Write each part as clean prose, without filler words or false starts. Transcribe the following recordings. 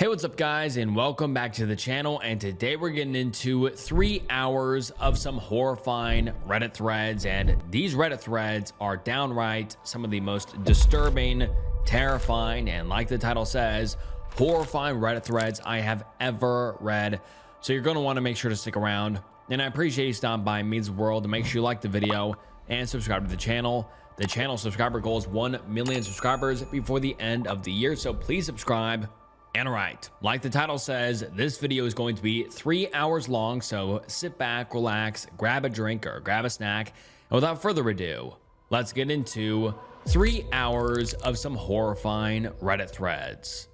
Hey, what's up guys, and welcome back to the channel. And today we're getting into 3 hours of some horrifying Reddit threads, and these Reddit threads are downright some of the most disturbing, terrifying, and like the title says, horrifying Reddit threads I have ever read. So you're going to want to make sure to stick around, and I appreciate you stopping by Means the World. To make sure you like the video and subscribe to the channel. The channel subscriber goal is 1 million subscribers before the end of the year, so please subscribe. And alright, like the title says, this video is going to be 3 hours long, so sit back, relax, grab a drink or grab a snack, and without further ado, let's get into 3 hours of some horrifying Reddit threads.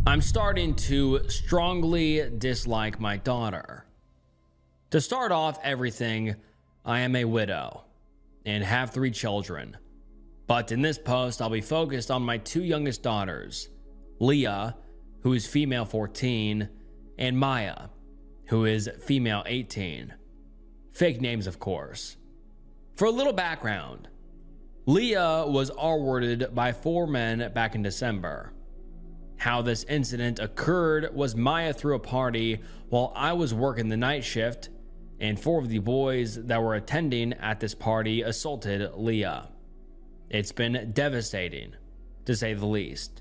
I'm starting to strongly dislike my daughter. To start off everything, I am a widow and have 3 children, but in this post I'll be focused on my 2 youngest daughters, Leah, who is female 14, and Maya, who is female 18. Fake names, of course. For a little background, Leah was R-worded by 4 men back in December. How this incident occurred was Maya threw a party while I was working the night shift, and 4 of the boys that were attending at this party assaulted Leah. It's been devastating, to say the least.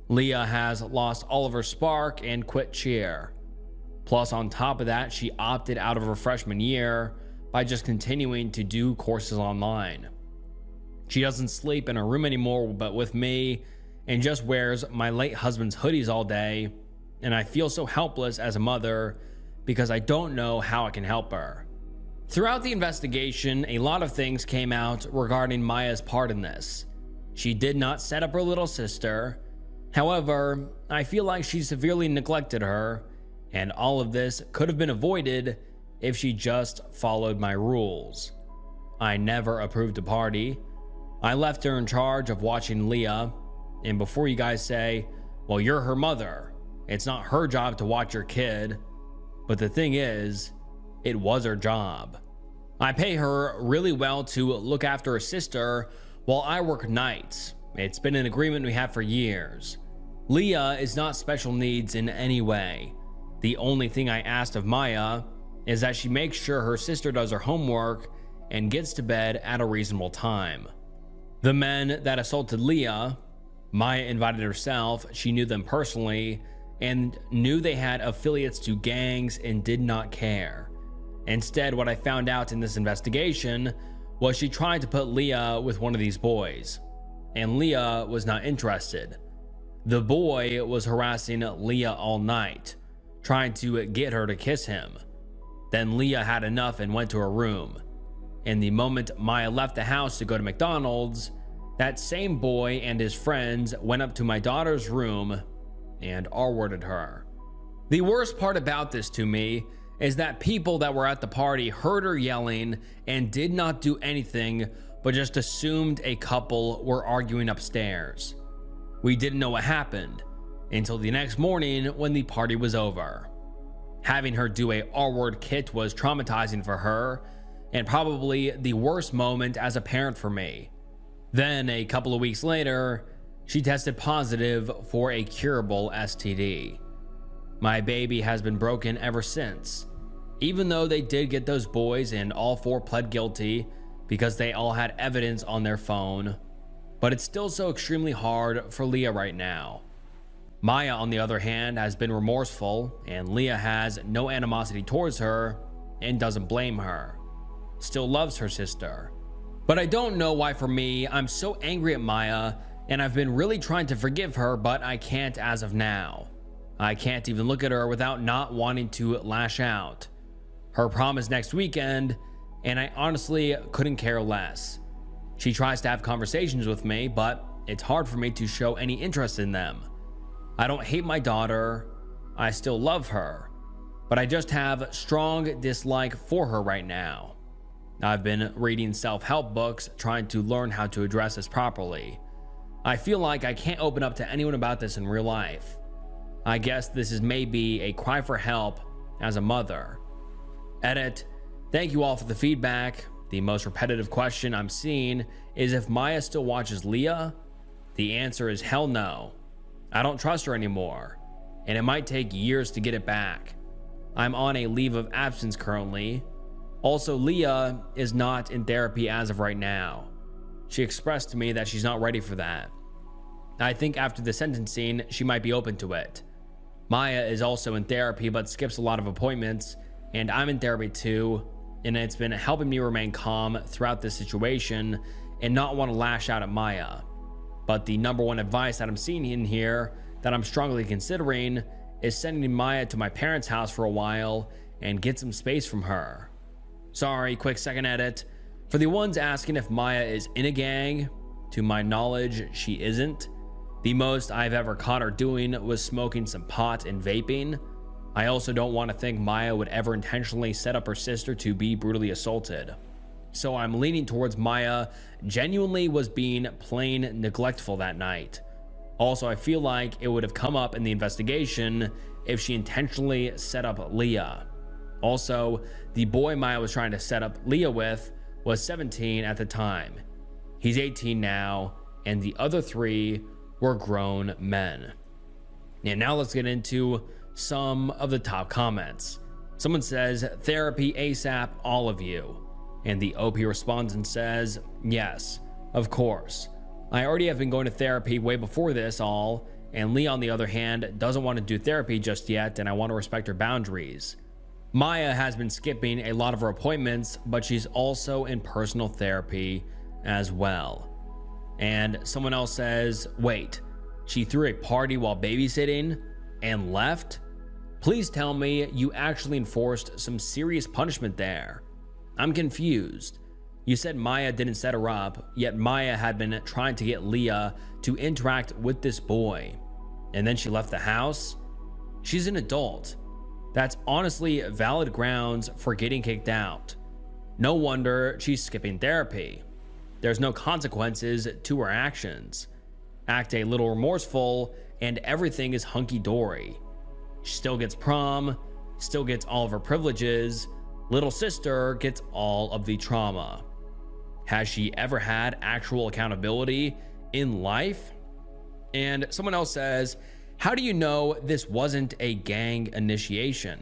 Leah has lost all of her spark and quit cheer. Plus, on top of that, she opted out of her freshman year by just continuing to do courses online. She doesn't sleep in her room anymore but with me, and just wears my late husband's hoodies all day, and I feel so helpless as a mother because I don't know how I can help her. Throughout the investigation, a lot of things came out regarding Maya's part in this. She did not set up her little sister. However, I feel like she severely neglected her, and all of this could have been avoided if she just followed my rules. I never approved a party. I left her in charge of watching Leah, and before you guys say, well, you're her mother, it's not her job to watch your kid. But the thing is, it was her job. I pay her really well to look after her sister while I work nights. It's been an agreement we have for years. Leah is not special needs in any way. The only thing I asked of Maya is that she makes sure her sister does her homework and gets to bed at a reasonable time. The men that assaulted Leah, Maya invited herself. She knew them personally and knew they had affiliates to gangs and did not care. Instead, what I found out in this investigation was she tried to put Leah with one of these boys, and Leah was not interested. The boy was harassing Leah all night, trying to get her to kiss him. Then Leah had enough and went to her room. And the moment Maya left the house to go to McDonald's, that same boy and his friends went up to my daughter's room and R-worded her. The worst part about this to me is that people that were at the party heard her yelling and did not do anything but just assumed a couple were arguing upstairs. We didn't know what happened until the next morning when the party was over. Having her do a R-word kit was traumatizing for her and probably the worst moment as a parent for me. Then a couple of weeks later, she tested positive for a curable STD. My baby has been broken ever since. Even though they did get those boys and all 4 pled guilty because they all had evidence on their phone, but it's still so extremely hard for Leah right now. Maya, on the other hand, has been remorseful, and Leah has no animosity towards her and doesn't blame her. Still loves her sister. But I don't know why for me, I'm so angry at Maya, and I've been really trying to forgive her, but I can't as of now. I can't even look at her without not wanting to lash out. Her prom is next weekend, and I honestly couldn't care less. She tries to have conversations with me, but it's hard for me to show any interest in them. I don't hate my daughter. I still love her, but I just have strong dislike for her right now. I've been reading self-help books trying to learn how to address this properly. I feel like I can't open up to anyone about this in real life. I guess this is maybe a cry for help as a mother. Edit. Thank you all for the feedback. The most repetitive question I'm seeing is if Maya still watches Leah. The answer is hell no. I don't trust her anymore, and it might take years to get it back. I'm on a leave of absence currently. Also, Leah is not in therapy as of right now. She expressed to me that she's not ready for that. I think after the sentencing, she might be open to it. Maya is also in therapy but skips a lot of appointments, and I'm in therapy too, and it's been helping me remain calm throughout this situation and not want to lash out at Maya. But the number one advice that I'm seeing in here that I'm strongly considering is sending Maya to my parents' house for a while and get some space from her. Sorry, quick second edit. For the ones asking if Maya is in a gang, to my knowledge, she isn't. The most I've ever caught her doing was smoking some pot and vaping. I also don't want to think Maya would ever intentionally set up her sister to be brutally assaulted. So I'm leaning towards Maya genuinely was being plain neglectful that night. Also, I feel like it would have come up in the investigation if she intentionally set up Leah. Also, the boy Maya was trying to set up Leah with was 17 at the time. He's 18 now, and the other 3 were grown men. And now let's get into some of the top comments. Someone says, therapy ASAP, all of you. And the OP responds and says, yes, of course. I already have been going to therapy way before this all, and Leah on the other hand doesn't want to do therapy just yet, and I want to respect her boundaries. Maya has been skipping a lot of her appointments, but she's also in personal therapy as well. And someone else says, wait, she threw a party while babysitting and left? Please tell me you actually enforced some serious punishment there. I'm confused. You said Maya didn't set her up, yet Maya had been trying to get Leah to interact with this boy. And then she left the house? She's an adult. That's honestly valid grounds for getting kicked out. No wonder she's skipping therapy. There's no consequences to her actions. Act a little remorseful and everything is hunky-dory. She still gets prom, still gets all of her privileges. Little sister gets all of the trauma. Has she ever had actual accountability in life? And someone else says, how do you know this wasn't a gang initiation?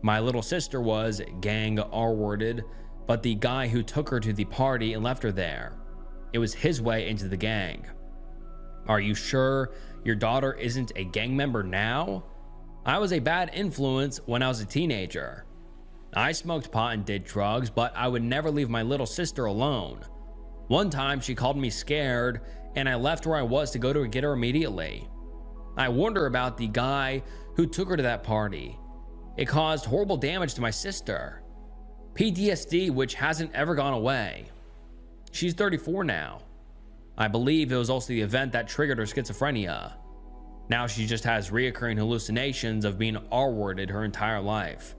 My little sister was gang R-worded, but the guy who took her to the party and left her there, it was his way into the gang. Are you sure your daughter isn't a gang member now? I was a bad influence when I was a teenager. I smoked pot and did drugs, but I would never leave my little sister alone. One time she called me scared and I left where I was to go to get her immediately. I warned her about the guy who took her to that party. It caused horrible damage to my sister. PTSD, which hasn't ever gone away. She's 34 now. I believe it was also the event that triggered her schizophrenia. Now she just has reoccurring hallucinations of being R-worded her entire life.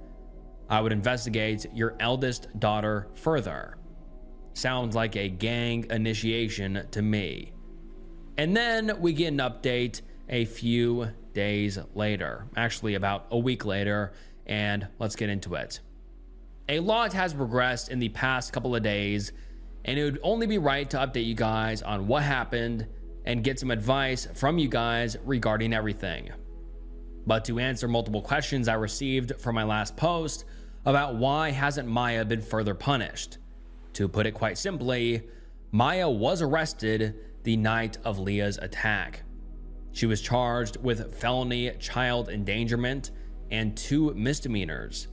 I would investigate your eldest daughter further. Sounds like a gang initiation to me. And then we get an update a few days later, actually about a week later, and let's get into it. A lot has progressed in the past couple of days, and it would only be right to update you guys on what happened and get some advice from you guys regarding everything. But to answer multiple questions I received from my last post about why hasn't Maya been further punished, to put it quite simply, Maya was arrested the night of Leah's attack. She was charged with felony child endangerment and 2 misdemeanors.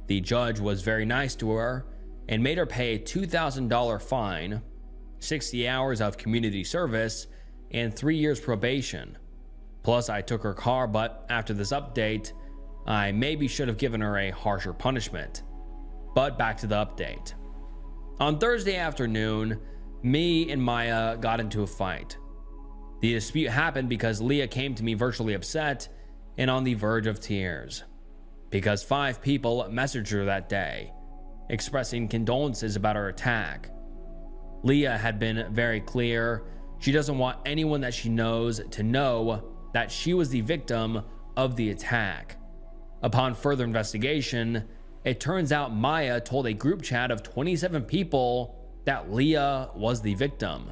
The judge was very nice to her and made her pay a $2,000 fine, 60 hours of community service, and 3 years probation. Plus, I took her car, but after this update, I maybe should have given her a harsher punishment. But back to the update. On Thursday afternoon, me and Maya got into a fight. The dispute happened because Leah came to me virtually upset and on the verge of tears, because 5 people messaged her that day, expressing condolences about her attack. Leah had been very clear she doesn't want anyone that she knows to know that she was the victim of the attack. Upon further investigation, it turns out Maya told a group chat of 27 people that Leah was the victim.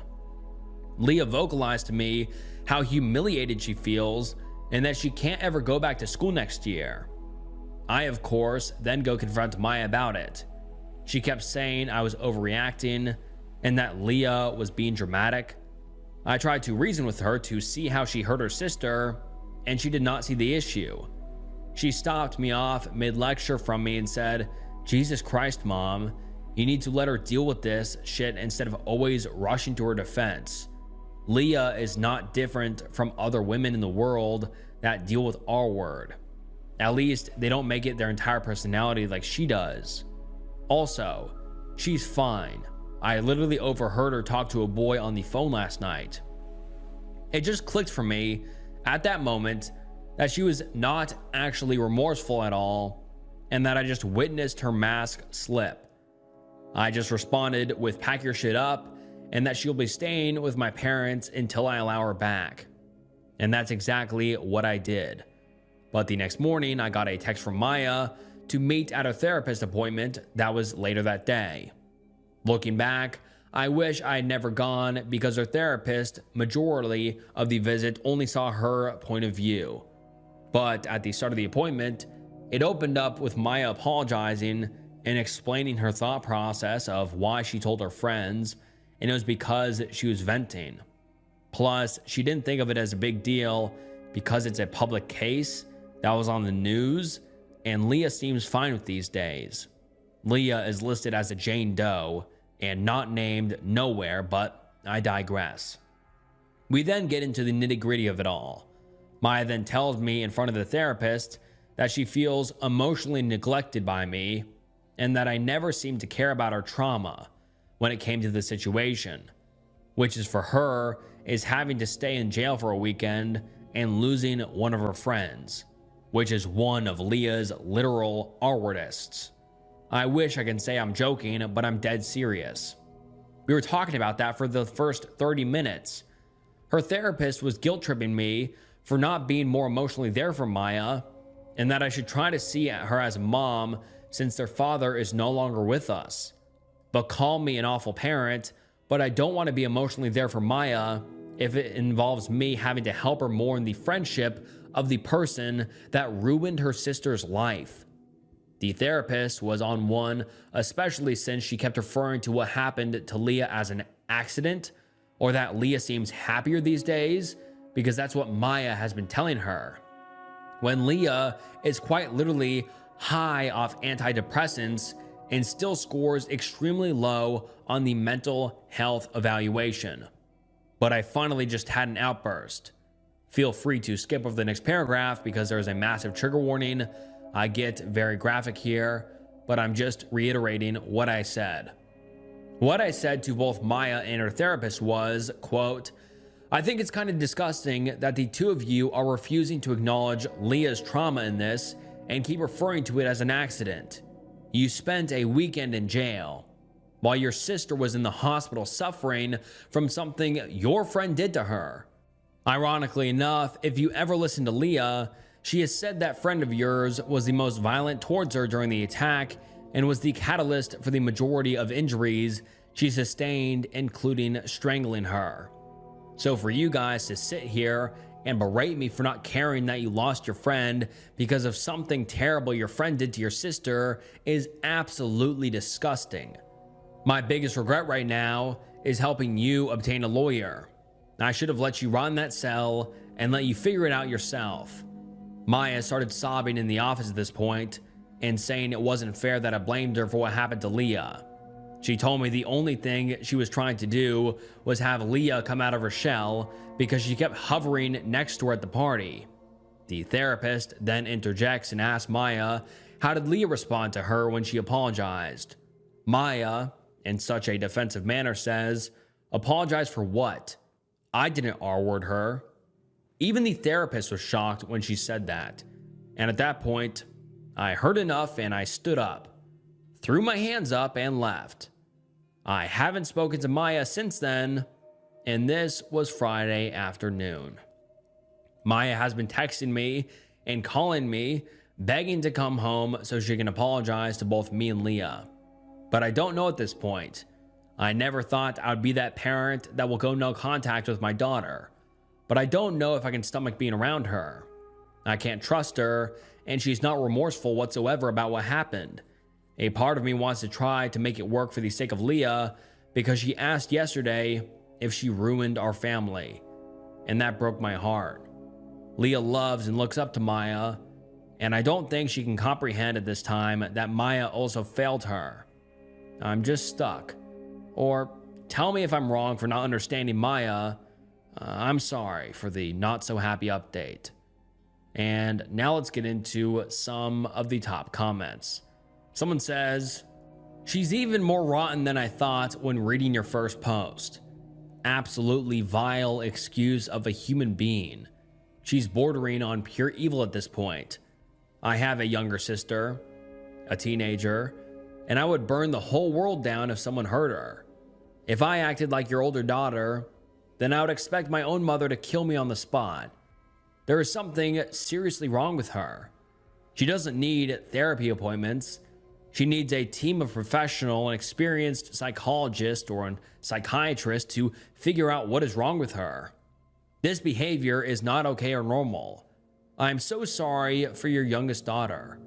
Leah vocalized to me how humiliated she feels, and that she can't ever go back to school next year. I, of course, then go confront Maya about it. She kept saying I was overreacting and that Leah was being dramatic. I tried to reason with her to see how she hurt her sister, and she did not see the issue. She stopped me off mid-lecture from me and said, "Jesus Christ, Mom, you need to let her deal with this shit instead of always rushing to her defense. Leah is not different from other women in the world that deal with our word. At least they don't make it their entire personality like she does. Also, she's fine. I literally overheard her talk to a boy on the phone last night." It just clicked for me at that moment that she was not actually remorseful at all, and that I just witnessed her mask slip. I just responded with "pack your shit up," and that she'll be staying with my parents until I allow her back. And that's exactly what I did. But the next morning, I got a text from Maya to meet at a therapist appointment that was later that day. Looking back, I wish I had never gone because her therapist, majority of the visit, only saw her point of view. But at the start of the appointment, it opened up with Maya apologizing and explaining her thought process of why she told her friends, and it was because she was venting. Plus, she didn't think of it as a big deal because it's a public case that was on the news, and Leah seems fine with these days. Leah is listed as a Jane Doe and not named nowhere, but I digress. We then get into the nitty-gritty of it all. Maya then tells me in front of the therapist that she feels emotionally neglected by me and that I never seemed to care about her trauma when it came to the situation, which is for her is having to stay in jail for a weekend and losing one of her friends, which is one of Leah's literal R-wordists. I wish I can say I'm joking, but I'm dead serious. We were talking about that for the first 30 minutes. Her therapist was guilt-tripping me for not being more emotionally there for Maya, and that I should try to see her as a mom since their father is no longer with us. But call me an awful parent, but I don't want to be emotionally there for Maya if it involves me having to help her mourn the friendship of the person that ruined her sister's life. The therapist was on one, especially since she kept referring to what happened to Leah as an accident, or that Leah seems happier these days, because that's what Maya has been telling her. When Leah is quite literally high off antidepressants and still scores extremely low on the mental health evaluation. But I finally just had an outburst. Feel free to skip over the next paragraph because there is a massive trigger warning. I get very graphic here, but I'm just reiterating what I said. What I said to both Maya and her therapist was, quote, "I think it's kind of disgusting that the two of you are refusing to acknowledge Leah's trauma in this and keep referring to it as an accident. You spent a weekend in jail while your sister was in the hospital suffering from something your friend did to her. Ironically enough, if you ever listen to Leah, she has said that friend of yours was the most violent towards her during the attack and was the catalyst for the majority of injuries she sustained, including strangling her. So for you guys to sit here and berate me for not caring that you lost your friend because of something terrible your friend did to your sister is absolutely disgusting. My biggest regret right now is helping you obtain a lawyer. I should have let you rot in that cell and let you figure it out yourself." Maya started sobbing in the office at this point and saying it wasn't fair that I blamed her for what happened to Leah. She told me the only thing she was trying to do was have Leah come out of her shell because she kept hovering next to her at the party. The therapist then interjects and asks Maya, how did Leah respond to her when she apologized? Maya, in such a defensive manner, says, "Apologize for what? I didn't R-word her." Even the therapist was shocked when she said that. And at that point, I heard enough and I stood up, threw my hands up and left. I haven't spoken to Maya since then, and this was Friday afternoon. Maya has been texting me and calling me, begging to come home so she can apologize to both me and Leah. But I don't know at this point. I never thought I would be that parent that will go no contact with my daughter. but I don't know if I can stomach being around her. I can't trust her, and she's not remorseful whatsoever about what happened. A part of me wants to try to make it work for the sake of Leah, because she asked yesterday if she ruined our family, and that broke my heart. Leah loves and looks up to Maya, and I don't think she can comprehend at this time that Maya also failed her. I'm just stuck. Or tell me if I'm wrong for not understanding Maya. I'm sorry for the not so happy update. And now let's get into some of the top comments. Someone says, "She's even more rotten than I thought when reading your first post. Absolutely vile excuse of a human being. She's bordering on pure evil at this point. I have a younger sister, a teenager, and I would burn the whole world down if someone hurt her. If I acted like your older daughter, then I would expect my own mother to kill me on the spot. There is something seriously wrong with her. She doesn't need therapy appointments. She needs a team of professional and experienced psychologists or a psychiatrist to figure out what is wrong with her. This behavior is not okay or normal. I'm so sorry for your youngest daughter.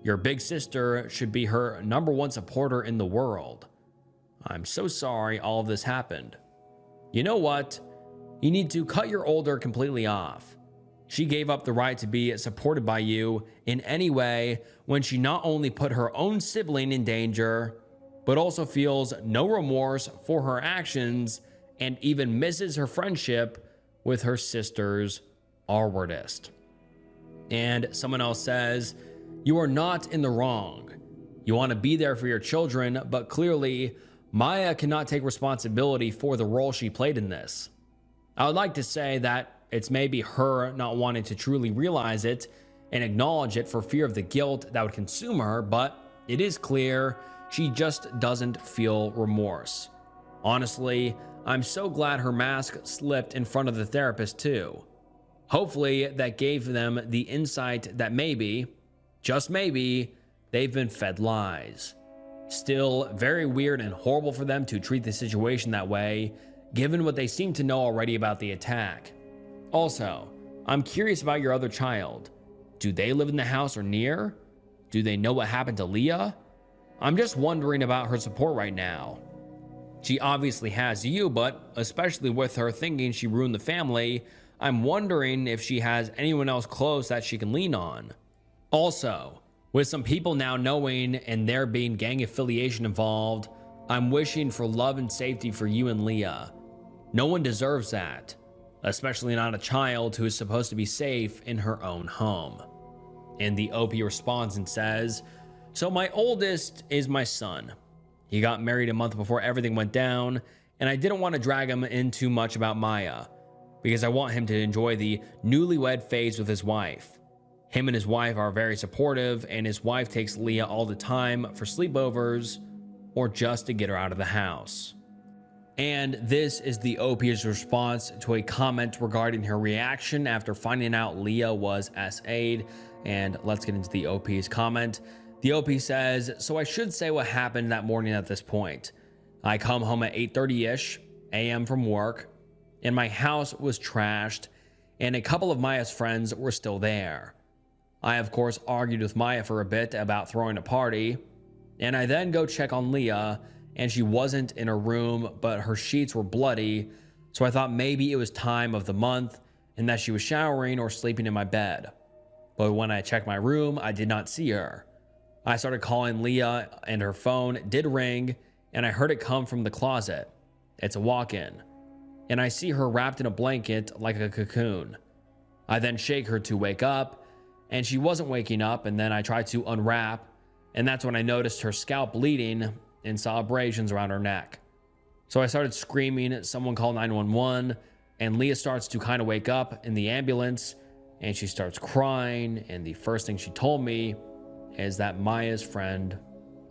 Your big sister should be her #1 supporter in the world. I'm so sorry all of this happened. You know what? You need to cut your older completely off. She gave up the right to be supported by you in any way when she not only put her own sibling in danger, but also feels no remorse for her actions and even misses her friendship with her sister's R-wordist." And someone else says, "You are not in the wrong. You want to be there for your children, but clearly Maya cannot take responsibility for the role she played in this. I would like to say that it's maybe her not wanting to truly realize it and acknowledge it for fear of the guilt that would consume her, but it is clear she just doesn't feel remorse. Honestly, I'm so glad her mask slipped in front of the therapist too. Hopefully that gave them the insight that maybe, just maybe, they've been fed lies. Still very weird and horrible for them to treat the situation that way, given what they seem to know already about the attack. Also, I'm curious about your other child. Do they live in the house or near? Do they know what happened to Leah? I'm just wondering about her support right now. She obviously has you, but especially with her thinking she ruined the family, I'm wondering if she has anyone else close that she can lean on. Also, with some people now knowing and there being gang affiliation involved, I'm wishing for love and safety for you and Leah. No one deserves that, especially not a child who is supposed to be safe in her own home." And the OP responds and says, "So my oldest is my son. He got married a month before everything went down, and I didn't want to drag him in too much about Maya, because I want him to enjoy the newlywed phase with his wife. Him and his wife are very supportive, and his wife takes Leah all the time for sleepovers or just to get her out of the house." And this is the OP's response to a comment regarding her reaction after finding out Leah was SA'd. And let's get into the OP's comment. The OP says, "So I should say what happened that morning at this point. I come home at 8:30-ish a.m. from work, and my house was trashed, and a couple of Maya's friends were still there. I, of course, argued with Maya for a bit about throwing a party, and I then go check on Leah, and she wasn't in her room, but her sheets were bloody, so I thought maybe it was time of the month and that she was showering or sleeping in my bed. But when I checked my room, I did not see her. I started calling Leah, and her phone did ring, and I heard it come from the closet. It's a walk-in, and I see her wrapped in a blanket like a cocoon. I then shake her to wake up, and she wasn't waking up, and then I tried to unwrap, and that's when I noticed her scalp bleeding and saw abrasions around her neck. So I started screaming, someone call 911, and Leah starts to kind of wake up in the ambulance, and she starts crying, and the first thing she told me is that Maya's friend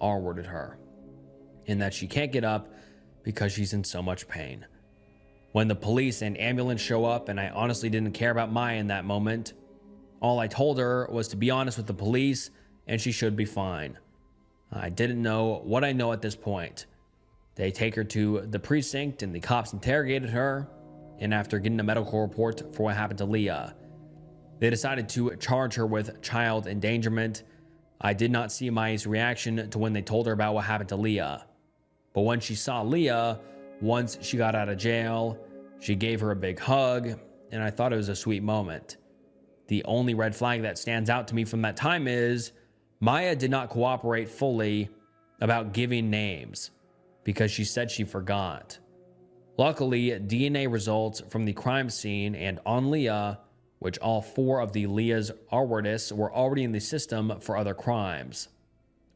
R-worded her, and that she can't get up because she's in so much pain. When the police and ambulance show up, and I honestly didn't care about Maya in that moment, all I told her was to be honest with the police, and she should be fine. I didn't know what I know at this point. They take her to the precinct, and the cops interrogated her, and after getting a medical report for what happened to Leah, they decided to charge her with child endangerment. I did not see Maya's reaction to when they told her about what happened to Leah. But when she saw Leah, once she got out of jail, she gave her a big hug, and I thought it was a sweet moment. The only red flag that stands out to me from that time is Maya did not cooperate fully about giving names because she said she forgot. Luckily, DNA results from the crime scene and on Leah, which all 4 of the Leah's artists were already in the system for other crimes,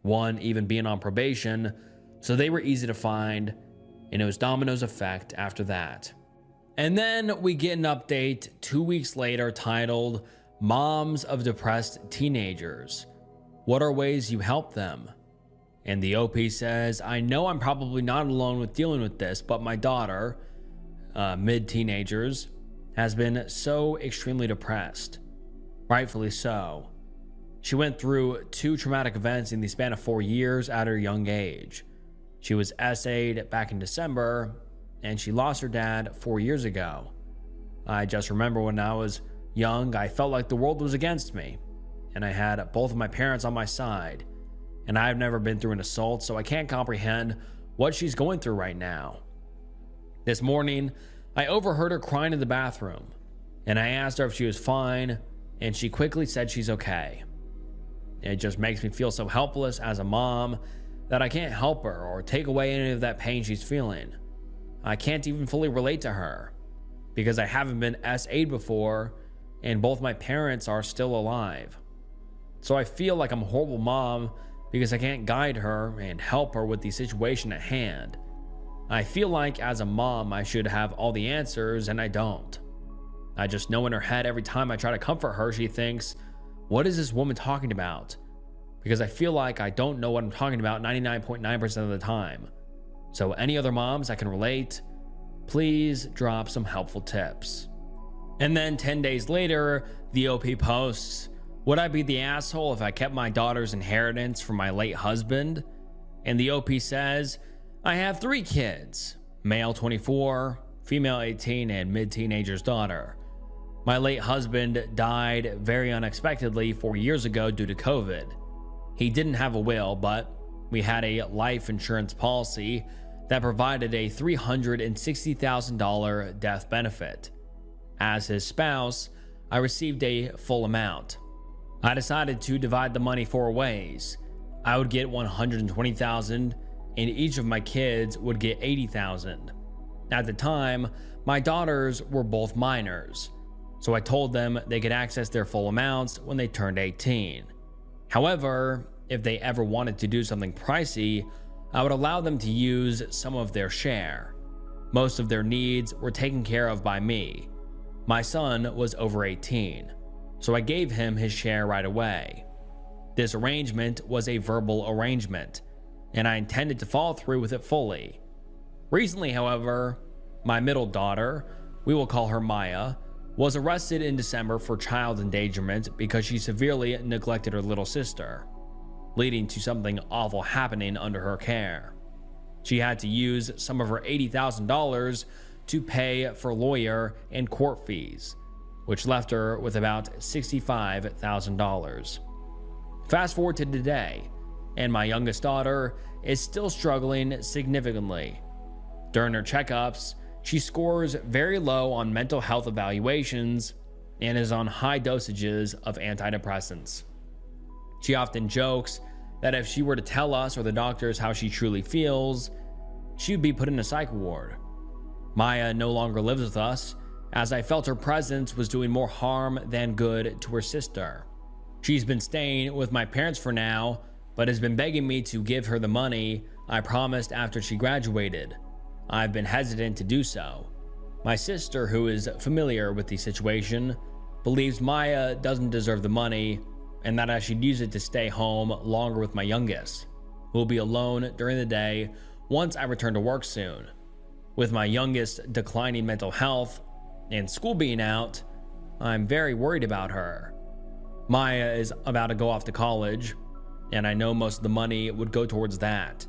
one even being on probation, so they were easy to find, and it was dominoes effect after that. And then we get an update 2 weeks later titled, Moms of Depressed Teenagers. What are ways you help them? And the OP says, I know I'm probably not alone with dealing with this, but my daughter, mid-teenagers, has been so extremely depressed. Rightfully so. She went through 2 traumatic events in the span of 4 years at her young age. She was essayed back in December, and she lost her dad 4 years ago. I just remember when I was young, I felt like the world was against me, and I had both of my parents on my side. And I've never been through an assault, so I can't comprehend what she's going through right now. This morning, I overheard her crying in the bathroom, and I asked her if she was fine, and she quickly said she's okay. It just makes me feel so helpless as a mom that I can't help her or take away any of that pain she's feeling. I can't even fully relate to her because I haven't been SA'd before, and both my parents are still alive. So I feel like I'm a horrible mom because I can't guide her and help her with the situation at hand. I feel like as a mom, I should have all the answers, and I don't. I just know in her head every time I try to comfort her, she thinks, what is this woman talking about? Because I feel like I don't know what I'm talking about 99.9% of the time. So any other moms that can relate, please drop some helpful tips. And then 10 days later, the OP posts, would I be the asshole if I kept my daughter's inheritance from my late husband? And the OP says, I have 3 kids, male 24, female 18, and mid-teenager's daughter. My late husband died very unexpectedly 4 years ago due to COVID. He didn't have a will, but we had a life insurance policy that provided a $360,000 death benefit. As his spouse, I received a full amount. I decided to divide the money 4 ways. I would get $120,000 and each of my kids would get $80,000. At the time, my daughters were both minors, so I told them they could access their full amounts when they turned 18. However, if they ever wanted to do something pricey, I would allow them to use some of their share. Most of their needs were taken care of by me. My son was over 18. So I gave him his share right away. This arrangement was a verbal arrangement, and I intended to follow through with it fully. Recently, however, my middle daughter, we will call her Maya, was arrested in December for child endangerment because she severely neglected her little sister, leading to something awful happening under her care. She had to use some of her $80,000 to pay for lawyer and court fees, which left her with about $65,000. Fast forward to today, and my youngest daughter is still struggling significantly. During her checkups, she scores very low on mental health evaluations and is on high dosages of antidepressants. She often jokes that if she were to tell us or the doctors how she truly feels, she would be put in a psych ward. Maya no longer lives with us, as I felt her presence was doing more harm than good to her sister. She's been staying with my parents for now, but has been begging me to give her the money I promised after she graduated. I've been hesitant to do so. My sister, who is familiar with the situation, believes Maya doesn't deserve the money and that I should use it to stay home longer with my youngest, who will be alone during the day once I return to work soon. With my youngest declining mental health and school being out, I'm very worried about her. Maya is about to go off to college, and I know most of the money would go towards that.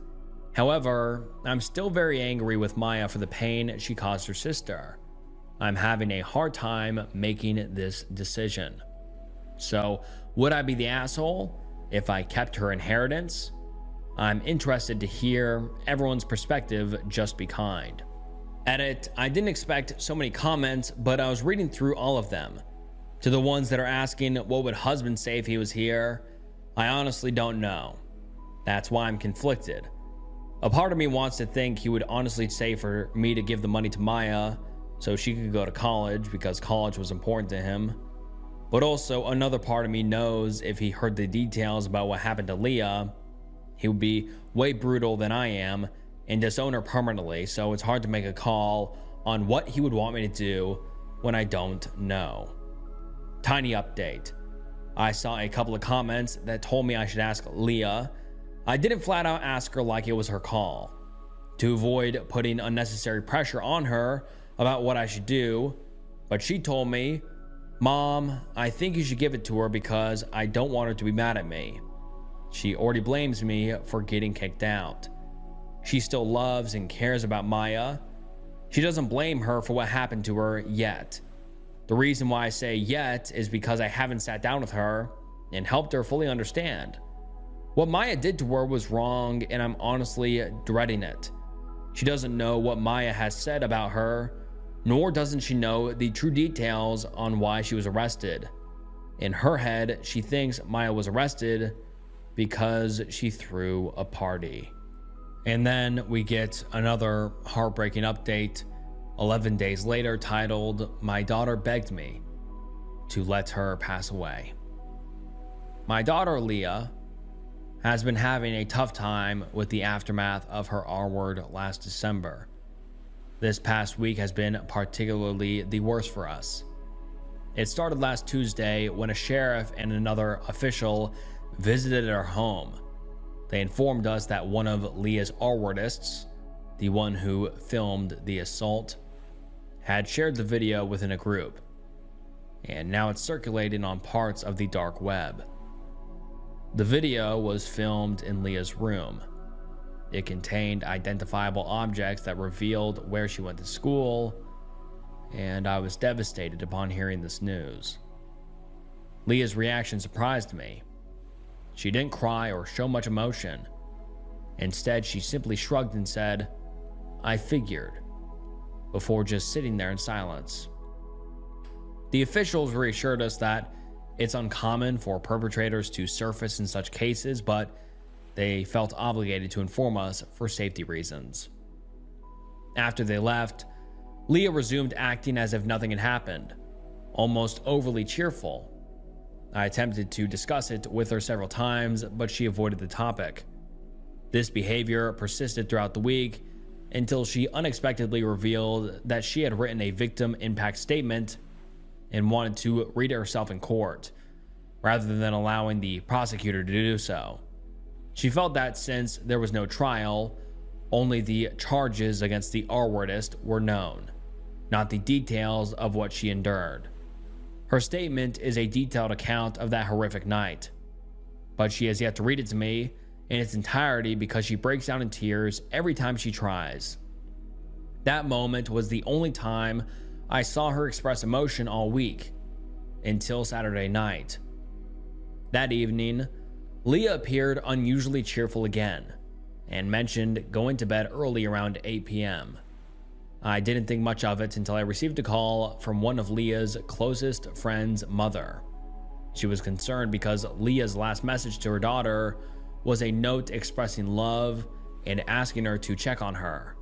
However, I'm still very angry with Maya for the pain she caused her sister. I'm having a hard time making this decision. So, would I be the asshole if I kept her inheritance? I'm interested to hear everyone's perspective. Just be kind. Edit. I didn't expect so many comments, but I was reading through all of them. To the ones that are asking, what would husband say if he was here? I honestly don't know. That's why I'm conflicted. A part of me wants to think he would honestly say for me to give the money to Maya so she could go to college because college was important to him. But also another part of me knows if he heard the details about what happened to Leah, he would be way brutal than I am and disown her permanently, so it's hard to make a call on what he would want me to do when I don't know. Tiny update. I saw a couple of comments that told me I should ask Leah. I didn't flat out ask her like it was her call. To avoid putting unnecessary pressure on her about what I should do, but she told me, Mom, I think you should give it to her because I don't want her to be mad at me. She already blames me for getting kicked out. She still loves and cares about Maya. She doesn't blame her for what happened to her yet. The reason why I say yet is because I haven't sat down with her and helped her fully understand. What Maya did to her was wrong, and I'm honestly dreading it. She doesn't know what Maya has said about her, nor doesn't she know the true details on why she was arrested. In her head, she thinks Maya was arrested because she threw a party. And then we get another heartbreaking update 11 days later titled, My daughter begged me to let her pass away. My daughter Leah has been having a tough time with the aftermath of her R-word last December. This past week has been particularly the worst for us. It started last Tuesday when a sheriff and another official visited our home. They informed us that one of Leah's R-wordists, the one who filmed the assault, had shared the video within a group, and now it's circulating on parts of the dark web. The video was filmed in Leah's room. It contained identifiable objects that revealed where she went to school, and I was devastated upon hearing this news. Leah's reaction surprised me. She didn't cry or show much emotion. Instead, she simply shrugged and said, I figured, before just sitting there in silence. The officials reassured us that it's uncommon for perpetrators to surface in such cases, but they felt obligated to inform us for safety reasons. After they left, Leah resumed acting as if nothing had happened, almost overly cheerful. I attempted to discuss it with her several times, but she avoided the topic. This behavior persisted throughout the week until she unexpectedly revealed that she had written a victim impact statement and wanted to read it herself in court, rather than allowing the prosecutor to do so. She felt that since there was no trial, only the charges against the R-wordist were known, not the details of what she endured. Her statement is a detailed account of that horrific night, but she has yet to read it to me in its entirety because she breaks down in tears every time she tries. That moment was the only time I saw her express emotion all week, until Saturday night. That evening, Leah appeared unusually cheerful again, and mentioned going to bed early around 8 p.m. I didn't think much of it until I received a call from one of Leah's closest friend's mother. She was concerned because Leah's last message to her daughter was a note expressing love and asking her to check on her.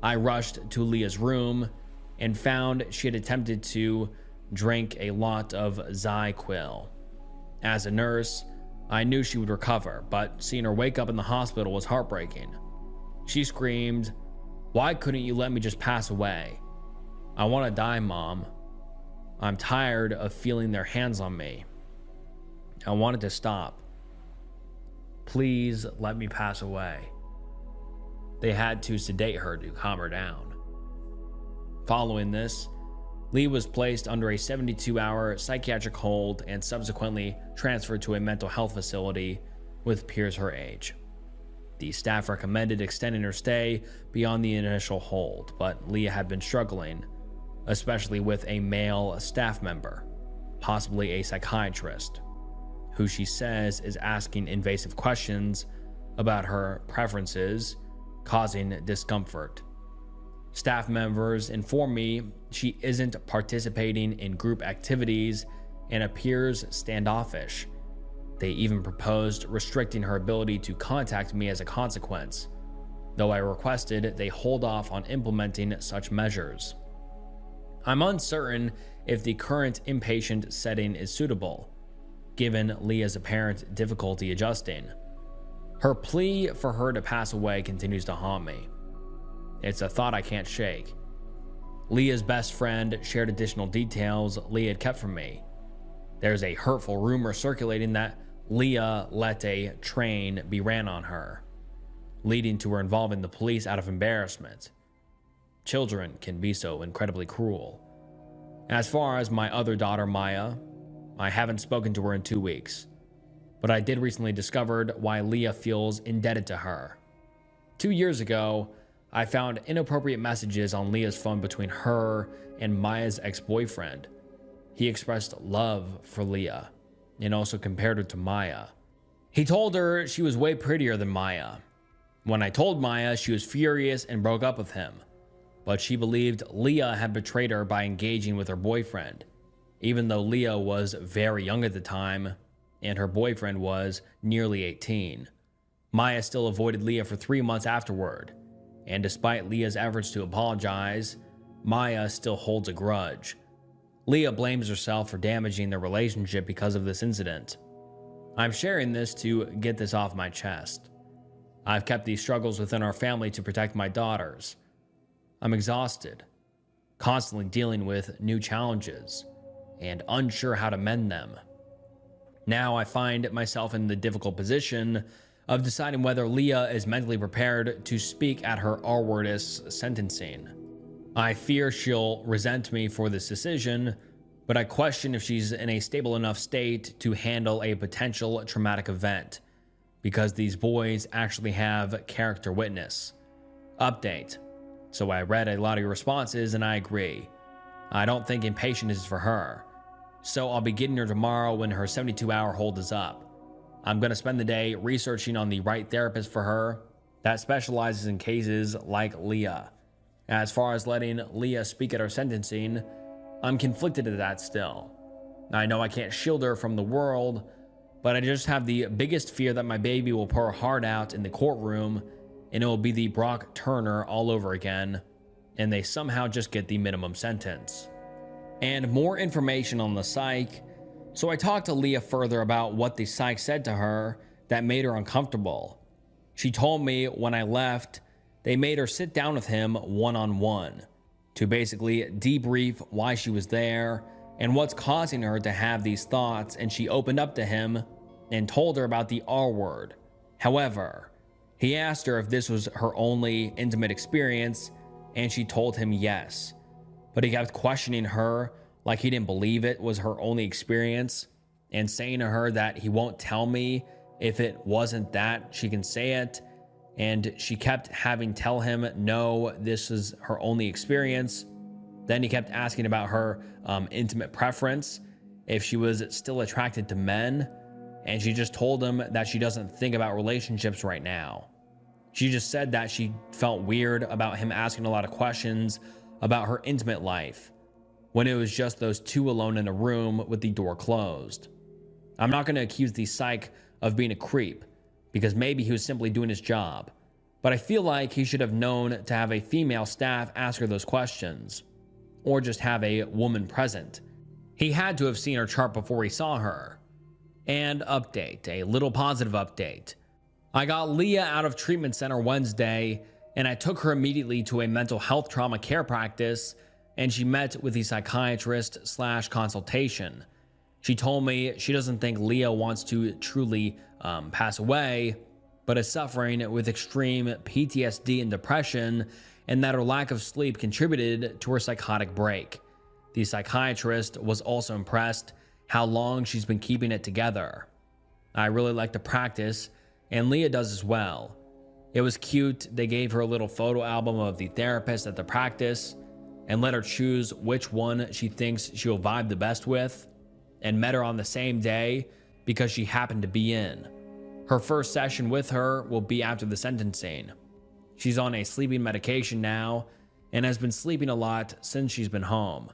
I rushed to Leah's room and found she had attempted to drink a lot of ZyQuil. As a nurse, I knew she would recover, but seeing her wake up in the hospital was heartbreaking. She screamed, "Why couldn't you let me just pass away? I want to die, Mom. I'm tired of feeling their hands on me. I wanted to stop. Please let me pass away." They had to sedate her to calm her down. Following this, Lee was placed under a 72-hour psychiatric hold and subsequently transferred to a mental health facility with peers her age. The staff recommended extending her stay beyond the initial hold, but Leah had been struggling, especially with a male staff member, possibly a psychiatrist, who she says is asking invasive questions about her preferences, causing discomfort. Staff members inform me she isn't participating in group activities and appears standoffish. They even proposed restricting her ability to contact me as a consequence, though I requested they hold off on implementing such measures. I'm uncertain if the current inpatient setting is suitable, given Leah's apparent difficulty adjusting. Her plea for her to pass away continues to haunt me. It's a thought I can't shake. Leah's best friend shared additional details Leah had kept from me. There's a hurtful rumor circulating that Leah let a train be ran on her, leading to her involving the police out of embarrassment. Children can be so incredibly cruel. As far as my other daughter, Maya, I haven't spoken to her in 2 weeks, but I did recently discovered why Leah feels indebted to her. 2 years ago, I found inappropriate messages on Leah's phone between her and Maya's ex-boyfriend. He expressed love for Leah and also compared her to Maya. He told her she was way prettier than Maya. When I told Maya, she was furious and broke up with him, but she believed Leah had betrayed her by engaging with her boyfriend, even though Leah was very young at the time and her boyfriend was nearly 18. Maya still avoided Leah for 3 months afterward, and despite Leah's efforts to apologize, Maya still holds a grudge. Leah blames herself for damaging their relationship because of this incident. I'm sharing this to get this off my chest. I've kept these struggles within our family to protect my daughters. I'm exhausted, constantly dealing with new challenges, and unsure how to mend them. Now I find myself in the difficult position of deciding whether Leah is mentally prepared to speak at her R-wordist sentencing. I fear she'll resent me for this decision, but I question if she's in a stable enough state to handle a potential traumatic event, because these boys actually have character witness. Update. So I read a lot of your responses and I agree. I don't think inpatient is for her. So I'll be getting her tomorrow when her 72-hour hold is up. I'm going to spend the day researching on the right therapist for her that specializes in cases like Leah. As far as letting Leah speak at her sentencing, I'm conflicted at that still. I know I can't shield her from the world, but I just have the biggest fear that my baby will pour her heart out in the courtroom and it will be the Brock Turner all over again, and they somehow just get the minimum sentence. And more information on the psych. So I talked to Leah further about what the psych said to her that made her uncomfortable. She told me when I left, they made her sit down with him one-on-one to basically debrief why she was there and what's causing her to have these thoughts, and she opened up to him and told her about the R word. However, he asked her if this was her only intimate experience, and she told him yes. But he kept questioning her like he didn't believe it was her only experience, and saying to her that he won't tell me if it wasn't that she can say it. And she kept having tell him, no, this is her only experience. Then he kept asking about her intimate preference, if she was still attracted to men. And she just told him that she doesn't think about relationships right now. She just said that she felt weird about him asking a lot of questions about her intimate life when it was just those two alone in a room with the door closed. I'm not going to accuse the psych of being a creep, because maybe he was simply doing his job, but I feel like he should have known to have a female staff ask her those questions, or just have a woman present. He had to have seen her chart before he saw her. And update, a little positive update. I got Leah out of treatment center Wednesday, and I took her immediately to a mental health trauma care practice, and she met with the psychiatrist/consultation. She told me she doesn't think Leah wants to truly pass away, but is suffering with extreme PTSD and depression, and that her lack of sleep contributed to her psychotic break. The psychiatrist was also impressed how long she's been keeping it together. I really like the practice, and Leah does as well. It was cute. They gave her a little photo album of the therapist at the practice, and let her choose which one she thinks she'll vibe the best with, and met her on the same day because she happened to be in. Her first session with her will be after the sentencing. She's on a sleeping medication now and has been sleeping a lot since she's been home.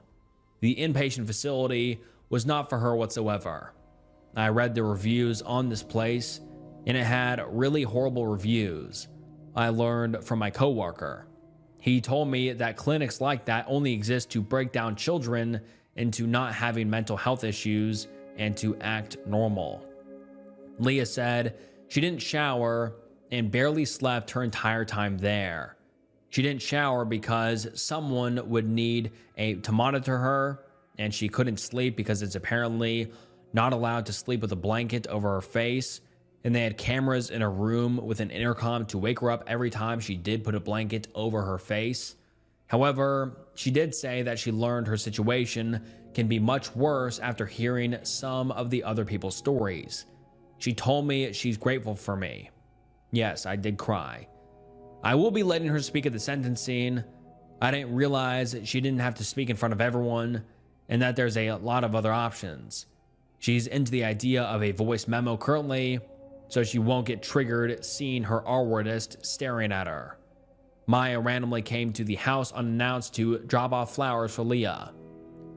The inpatient facility was not for her whatsoever. I read the reviews on this place and it had really horrible reviews. I learned from my coworker. He told me that clinics like that only exist to break down children into not having mental health issues and to act normal. Leah said she didn't shower and barely slept her entire time there. She didn't shower because someone would need to monitor her, and she couldn't sleep because it's apparently not allowed to sleep with a blanket over her face, and they had cameras in a room with an intercom to wake her up every time she did put a blanket over her face. However, she did say that she learned her situation can be much worse after hearing some of the other people's stories. She told me she's grateful for me. Yes, I did cry. I will be letting her speak at the sentencing. I didn't realize she didn't have to speak in front of everyone and that there's a lot of other options. She's into the idea of a voice memo currently, so she won't get triggered seeing her R-wordist staring at her. Maya randomly came to the house unannounced to drop off flowers for Leah.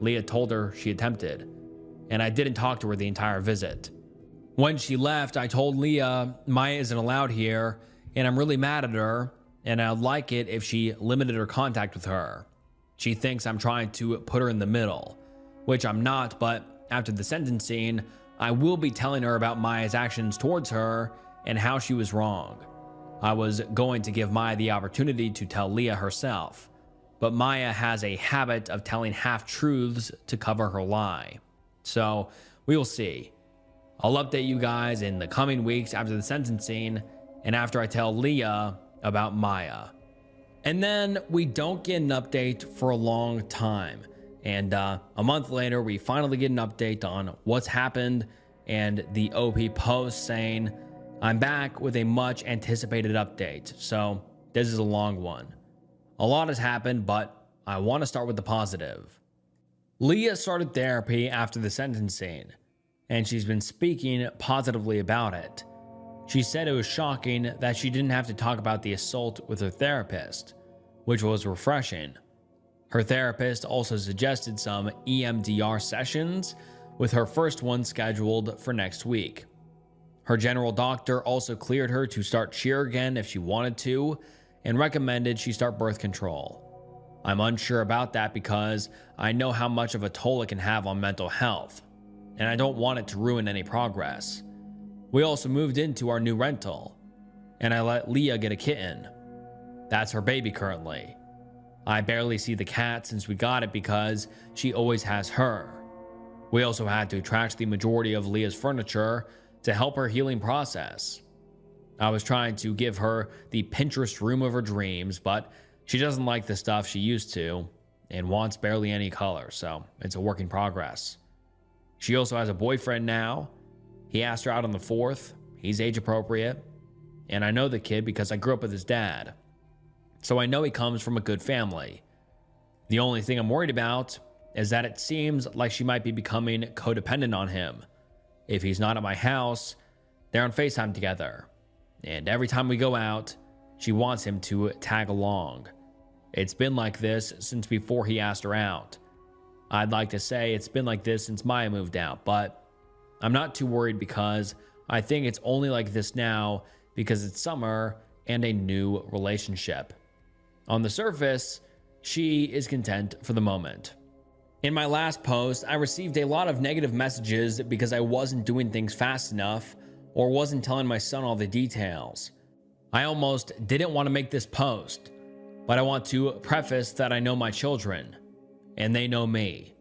Leah told her she attempted, and I didn't talk to her the entire visit. When she left, I told Leah Maya isn't allowed here, and I'm really mad at her, and I'd like it if she limited her contact with her. She thinks I'm trying to put her in the middle, which I'm not, but after the sentencing, I will be telling her about Maya's actions towards her and how she was wrong. I was going to give Maya the opportunity to tell Leah herself, but Maya has a habit of telling half-truths to cover her lie. So we will see. I'll update you guys in the coming weeks after the sentencing and after I tell Leah about Maya. And then we don't get an update for a long time. And a month later, we finally get an update on what's happened and the OP post saying, I'm back with a much anticipated update. So this is a long one. A lot has happened, but I want to start with the positive. Leah started therapy after the sentencing, and she's been speaking positively about it. She said it was shocking that she didn't have to talk about the assault with her therapist, which was refreshing. Her therapist also suggested some EMDR sessions, with her first one scheduled for next week. Her general doctor also cleared her to start cheer again if she wanted to, and recommended she start birth control. I'm unsure about that because I know how much of a toll it can have on mental health, and I don't want it to ruin any progress. We also moved into our new rental, and I let Leah get a kitten. That's her baby currently. I barely see the cat since we got it because she always has her. We also had to trash the majority of Leah's furniture to help her healing process. I was trying to give her the Pinterest room of her dreams, but she doesn't like the stuff she used to and wants barely any color, so it's a work in progress. She also has a boyfriend now. He asked her out on the 4th. He's age appropriate, and I know the kid because I grew up with his dad, so I know he comes from a good family. The only thing I'm worried about is that it seems like she might be becoming codependent on him. If he's not at my house, they're on FaceTime together, and every time we go out, she wants him to tag along. It's been like this since before he asked her out. I'd like to say it's been like this since Maya moved out, but I'm not too worried because I think it's only like this now because it's summer and a new relationship. On the surface, she is content for the moment. In my last post, I received a lot of negative messages because I wasn't doing things fast enough or wasn't telling my son all the details. I almost didn't want to make this post, but I want to preface that I know my children, and they know me.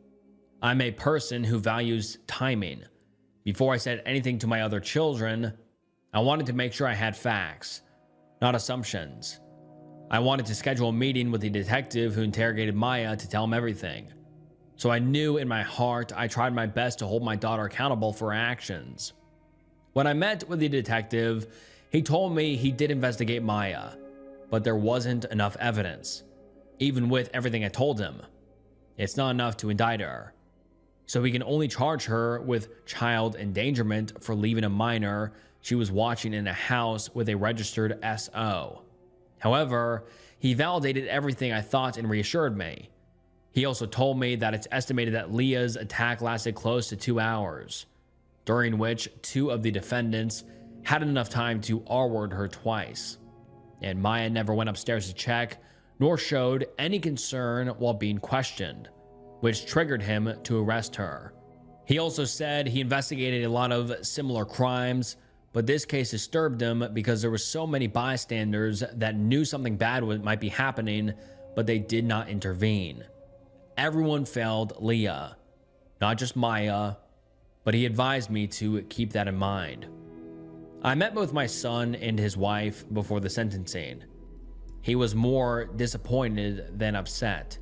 I'm a person who values timing. Before I said anything to my other children, I wanted to make sure I had facts, not assumptions. I wanted to schedule a meeting with the detective who interrogated Maya to tell him everything. So I knew in my heart I tried my best to hold my daughter accountable for her actions. When I met with the detective, he told me he did investigate Maya, but there wasn't enough evidence. even with everything I told him. It's not enough to indict her. So we can only charge her with child endangerment for leaving a minor she was watching in a house with a registered SO. However, he validated everything I thought and reassured me. He also told me that it's estimated that Leah's attack lasted close to 2 hours, during which 2 of the defendants had enough time to R-word her twice. And Maya never went upstairs to check, nor showed any concern while being questioned, which triggered him to arrest her. He also said he investigated a lot of similar crimes, but this case disturbed him because there were so many bystanders that knew something bad might be happening, but they did not intervene. Everyone failed Leah, not just Maya, but he advised me to keep that in mind. I met both my son and his wife before the sentencing. He was more disappointed than upset.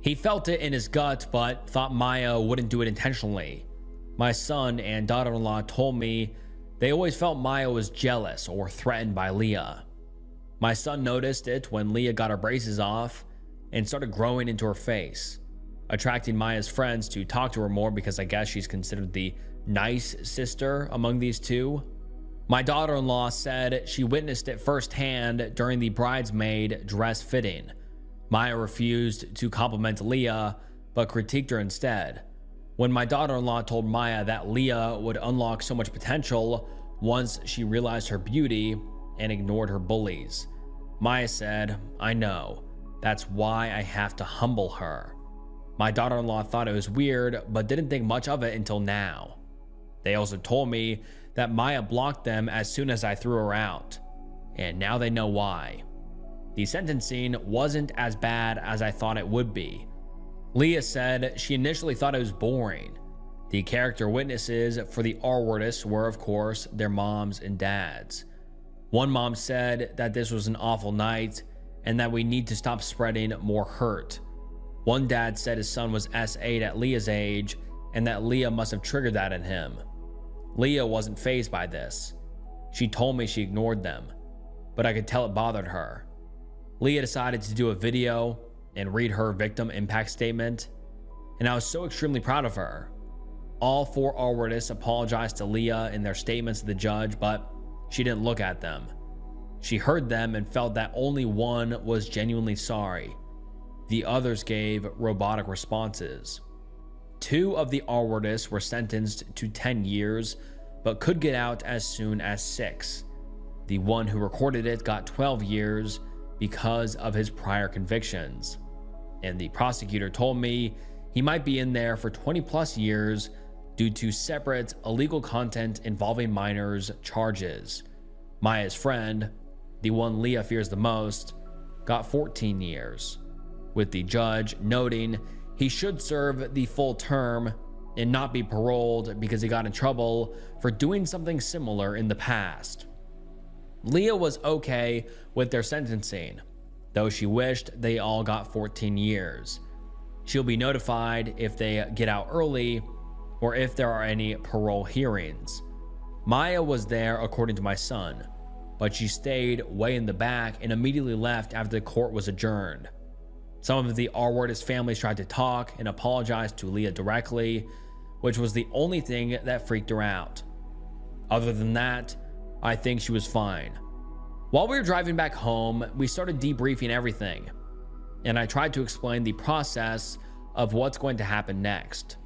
He felt it in his gut, but thought Maya wouldn't do it intentionally. My son and daughter-in-law told me they always felt Maya was jealous or threatened by Leah. My son noticed it when Leah got her braces off and started growing into her face, attracting Maya's friends to talk to her more because I guess she's considered the nice sister among these two. My daughter-in-law said she witnessed it firsthand during the bridesmaid dress fitting. Maya refused to compliment Leah, but critiqued her instead. When my daughter-in-law told Maya that Leah would unlock so much potential once she realized her beauty and ignored her bullies, Maya said, "I know. That's why I have to humble her." My daughter-in-law thought it was weird, but didn't think much of it until now. They also told me that Maya blocked them as soon as I threw her out, and now they know why. The sentencing wasn't as bad as I thought it would be. Leah said she initially thought it was boring. The character witnesses for the R-wordists were, of course, their moms and dads. One mom said that this was an awful night and that we need to stop spreading more hurt. One dad said his son was S8 at Leah's age and that Leah must have triggered that in him. Leah wasn't fazed by this. She told me she ignored them, but I could tell it bothered her. Leah decided to do a video and read her victim impact statement, and I was so extremely proud of her. All 4 R-wordists apologized to Leah in their statements to the judge, but she didn't look at them. She heard them and felt that only one was genuinely sorry. The others gave robotic responses. 2 of the R-wordists were sentenced to 10 years, but could get out as soon as 6. The one who recorded it got 12 years because of his prior convictions. And the prosecutor told me he might be in there for 20 plus years due to separate illegal content involving minors charges. Maya's friend, the one Leah fears the most, got 14 years, with the judge noting he should serve the full term and not be paroled because he got in trouble for doing something similar in the past. Leah was okay with their sentencing, though she wished they all got 14 years. She'll be notified if they get out early or if there are any parole hearings. Maya was there according to my son, but she stayed way in the back and immediately left after the court was adjourned. Some of the R-wordist families tried to talk and apologize to Leah directly, which was the only thing that freaked her out. Other than that, I think she was fine. While we were driving back home, we started debriefing everything, and I tried to explain the process of what's going to happen next.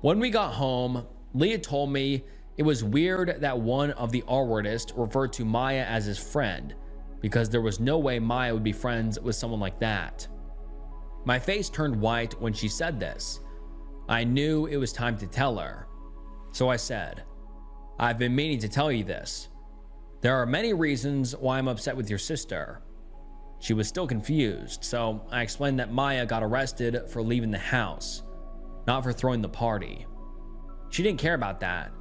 When we got home, Leah told me it was weird that one of the R-wordists referred to Maya as his friend, because there was no way Maya would be friends with someone like that. My face turned white when she said this. I knew it was time to tell her. So I said, "I've been meaning to tell you this. There are many reasons why I'm upset with your sister." She was still confused, so I explained that Maya got arrested for leaving the house, not for throwing the party. She didn't care about that.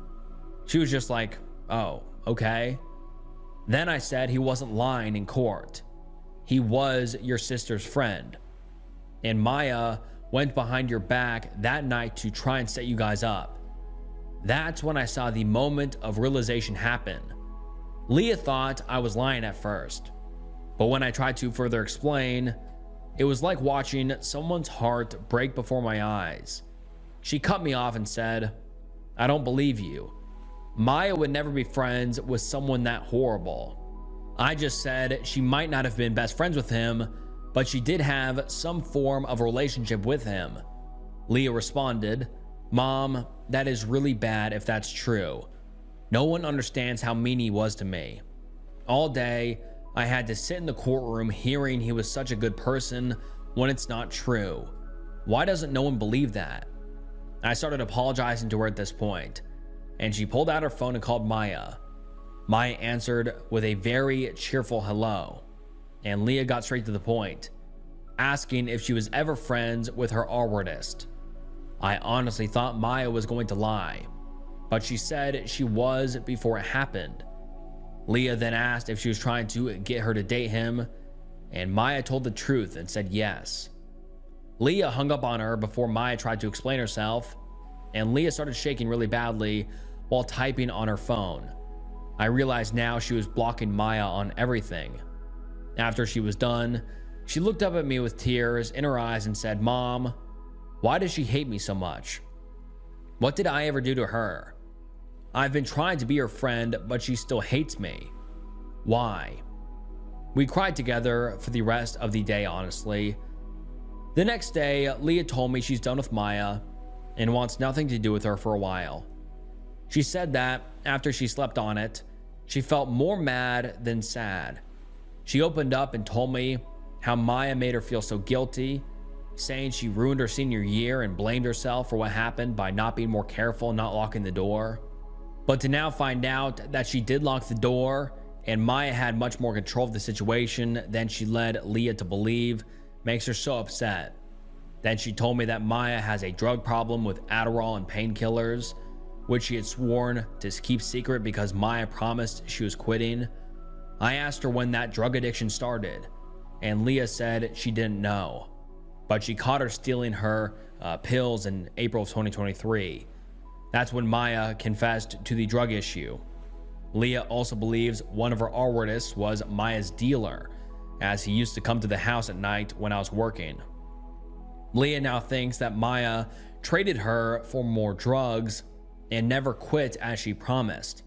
She was just like, "Oh, okay." Then I said he wasn't lying in court. He was your sister's friend. And Maya went behind your back that night to try and set you guys up. That's when I saw the moment of realization happen. Leah thought I was lying at first, but when I tried to further explain, It was like watching someone's heart break before my eyes. She cut me off and said, "I don't believe you. Maya would never be friends with someone that horrible." I just said she might not have been best friends with him, but she did have some form of relationship with him. Leah responded, "Mom, that is really bad if that's true. No one understands how mean he was to me. All day, I had to sit in the courtroom hearing he was such a good person when it's not true. Why doesn't no one believe that?" I started apologizing to her at this point, and she pulled out her phone and called Maya. Maya answered with a very cheerful hello, and Leah got straight to the point, asking if she was ever friends with her R-wordist. I honestly thought Maya was going to lie, but she said she was before it happened. Leah then asked if she was trying to get her to date him, and Maya told the truth and said yes. Leah hung up on her before Maya tried to explain herself, and Leah started shaking really badly while typing on her phone. I realized now she was blocking Maya on everything. After she was done, she looked up at me with tears in her eyes and said, "Mom, why does she hate me so much? What did I ever do to her? I've been trying to be her friend, but she still hates me. Why?" We cried together for the rest of the day, honestly. The next day, Leah told me she's done with Maya and wants nothing to do with her for a while. She said that after she slept on it, she felt more mad than sad. She opened up and told me how Maya made her feel so guilty, saying she ruined her senior year and blamed herself for what happened by not being more careful and not locking the door. But to now find out that she did lock the door and Maya had much more control of the situation than she led Leah to believe makes her so upset. Then she told me that Maya has a drug problem with Adderall and painkillers, which she had sworn to keep secret because Maya promised she was quitting. I asked her when that drug addiction started, and Leah said she didn't know, but she caught her stealing her pills in April of 2023. That's when Maya confessed to the drug issue. Leah also believes one of her R-wordists was Maya's dealer, as he used to come to the house at night when I was working. Leah now thinks that Maya traded her for more drugs and never quit as she promised,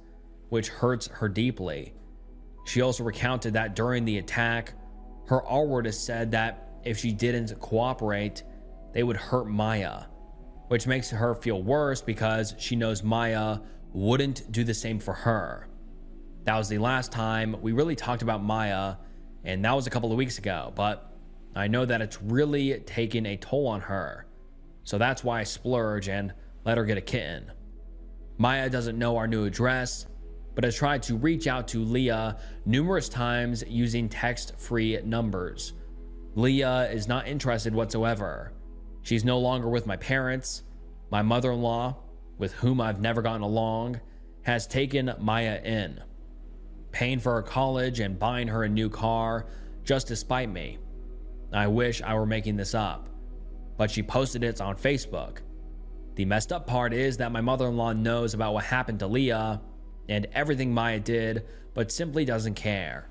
which hurts her deeply. She also recounted that during the attack, her R-wordist said that if she didn't cooperate, they would hurt Maya, which makes her feel worse because she knows Maya wouldn't do the same for her. That was the last time we really talked about Maya, and that was a couple of weeks ago, but I know that it's really taken a toll on her. So that's why I splurge and let her get a kitten. Maya doesn't know our new address, but has tried to reach out to Leah numerous times using text-free numbers. Leah is not interested whatsoever. She's no longer with my parents. My mother-in-law, with whom I've never gotten along, has taken Maya in, paying for her college and buying her a new car just to spite me. I wish I were making this up, but she posted it on Facebook. The messed up part is that my mother-in-law knows about what happened to Leah and everything Maya did, but simply doesn't care.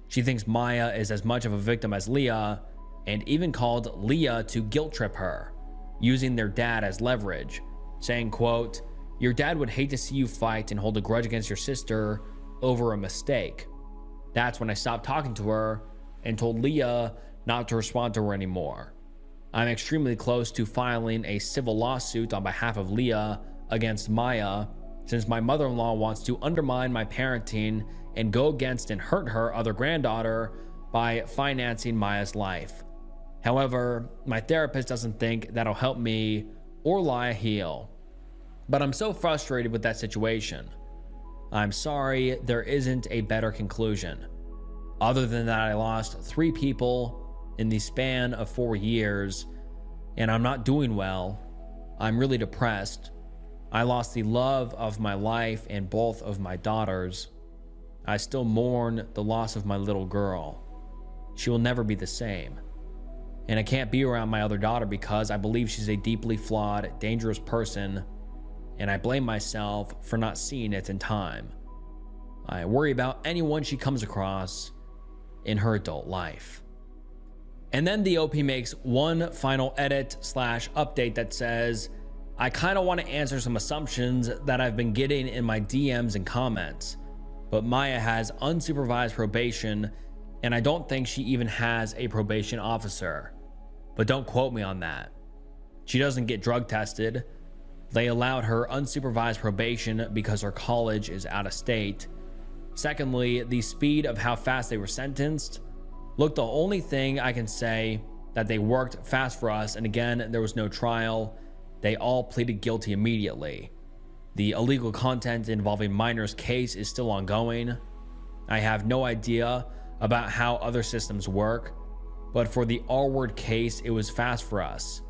She thinks Maya is as much of a victim as Leah, and even called Leah to guilt trip her, using their dad as leverage, saying, quote, "Your dad would hate to see you fight and hold a grudge against your sister over a mistake." That's when I stopped talking to her and told Leah not to respond to her anymore. I'm extremely close to filing a civil lawsuit on behalf of Leah against Maya, since my mother-in-law wants to undermine my parenting and go against and hurt her other granddaughter by financing Maya's life. However, my therapist doesn't think that'll help me or Leah heal. But I'm so frustrated with that situation. I'm sorry there isn't a better conclusion. Other than that, I lost 3 people in the span of 4 years, and I'm not doing well. I'm really depressed. I lost the love of my life and both of my daughters. I still mourn the loss of my little girl. She will never be the same. And I can't be around my other daughter because I believe she's a deeply flawed, dangerous person, and I blame myself for not seeing it in time. I worry about anyone she comes across in her adult life. And then the OP makes one final edit / update that says, I kind of want to answer some assumptions that I've been getting in my DMs and comments, but Maya has unsupervised probation and I don't think she even has a probation officer. But don't quote me on that. She doesn't get drug tested. They allowed her unsupervised probation because her college is out of state. Secondly, the speed of how fast they were sentenced. Look, the only thing I can say that they worked fast for us, and again, there was no trial. They all pleaded guilty immediately. The illegal content involving minors case is still ongoing. I have no idea about how other systems work, but for the R-word case, it was fast for us.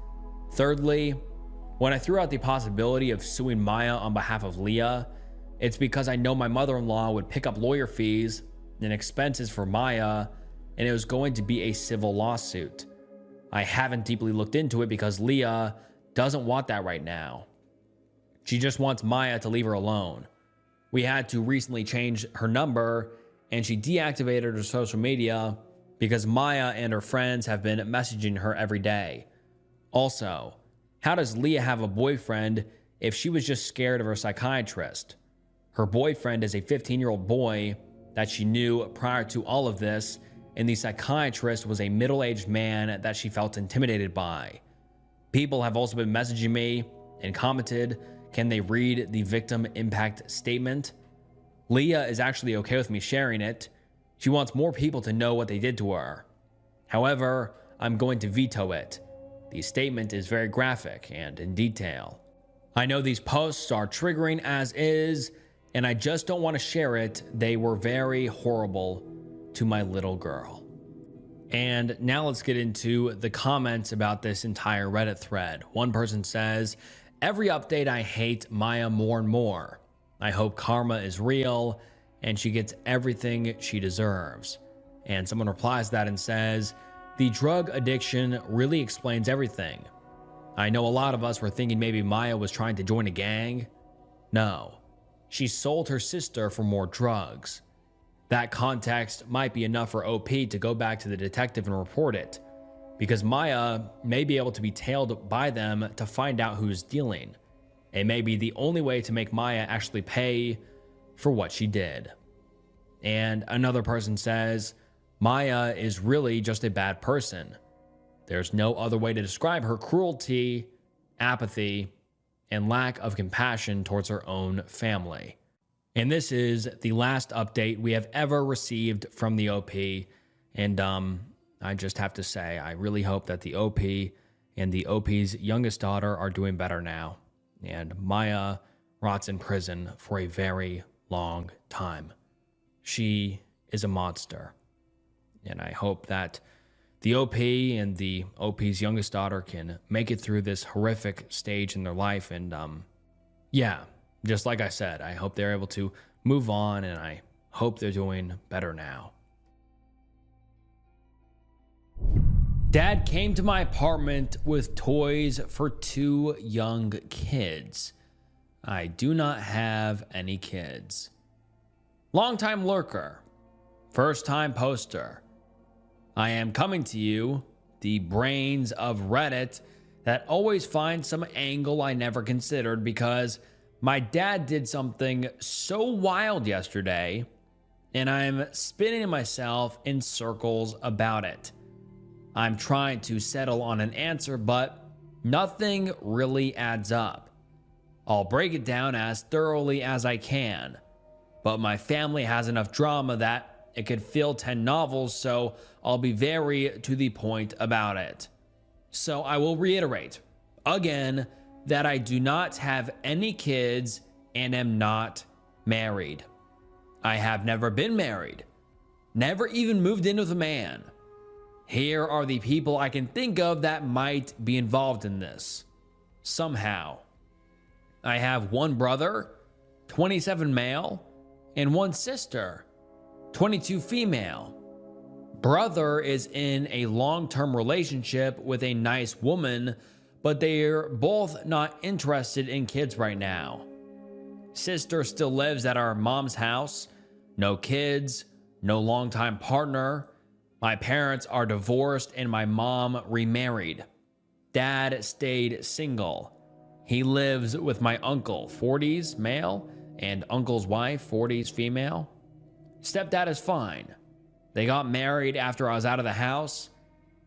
Thirdly, when I threw out the possibility of suing Maya on behalf of Leah, it's because I know my mother-in-law would pick up lawyer fees and expenses for Maya, and it was going to be a civil lawsuit. I haven't deeply looked into it because Leah doesn't want that right now. She just wants Maya to leave her alone. We had to recently change her number, and she deactivated her social media because Maya and her friends have been messaging her every day. Also, how does Leah have a boyfriend if she was just scared of her psychiatrist? Her boyfriend is a 15-year-old boy that she knew prior to all of this, and the psychiatrist was a middle-aged man that she felt intimidated by. People have also been messaging me and commented, can they read the victim impact statement? Leah is actually okay with me sharing it. She wants more people to know what they did to her. However, I'm going to veto it. The statement is very graphic and in detail. I know these posts are triggering as is, and I just don't want to share it. They were very horrible to my little girl. And now let's get into the comments about this entire Reddit thread. One person says, every update I hate Maya more and more. I hope karma is real and she gets everything she deserves. And someone replies to that and says, the drug addiction really explains everything. I know a lot of us were thinking maybe Maya was trying to join a gang. No, she sold her sister for more drugs. That context might be enough for OP to go back to the detective and report it, because Maya may be able to be tailed by them to find out who's dealing. It may be the only way to make Maya actually pay for what she did. And another person says, Maya is really just a bad person. There's no other way to describe her cruelty, apathy, and lack of compassion towards her own family. And this is the last update we have ever received from the OP. And I just have to say, I really hope that the OP and the OP's youngest daughter are doing better now. And Maya rots in prison for a very long time. She is a monster. And I hope that the OP and the OP's youngest daughter can make it through this horrific stage in their life. And yeah, just like I said, I hope they're able to move on, and I hope they're doing better now. Dad came to my apartment with toys for 2 young kids. I do not have any kids. Longtime lurker. First time poster. I am coming to you, the brains of Reddit that always find some angle I never considered, because my dad did something so wild yesterday, and I'm spinning myself in circles about it. I'm trying to settle on an answer, but nothing really adds up. I'll break it down as thoroughly as I can, but my family has enough drama that it could fill 10 novels, so I'll be very to the point about it. So I will reiterate again that I do not have any kids and am not married. I have never been married, never even moved in with a man. Here are the people I can think of that might be involved in this somehow. I have one brother, 27 male, and one sister, 22 female. Brother is in a long-term relationship with a nice woman, but they're both not interested in kids right now. Sister still lives at our mom's house, no kids, no longtime partner. My parents are divorced and my mom remarried. Dad stayed single. He lives with my uncle, 40s male, and uncle's wife, 40s female. Stepdad is fine. They got married after I was out of the house.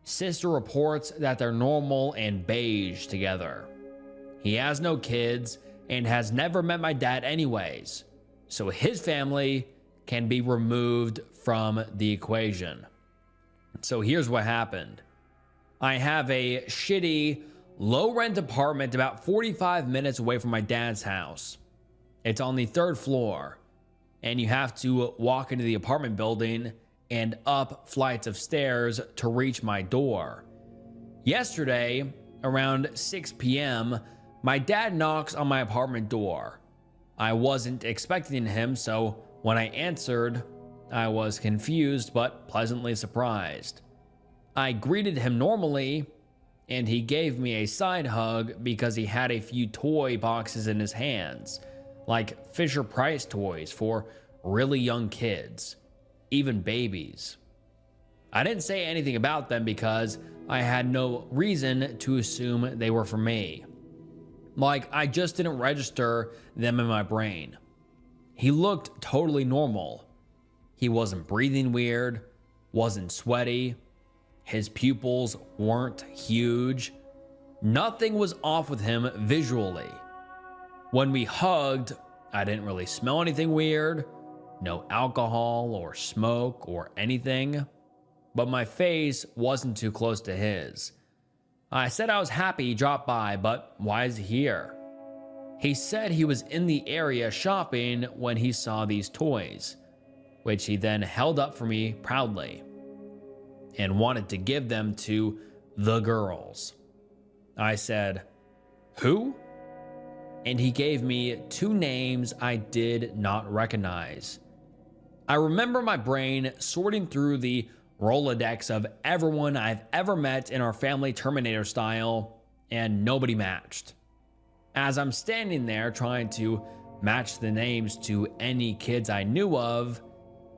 Sister reports that they're normal and beige together. He has no kids and has never met my dad anyways, so his family can be removed from the equation. So here's what happened. I have a shitty, low-rent apartment about 45 minutes away from my dad's house. It's on the 3rd floor, and you have to walk into the apartment building and up flights of stairs to reach my door. Yesterday, around 6 p.m., my dad knocks on my apartment door. I wasn't expecting him, so when I answered, I was confused but pleasantly surprised. I greeted him normally, and he gave me a side hug because he had a few toy boxes in his hands, like Fisher-Price toys for really young kids, even babies. I didn't say anything about them because I had no reason to assume they were for me. Like, I just didn't register them in my brain. He looked totally normal. He wasn't breathing weird, wasn't sweaty. His pupils weren't huge. Nothing was off with him visually. When we hugged, I didn't really smell anything weird. No alcohol or smoke or anything. But my face wasn't too close to his. I said I was happy he dropped by, but why is he here? He said he was in the area shopping when he saw these toys, which he then held up for me proudly and wanted to give them to the girls. I said, "Who?" And he gave me 2 names I did not recognize. I remember my brain sorting through the Rolodex of everyone I've ever met in our family Terminator style, and nobody matched. As I'm standing there trying to match the names to any kids I knew of,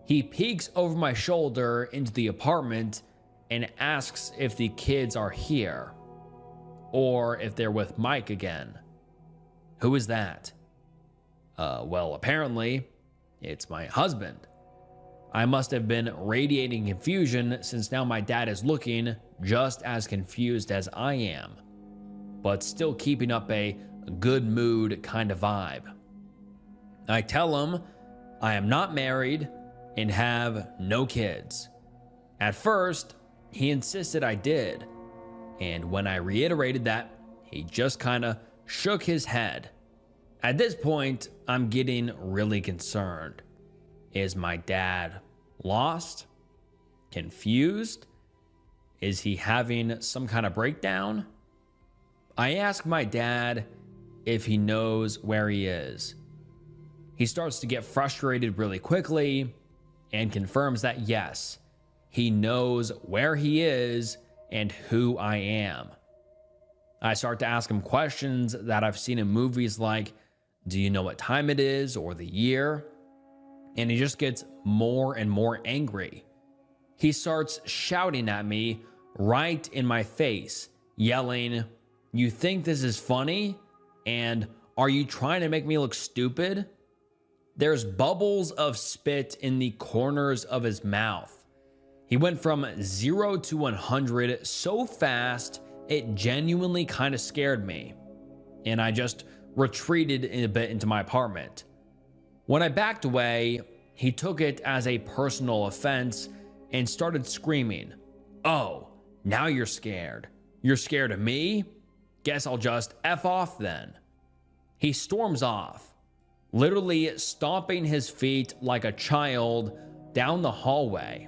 he peeks over my shoulder into the apartment and asks if the kids are here, or if they're with Mike again. Who is that? Well, apparently, it's my husband. I must have been radiating confusion since now my dad is looking just as confused as I am, but still keeping up a good mood kind of vibe. I tell him I am not married and have no kids. At first, he insisted I did, and when I reiterated that, he just kind of shook his head. At this point, I'm getting really concerned. Is my dad lost? Confused? Is he having some kind of breakdown? I ask my dad if he knows where he is. He starts to get frustrated really quickly and confirms that yes, he knows where he is and who I am. I start to ask him questions that I've seen in movies like, do you know what time it is or the year? And he just gets more and more angry. He starts shouting at me right in my face, yelling, "You think this is funny? And are you trying to make me look stupid?" There's bubbles of spit in the corners of his mouth. He went from 0 to 100 so fast, it genuinely kind of scared me. And I just retreated a bit into my apartment. When I backed away, he took it as a personal offense and started screaming, "Oh, now you're scared. You're scared of me? Guess I'll just F off then." He storms off, literally stomping his feet like a child down the hallway.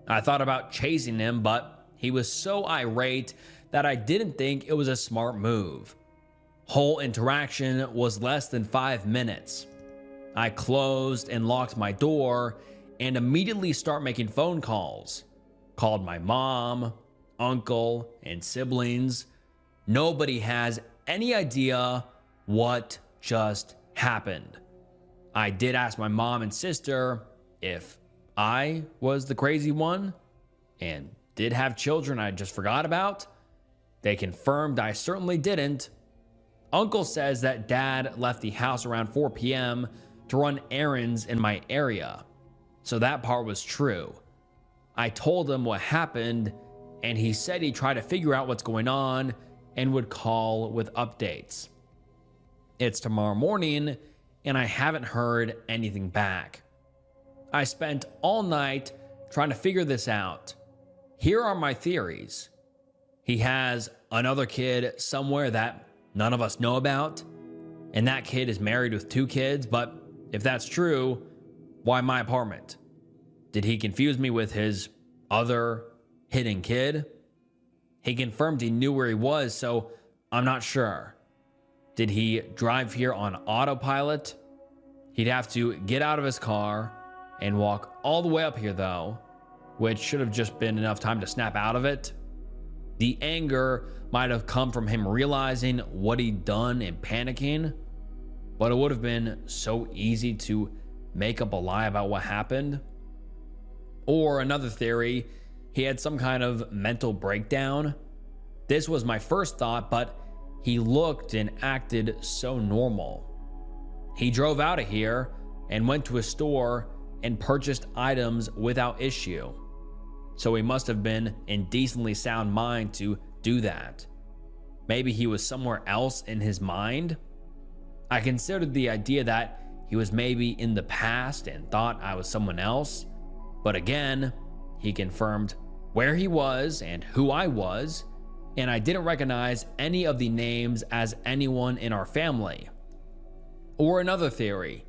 I thought about chasing him, but he was so irate that I didn't think it was a smart move. Whole interaction was less than 5 minutes. I closed and locked my door and immediately start making phone calls. Called my mom, uncle, and siblings. Nobody has any idea what just happened. I did ask my mom and sister if I was the crazy one, and did have children I just forgot about? They confirmed I certainly didn't. Uncle says that dad left the house around 4 p.m. to run errands in my area, so that part was true. I told him what happened, and he said he tried to figure out what's going on and would call with updates. It's tomorrow morning, and I haven't heard anything back. I spent all night trying to figure this out. Here are my theories. He has another kid somewhere that none of us know about, and that kid is married with 2 kids, but if that's true, why my apartment? Did he confuse me with his other hidden kid? He confirmed he knew where he was, so I'm not sure. Did he drive here on autopilot? He'd have to get out of his car and walk all the way up here though, which should have just been enough time to snap out of it. The anger might have come from him realizing what he'd done and panicking, but it would have been so easy to make up a lie about what happened. Or another theory, he had some kind of mental breakdown. This was my first thought, but he looked and acted so normal. He drove out of here and went to a store and purchased items without issue. So he must have been in decently sound mind to do that. Maybe he was somewhere else in his mind. I considered the idea that he was maybe in the past and thought I was someone else. But again, he confirmed where he was and who I was, and I didn't recognize any of the names as anyone in our family. Or another theory,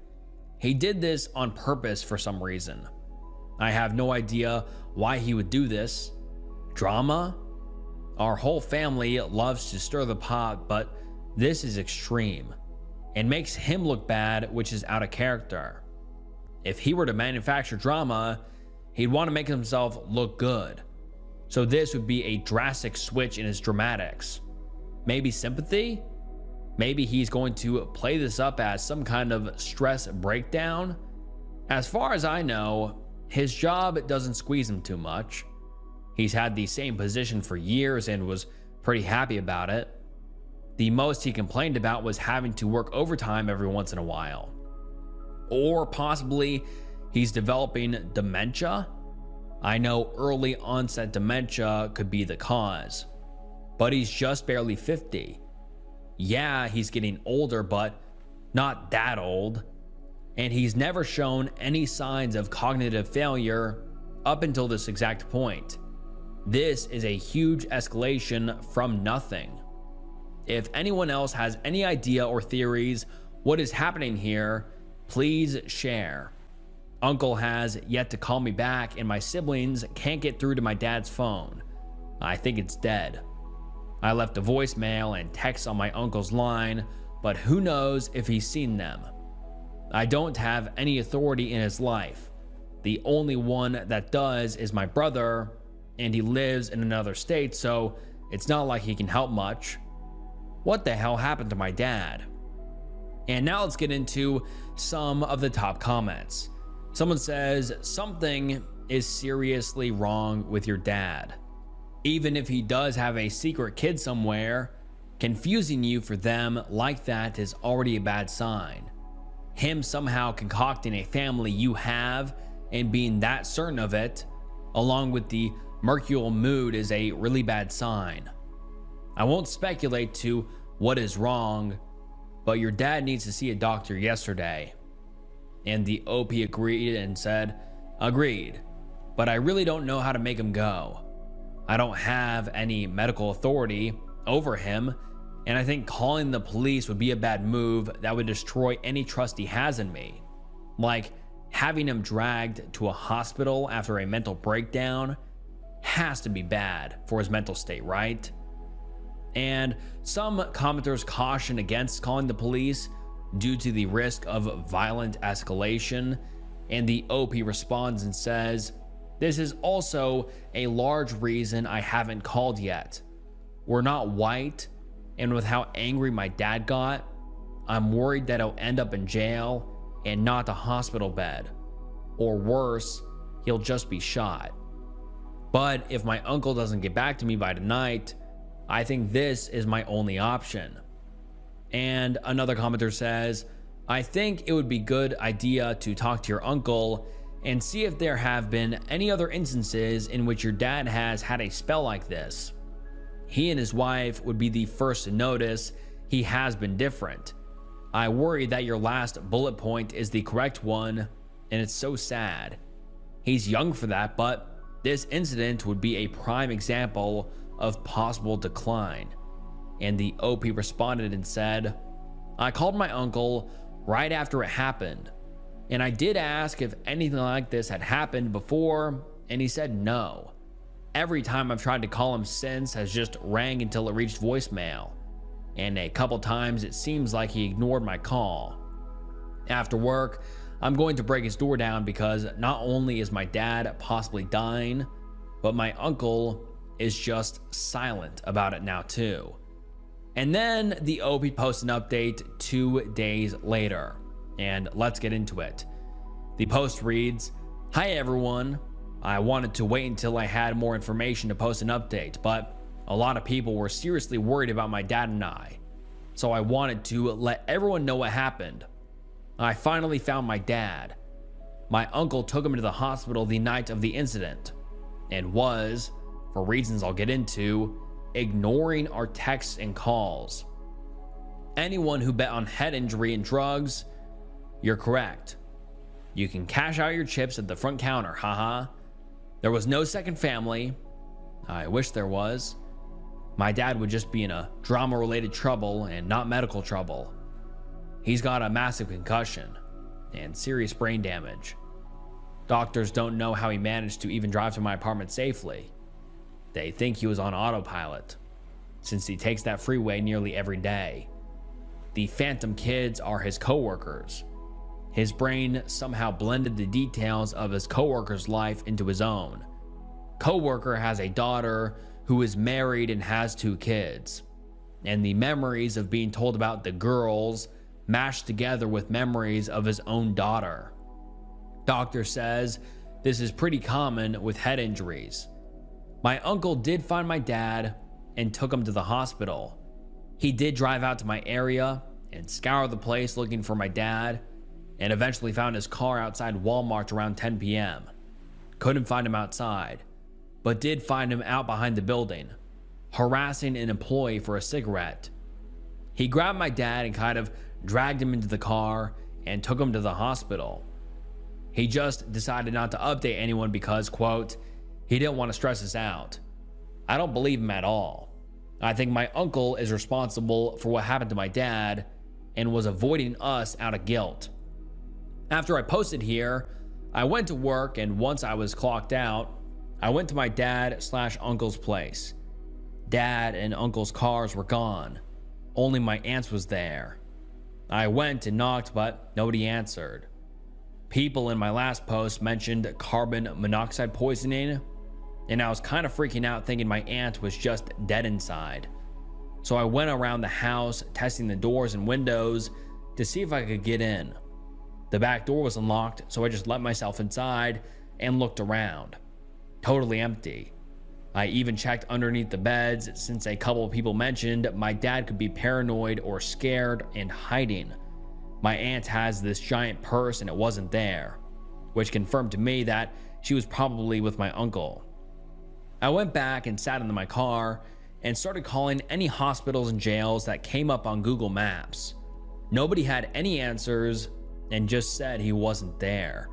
he did this on purpose for some reason. I have no idea why he would do this. Drama? Our whole family loves to stir the pot, but this is extreme and makes him look bad, which is out of character. If he were to manufacture drama, he'd want to make himself look good. So this would be a drastic switch in his dramatics. Maybe sympathy? Maybe he's going to play this up as some kind of stress breakdown. As far as I know, his job doesn't squeeze him too much. He's had the same position for years and was pretty happy about it. The most he complained about was having to work overtime every once in a while. Or possibly he's developing dementia. I know early onset dementia could be the cause, but he's just barely 50. Yeah, he's getting older, but not that old. And he's never shown any signs of cognitive failure up until this exact point. This is a huge escalation from nothing. If anyone else has any idea or theories what is happening here, please share. Uncle has yet to call me back, and my siblings can't get through to my dad's phone. I think it's dead. I left a voicemail and text on my uncle's line, but who knows if he's seen them. I don't have any authority in his life. The only one that does is my brother, and he lives in another state, so it's not like he can help much. What the hell happened to my dad? And now let's get into some of the top comments. Someone says, something is seriously wrong with your dad. Even if he does have a secret kid somewhere, confusing you for them like that is already a bad sign. Him somehow concocting a family you have and being that certain of it, along with the mercurial mood, is a really bad sign. I won't speculate to what is wrong, but your dad needs to see a doctor yesterday. And the OP agreed and said, agreed, but I really don't know how to make him go. I don't have any medical authority over him, and I think calling the police would be a bad move that would destroy any trust he has in me. Like having him dragged to a hospital after a mental breakdown has to be bad for his mental state, right? And some commenters caution against calling the police due to the risk of violent escalation, and the OP responds and says, this is also a large reason I haven't called yet. We're not white, and with how angry my dad got, I'm worried that he'll end up in jail and not a hospital bed. Or worse, he'll just be shot. But if my uncle doesn't get back to me by tonight, I think this is my only option. And another commenter says, I think it would be good idea to talk to your uncle and see if there have been any other instances in which your dad has had a spell like this. He and his wife would be the first to notice he has been different. I worry that your last bullet point is the correct one, and it's so sad. He's young for that, but this incident would be a prime example of possible decline. And the OP responded and said, I called my uncle right after it happened, and I did ask if anything like this had happened before, and he said no. Every time I've tried to call him since has just rang until it reached voicemail, and a couple times it seems like he ignored my call. After work, I'm going to break his door down because not only is my dad possibly dying, but my uncle is just silent about it now too. And then the OP posts an update 2 days later, and let's get into it. The post reads, Hi everyone, I wanted to wait until I had more information to post an update, but a lot of people were seriously worried about my dad and I, so I wanted to let everyone know what happened. I finally found my dad. My uncle took him to the hospital the night of the incident and was, for reasons I'll get into, ignoring our texts and calls. Anyone who bet on head injury and drugs, you're correct. You can cash out your chips at the front counter, haha. There was no second family. I wish there was. My dad would just be in a drama-related trouble and not medical trouble. He's got a massive concussion and serious brain damage. Doctors don't know how he managed to even drive to my apartment safely. They think he was on autopilot, since he takes that freeway nearly every day. The phantom kids are his coworkers. His brain somehow blended the details of his coworker's life into his own. Coworker has a daughter who is married and has 2 kids, and the memories of being told about the girls mashed together with memories of his own daughter. Doctor says this is pretty common with head injuries. My uncle did find my dad and took him to the hospital. He did drive out to my area and scour the place looking for my dad, and eventually found his car outside Walmart around 10 p.m. Couldn't find him outside, but did find him out behind the building, harassing an employee for a cigarette. He grabbed my dad and kind of dragged him into the car and took him to the hospital. He just decided not to update anyone because, quote, he didn't want to stress us out. I don't believe him at all. I think my uncle is responsible for what happened to my dad and was avoiding us out of guilt. After I posted here, I went to work, and once I was clocked out, I went to my dad/uncle's place. Dad and uncle's cars were gone. Only my aunt's was there. I went and knocked, but nobody answered. People in my last post mentioned carbon monoxide poisoning, and I was kind of freaking out thinking my aunt was just dead inside. So I went around the house testing the doors and windows to see if I could get in. The back door was unlocked, so I just let myself inside and looked around. Totally empty. I even checked underneath the beds since a couple of people mentioned my dad could be paranoid or scared and hiding. My aunt has this giant purse and it wasn't there, which confirmed to me that she was probably with my uncle. I went back and sat in my car and started calling any hospitals and jails that came up on Google Maps. Nobody had any answers and just said he wasn't there.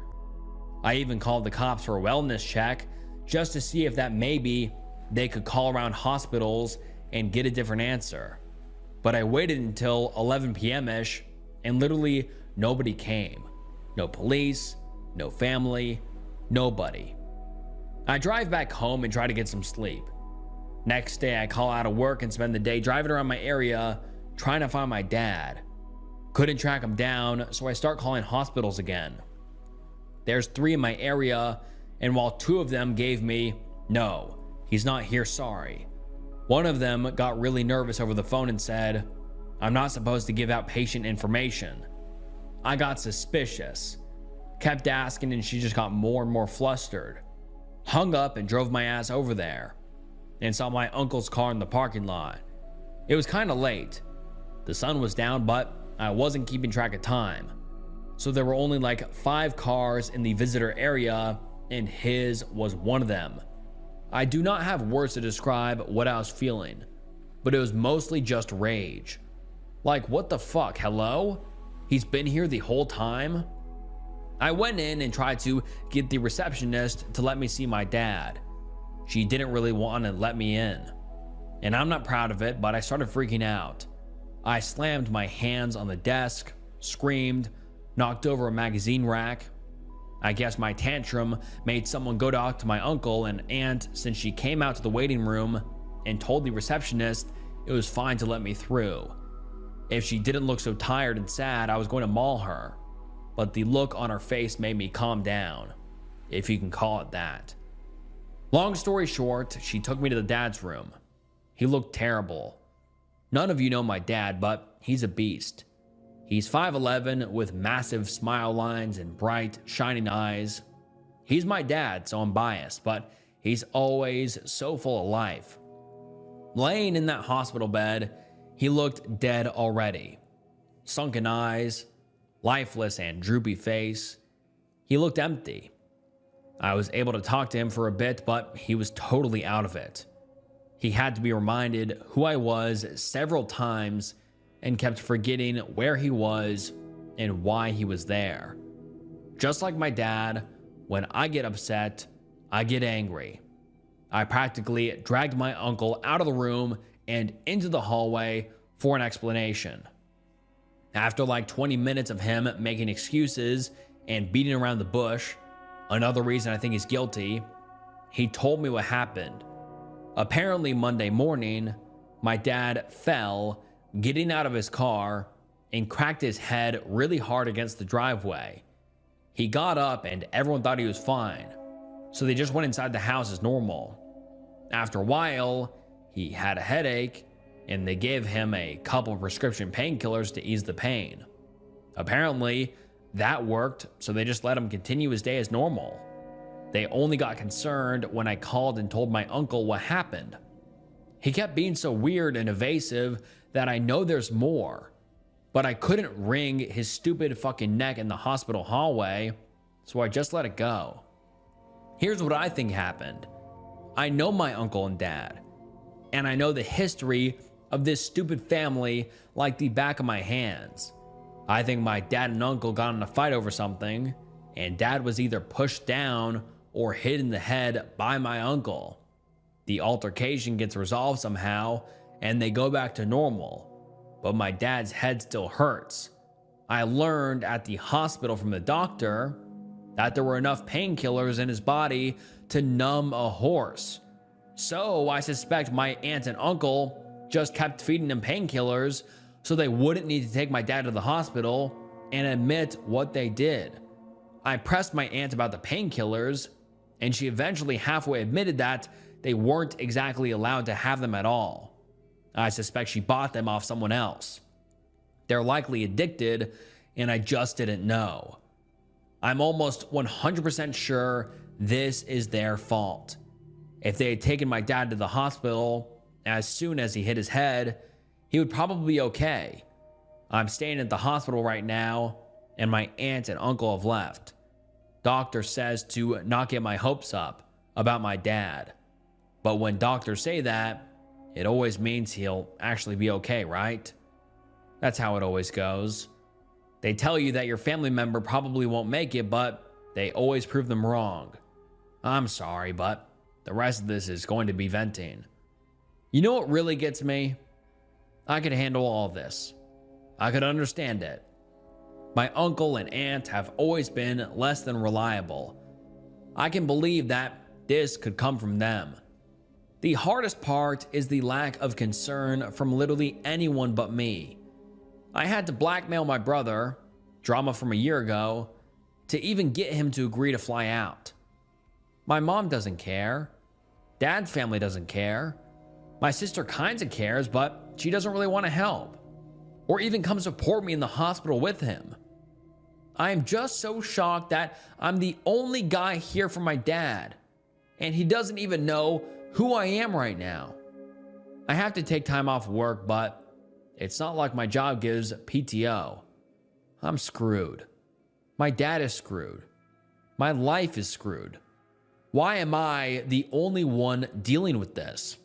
I even called the cops for a wellness check just to see if that maybe they could call around hospitals and get a different answer. But I waited until 11 p.m.-ish and literally nobody came. No police, no family, nobody. I drive back home and try to get some sleep. Next day I call out of work and spend the day driving around my area trying to find my dad. Couldn't track him down, so I start calling hospitals again. There's 3 in my area, and while 2 of them gave me, no, he's not here, sorry. One of them got really nervous over the phone and said, I'm not supposed to give out patient information. I got suspicious. Kept asking and she just got more and more flustered. hung up and drove my ass over there and saw my uncle's car in the parking lot. It was kind of late. The sun was down, but I wasn't keeping track of time. So there were only like 5 cars in the visitor area, and his was one of them. I do not have words to describe what I was feeling, but it was mostly just rage. Like, what the fuck, hello? He's been here the whole time? I went in and tried to get the receptionist to let me see my dad. She didn't really want to let me in. And I'm not proud of it, but I started freaking out. I slammed my hands on the desk, screamed, knocked over a magazine rack. I guess my tantrum made someone go talk to my uncle and aunt, since she came out to the waiting room and told the receptionist it was fine to let me through. If she didn't look so tired and sad, I was going to maul her. But the look on her face made me calm down, if you can call it that. Long story short, she took me to the dad's room. He looked terrible. None of you know my dad, but he's a beast. He's 5'11" with massive smile lines and bright, shining eyes. He's my dad, so I'm biased, but he's always so full of life. Laying in that hospital bed, he looked dead already. Sunken eyes, lifeless and droopy face. He looked empty. I was able to talk to him for a bit, but he was totally out of it. He had to be reminded who I was several times and kept forgetting where he was and why he was there. Just like my dad, when I get upset, I get angry. I practically dragged my uncle out of the room and into the hallway for an explanation. After like 20 minutes of him making excuses and beating around the bush, another reason I think he's guilty, he told me what happened. Apparently Monday morning, my dad fell getting out of his car and cracked his head really hard against the driveway. He got up and everyone thought he was fine, so they just went inside the house as normal. After a while, he had a headache and they gave him a couple prescription painkillers to ease the pain. Apparently, that worked, so they just let him continue his day as normal. They only got concerned when I called and told my uncle what happened. He kept being so weird and evasive that I know there's more, but I couldn't wring his stupid fucking neck in the hospital hallway, so I just let it go. Here's what I think happened. I know my uncle and dad, and I know the history of this stupid family like the back of my hands. I think my dad and uncle got in a fight over something, and dad was either pushed down or hit in the head by my uncle. The altercation gets resolved somehow, and they go back to normal, but my dad's head still hurts. I learned at the hospital from the doctor that there were enough painkillers in his body to numb a horse. So I suspect my aunt and uncle just kept feeding him painkillers so they wouldn't need to take my dad to the hospital and admit what they did. I pressed my aunt about the painkillers, and she eventually halfway admitted that they weren't exactly allowed to have them at all. I suspect she bought them off someone else. They're likely addicted, and I just didn't know. I'm almost 100% sure this is their fault. If they had taken my dad to the hospital as soon as he hit his head, he would probably be okay. I'm staying at the hospital right now, and my aunt and uncle have left. Doctor says to not get my hopes up about my dad. But when doctors say that, it always means he'll actually be okay, right? That's how it always goes. They tell you that your family member probably won't make it, but they always prove them wrong. I'm sorry, but the rest of this is going to be venting. You know what really gets me? I could handle all this. I could understand it. My uncle and aunt have always been less than reliable. I can believe that this could come from them. The hardest part is the lack of concern from literally anyone but me. I had to blackmail my brother, drama from a year ago, to even get him to agree to fly out. My mom doesn't care. Dad's family doesn't care. My sister kinda cares, but she doesn't really want to help, or even come support me in the hospital with him. I am just so shocked that I'm the only guy here for my dad. And he doesn't even know who I am right now. I have to take time off work, but it's not like my job gives PTO. I'm screwed. My dad is screwed. My life is screwed. Why am I the only one dealing with this?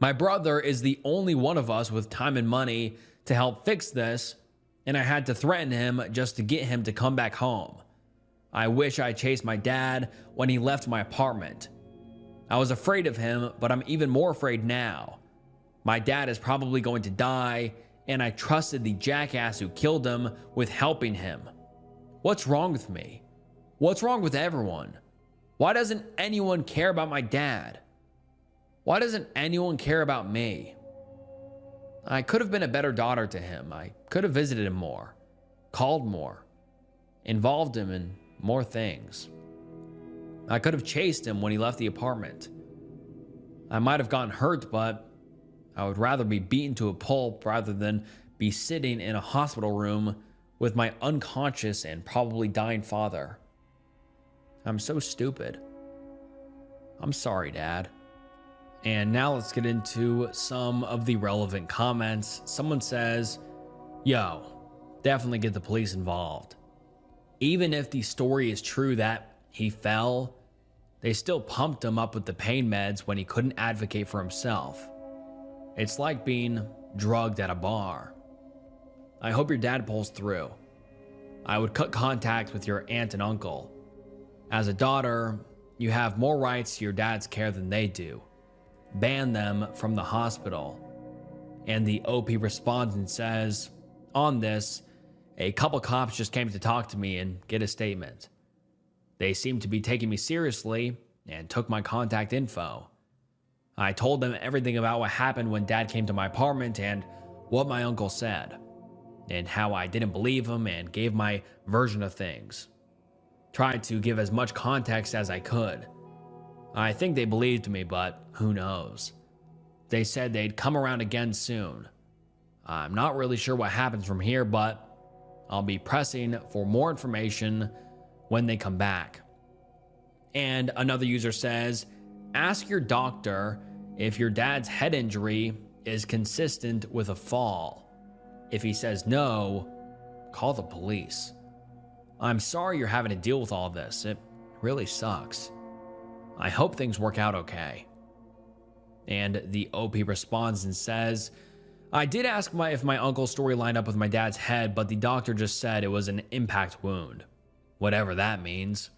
My brother is the only one of us with time and money to help fix this, and I had to threaten him just to get him to come back home. I wish I chased my dad when he left my apartment. I was afraid of him, but I'm even more afraid now. My dad is probably going to die, and I trusted the jackass who killed him with helping him. What's wrong with me? What's wrong with everyone? Why doesn't anyone care about my dad? Why doesn't anyone care about me? I could have been a better daughter to him. I could have visited him more, called more, involved him in more things. I could have chased him when he left the apartment. I might have gotten hurt, but I would rather be beaten to a pulp rather than be sitting in a hospital room with my unconscious and probably dying father. I'm so stupid. I'm sorry, Dad. And now let's get into some of the relevant comments. Someone says, yo, definitely get the police involved. Even if the story is true that he fell, they still pumped him up with the pain meds when he couldn't advocate for himself. It's like being drugged at a bar. I hope your dad pulls through. I would cut contact with your aunt and uncle. As a daughter, you have more rights to your dad's care than they do. Ban them from the hospital. And the OP responds and says, on this, a couple cops just came to talk to me and get a statement. They seemed to be taking me seriously and took my contact info. I told them everything about what happened when Dad came to my apartment and what my uncle said, and how I didn't believe him and gave my version of things. Tried to give as much context as I could. I think they believed me, but who knows? They said they'd come around again soon. I'm not really sure what happens from here, but I'll be pressing for more information when they come back. And another user says, ask your doctor if your dad's head injury is consistent with a fall. If he says no, call the police. I'm sorry you're having to deal with all this. It really sucks. I hope things work out okay. And the OP responds and says, I did ask if my uncle's story lined up with my dad's head, but the doctor just said it was an impact wound. Whatever that means.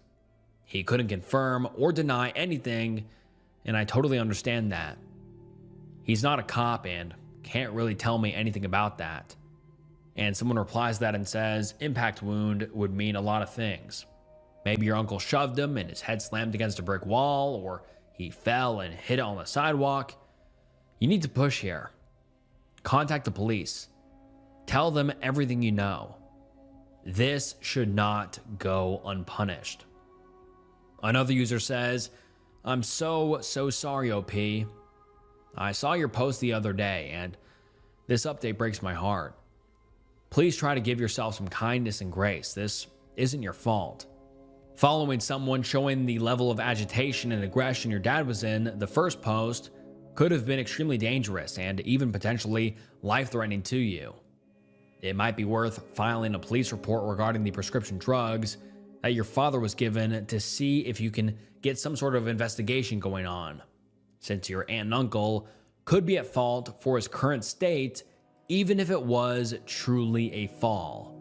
He couldn't confirm or deny anything, and I totally understand that. He's not a cop and can't really tell me anything about that. And someone replies that and says, impact wound would mean a lot of things. Maybe your uncle shoved him and his head slammed against a brick wall, or he fell and hit it on the sidewalk. You need to push here. Contact the police. Tell them everything you know. This should not go unpunished. Another user says, I'm so sorry, OP. I saw your post the other day, and this update breaks my heart. Please try to give yourself some kindness and grace. This isn't your fault. Following someone showing the level of agitation and aggression your dad was in, the first post could have been extremely dangerous and even potentially life-threatening to you. It might be worth filing a police report regarding the prescription drugs that your father was given to see if you can get some sort of investigation going on, since your aunt and uncle could be at fault for his current state, even if it was truly a fall.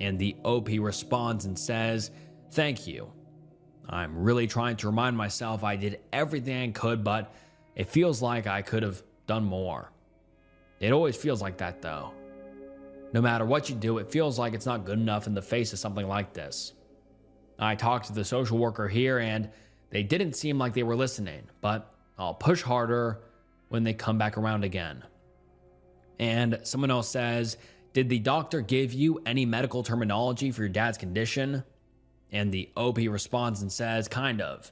And the OP responds and says, thank you. I'm really trying to remind myself I did everything I could, but it feels like I could have done more. It always feels like that though. No matter what you do, it feels like it's not good enough in the face of something like this. I talked to the social worker here and they didn't seem like they were listening, but I'll push harder when they come back around again. And someone else says, did the doctor give you any medical terminology for your dad's condition? And the OP responds and says, kind of.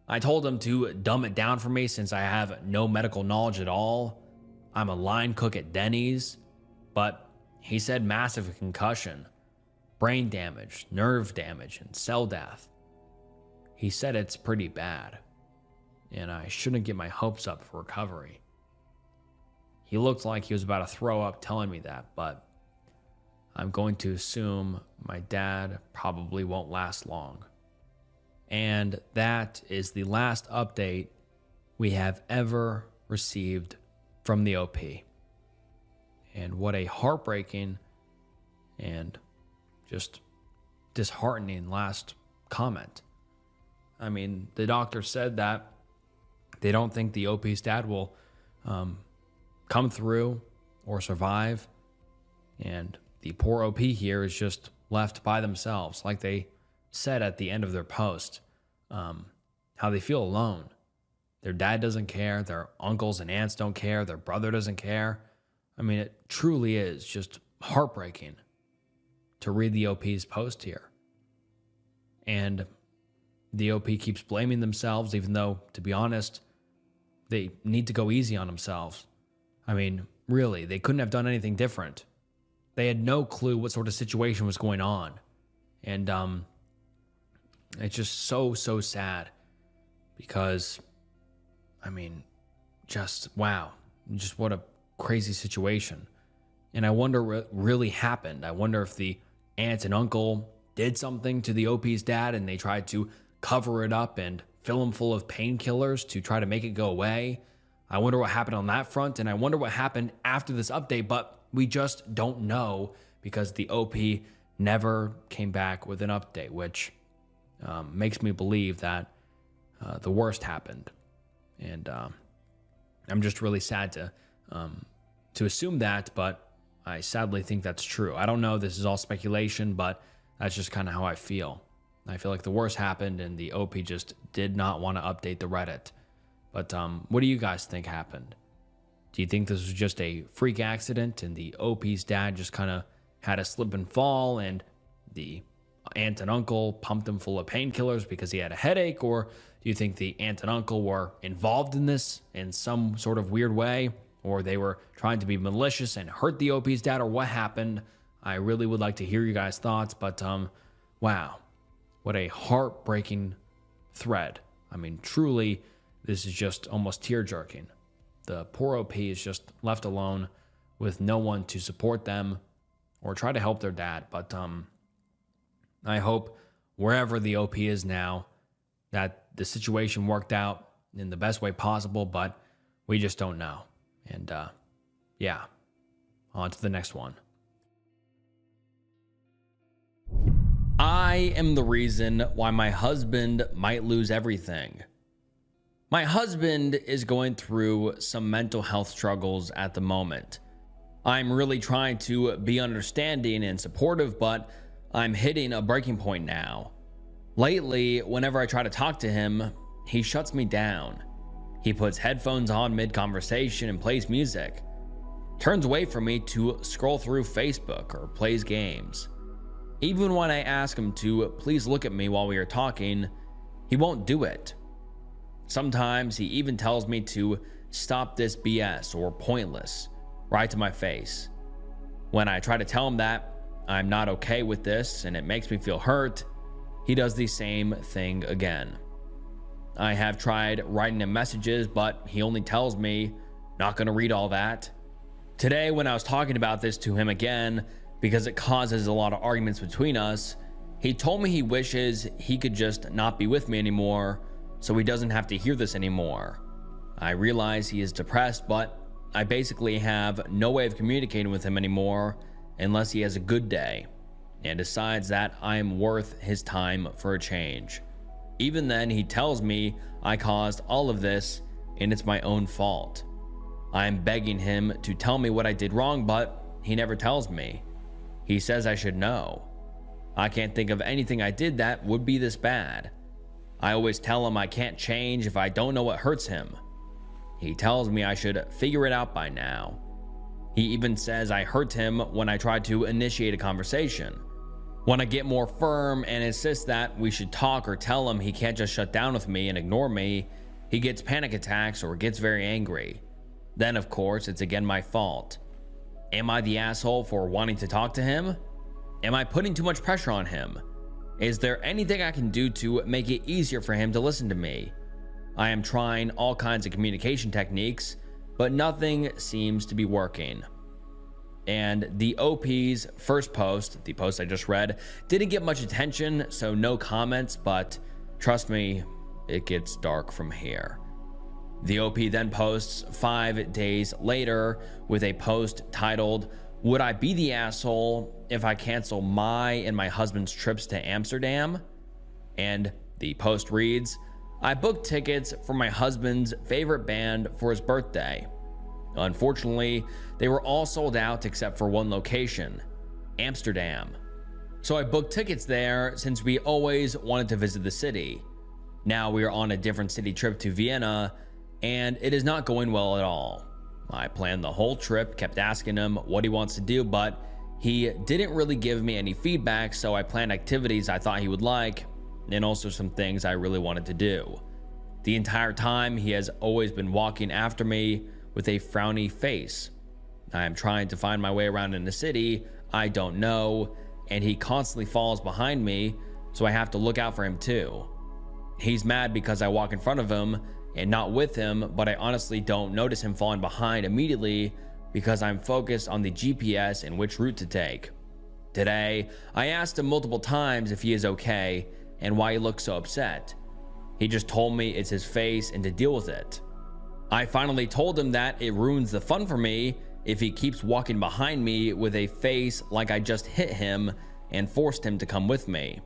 I told him to dumb it down for me since I have no medical knowledge at all. I'm a line cook at Denny's, but he said massive concussion, brain damage, nerve damage, and cell death. He said it's pretty bad. and I shouldn't get my hopes up for recovery. He looked like he was about to throw up telling me that, but I'm going to assume my dad probably won't last long. And that is the last update we have ever received from the OP. And what a heartbreaking and just disheartening last comment. I mean, the doctor said that they don't think the OP's dad will come through or survive. And the poor OP here is just left by themselves, like they said at the end of their post, how they feel alone. Their dad doesn't care. Their uncles and aunts don't care. Their brother doesn't care. I mean, it truly is just heartbreaking to read the OP's post here. And the OP keeps blaming themselves, even though, to be honest, they need to go easy on themselves. I mean, really, they couldn't have done anything different. They had no clue what sort of situation was going on. And it's just so sad because, I mean, just wow, just what a crazy situation. And I wonder what really happened. I wonder if the aunt and uncle did something to the OP's dad and they tried to cover it up and fill him full of painkillers to try to make it go away. I wonder what happened on that front, and I wonder what happened after this update, but we just don't know because the OP never came back with an update, which makes me believe that the worst happened. And I'm just really sad to assume that, but I sadly think that's true. I don't know. This is all speculation, but that's just kind of how I feel. I feel like the worst happened and the OP just did not want to update the Reddit. But what do you guys think happened? Do you think this was just a freak accident and the OP's dad just kind of had a slip and fall and the aunt and uncle pumped him full of painkillers because he had a headache? Or do you think the aunt and uncle were involved in this in some sort of weird way? Or they were trying to be malicious and hurt the OP's dad? Or what happened? I really would like to hear you guys' thoughts. But wow, what a heartbreaking thread. I mean, truly, this is just almost tear-jerking. The poor OP is just left alone with no one to support them or try to help their dad. But I hope wherever the OP is now that the situation worked out in the best way possible, but we just don't know. And yeah, on to the next one. I am the reason why my husband might lose everything. My husband is going through some mental health struggles at the moment. I'm really trying to be understanding and supportive, but I'm hitting a breaking point now. Lately, whenever I try to talk to him, he shuts me down. He puts headphones on mid-conversation and plays music. Turns away from me to scroll through Facebook or plays games. Even when I ask him to please look at me while we are talking, he won't do it. Sometimes he even tells me to stop this BS or pointless, right to my face. When I try to tell him that I'm not okay with this and it makes me feel hurt, he does the same thing again. I have tried writing him messages, but he only tells me, not gonna read all that. Today, when I was talking about this to him again, because it causes a lot of arguments between us, he told me he wishes he could just not be with me anymore so he doesn't have to hear this anymore. I realize he is depressed, but I basically have no way of communicating with him anymore unless he has a good day and decides that I am worth his time for a change. Even then, he tells me I caused all of this and it's my own fault. I am begging him to tell me what I did wrong, but he never tells me. He says I should know. I can't think of anything I did that would be this bad. I always tell him I can't change if I don't know what hurts him. He tells me I should figure it out by now. He even says I hurt him when I try to initiate a conversation. When I get more firm and insist that we should talk or tell him he can't just shut down with me and ignore me, he gets panic attacks or gets very angry. Then, of course, it's again my fault. Am I the asshole for wanting to talk to him? Am I putting too much pressure on him? Is there anything I can do to make it easier for him to listen to me? I am trying all kinds of communication techniques, but nothing seems to be working. And the OP's first post, the post I just read, didn't get much attention, so no comments, but trust me, it gets dark from here. The OP then posts 5 days later with a post titled, "Would I be the asshole if I cancel my and my husband's trips to Amsterdam?" And the post reads, "I booked tickets for my husband's favorite band for his birthday. Unfortunately, they were all sold out except for one location, Amsterdam. So I booked tickets there since we always wanted to visit the city. Now we are on a different city trip to Vienna, and it is not going well at all. I planned the whole trip, kept asking him what he wants to do, but he didn't really give me any feedback, so I planned activities I thought he would like, and also some things I really wanted to do. The entire time, he has always been walking after me with a frowny face. I am trying to find my way around in the city I don't know, and he constantly falls behind me, so I have to look out for him too. He's mad because I walk in front of him and not with him, but I honestly don't notice him falling behind immediately because I'm focused on the GPS and which route to take. Today, I asked him multiple times if he is okay and why he looks so upset. He just told me it's his face and to deal with it. I finally told him that it ruins the fun for me if he keeps walking behind me with a face like I just hit him and forced him to come with me.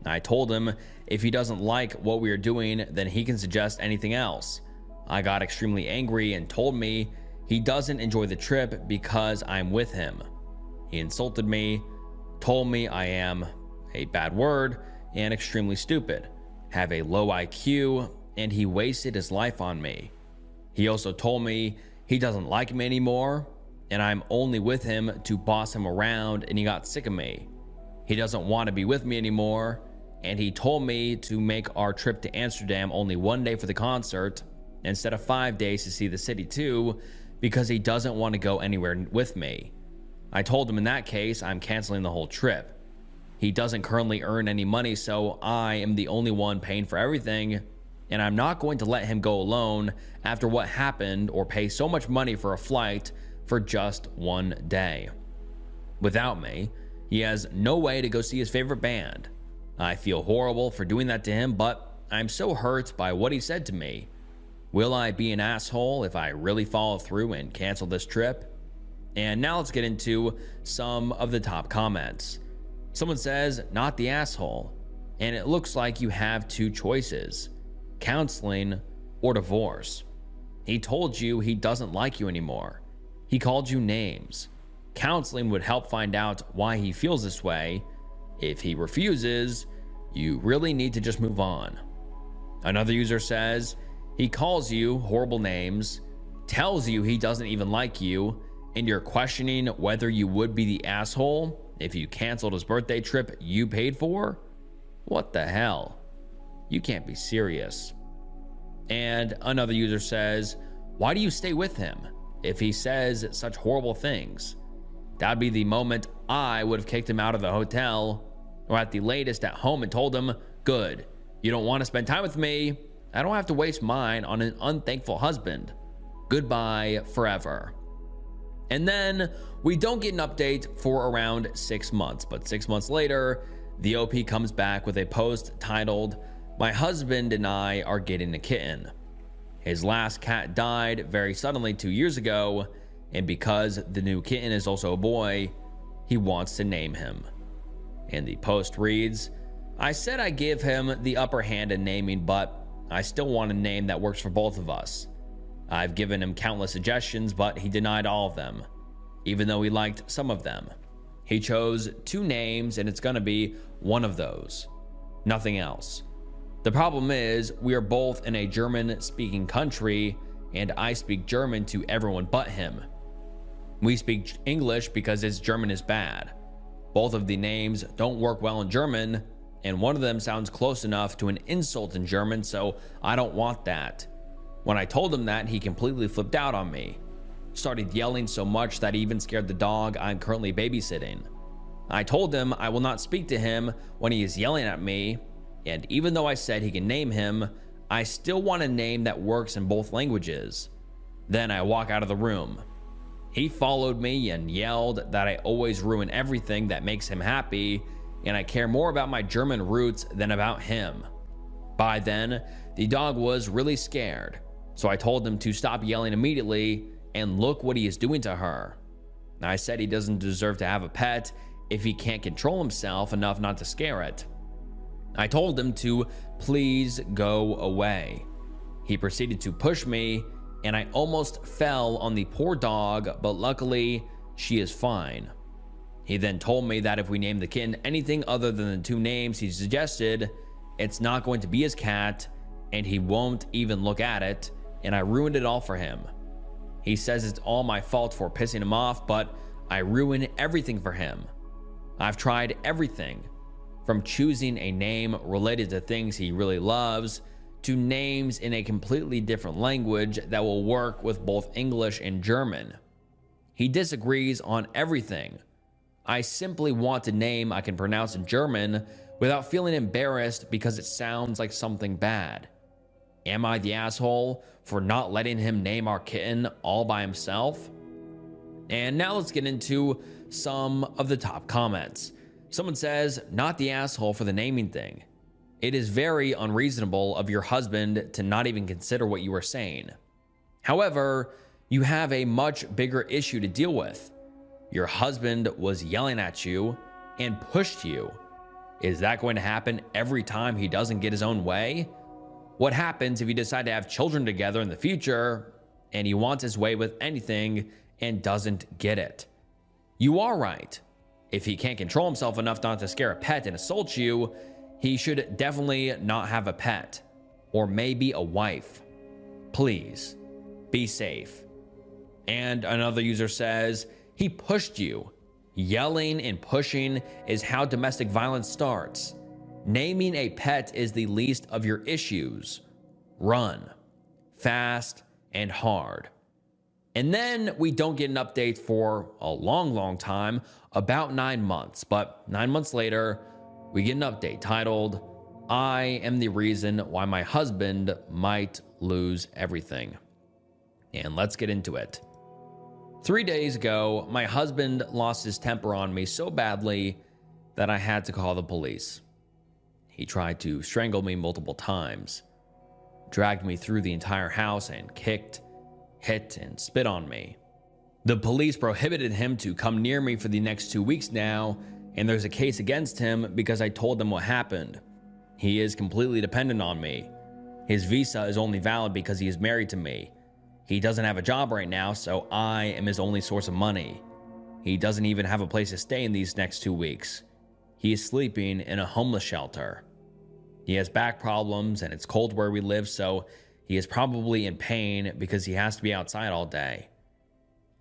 I told him if he doesn't like what we are doing, then he can suggest anything else. I got extremely angry and told me he doesn't enjoy the trip because I'm with him. He insulted me, told me I am a bad word and extremely stupid, have a low IQ, and he wasted his life on me. He also told me he doesn't like me anymore, and I'm only with him to boss him around, and he got sick of me. He doesn't want to be with me anymore, and he told me to make our trip to Amsterdam only 1 day for the concert instead of 5 days to see the city too, because he doesn't want to go anywhere with me. I told him in that case I'm canceling the whole trip. He doesn't currently earn any money, so I am the only one paying for everything, and I'm not going to let him go alone after what happened or pay so much money for a flight for just 1 day. Without me, he has no way to go see his favorite band. I feel horrible for doing that to him, but I'm so hurt by what he said to me. Will I be an asshole if I really follow through and cancel this trip? And now let's get into some of the top comments. Someone says, "Not the asshole," and it looks like you have 2 choices: counseling or divorce. He told you he doesn't like you anymore. He called you names. Counseling would help find out why he feels this way. If he refuses, you really need to just move on. Another user says, he calls you horrible names, tells you he doesn't even like you, and you're questioning whether you would be the asshole if you canceled his birthday trip you paid for? What the hell? You can't be serious. And another user says, why do you stay with him if he says such horrible things? That'd be the moment I would have kicked him out of the hotel, or at the latest at home, and told him, good, you don't want to spend time with me, I don't have to waste mine on an unthankful husband. Goodbye forever. And then we don't get an update for around 6 months, but 6 months later, the OP comes back with a post titled, my husband and I are getting a kitten. His last cat died very suddenly 2 years ago, and because the new kitten is also a boy, he wants to name him. And the post reads, I said I give him the upper hand in naming, but I still want a name that works for both of us. I've given him countless suggestions, but he denied all of them, even though he liked some of them. He chose 2 names, and it's gonna be one of those. Nothing else. The problem is, we are both in a German-speaking country, and I speak German to everyone but him. We speak English because his German is bad. Both of the names don't work well in German, and one of them sounds close enough to an insult in German, so I don't want that. When I told him that, he completely flipped out on me. Started yelling so much that he even scared the dog I'm currently babysitting. I told him I will not speak to him when he is yelling at me, and even though I said he can name him, I still want a name that works in both languages. Then I walk out of the room. He followed me and yelled that I always ruin everything that makes him happy, and I care more about my German roots than about him. By then, the dog was really scared, so I told him to stop yelling immediately, and look what he is doing to her. I said he doesn't deserve to have a pet if he can't control himself enough not to scare it. I told him to please go away. He proceeded to push me, and I almost fell on the poor dog, but luckily she is fine. He then told me that if we named the kitten anything other than the 2 names he suggested, it's not going to be his cat, and he won't even look at it, and I ruined it all for him. He says it's all my fault for pissing him off, but I ruin everything for him. I've tried everything, from choosing a name related to things he really loves, to names in a completely different language that will work with both English and German. He disagrees on everything. I simply want a name I can pronounce in German without feeling embarrassed because it sounds like something bad. Am I the asshole for not letting him name our kitten all by himself? And now let's get into some of the top comments. Someone says, not the asshole for the naming thing. It is very unreasonable of your husband to not even consider what you are saying. However, you have a much bigger issue to deal with. Your husband was yelling at you and pushed you. Is that going to happen every time he doesn't get his own way? What happens if you decide to have children together in the future and he wants his way with anything and doesn't get it? You are right. If he can't control himself enough not to scare a pet and assault you, he should definitely not have a pet, or maybe a wife. Please, be safe. And another user says, he pushed you. Yelling and pushing is how domestic violence starts. Naming a pet is the least of your issues. Run, fast, and hard. And then we don't get an update for a long time, about 9 months. But 9 months later, we get an update titled, I am the reason why my husband might lose everything. And let's get into it. 3 days ago, my husband lost his temper on me so badly that I had to call the police. He tried to strangle me multiple times, dragged me through the entire house and kicked, hit, and spit on me. The police prohibited him to come near me for the next 2 weeks now, and there's a case against him because I told them what happened. He is completely dependent on me. His visa is only valid because he is married to me. He doesn't have a job right now, so I am his only source of money. He doesn't even have a place to stay in these next 2 weeks. He is sleeping in a homeless shelter. He has back problems and it's cold where we live, so he is probably in pain because he has to be outside all day.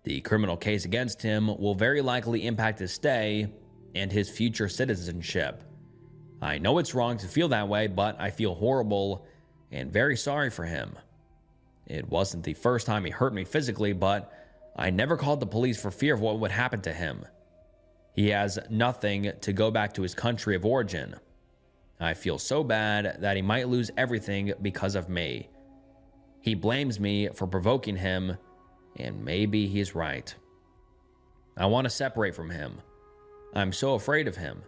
The criminal case against him will very likely impact his stay and his future citizenship. I know it's wrong to feel that way, but I feel horrible and very sorry for him. It wasn't the first time he hurt me physically, but I never called the police for fear of what would happen to him. He has nothing to go back to his country of origin. I feel so bad that he might lose everything because of me. He blames me for provoking him, and maybe he's right. I want to separate from him. I'm so afraid of him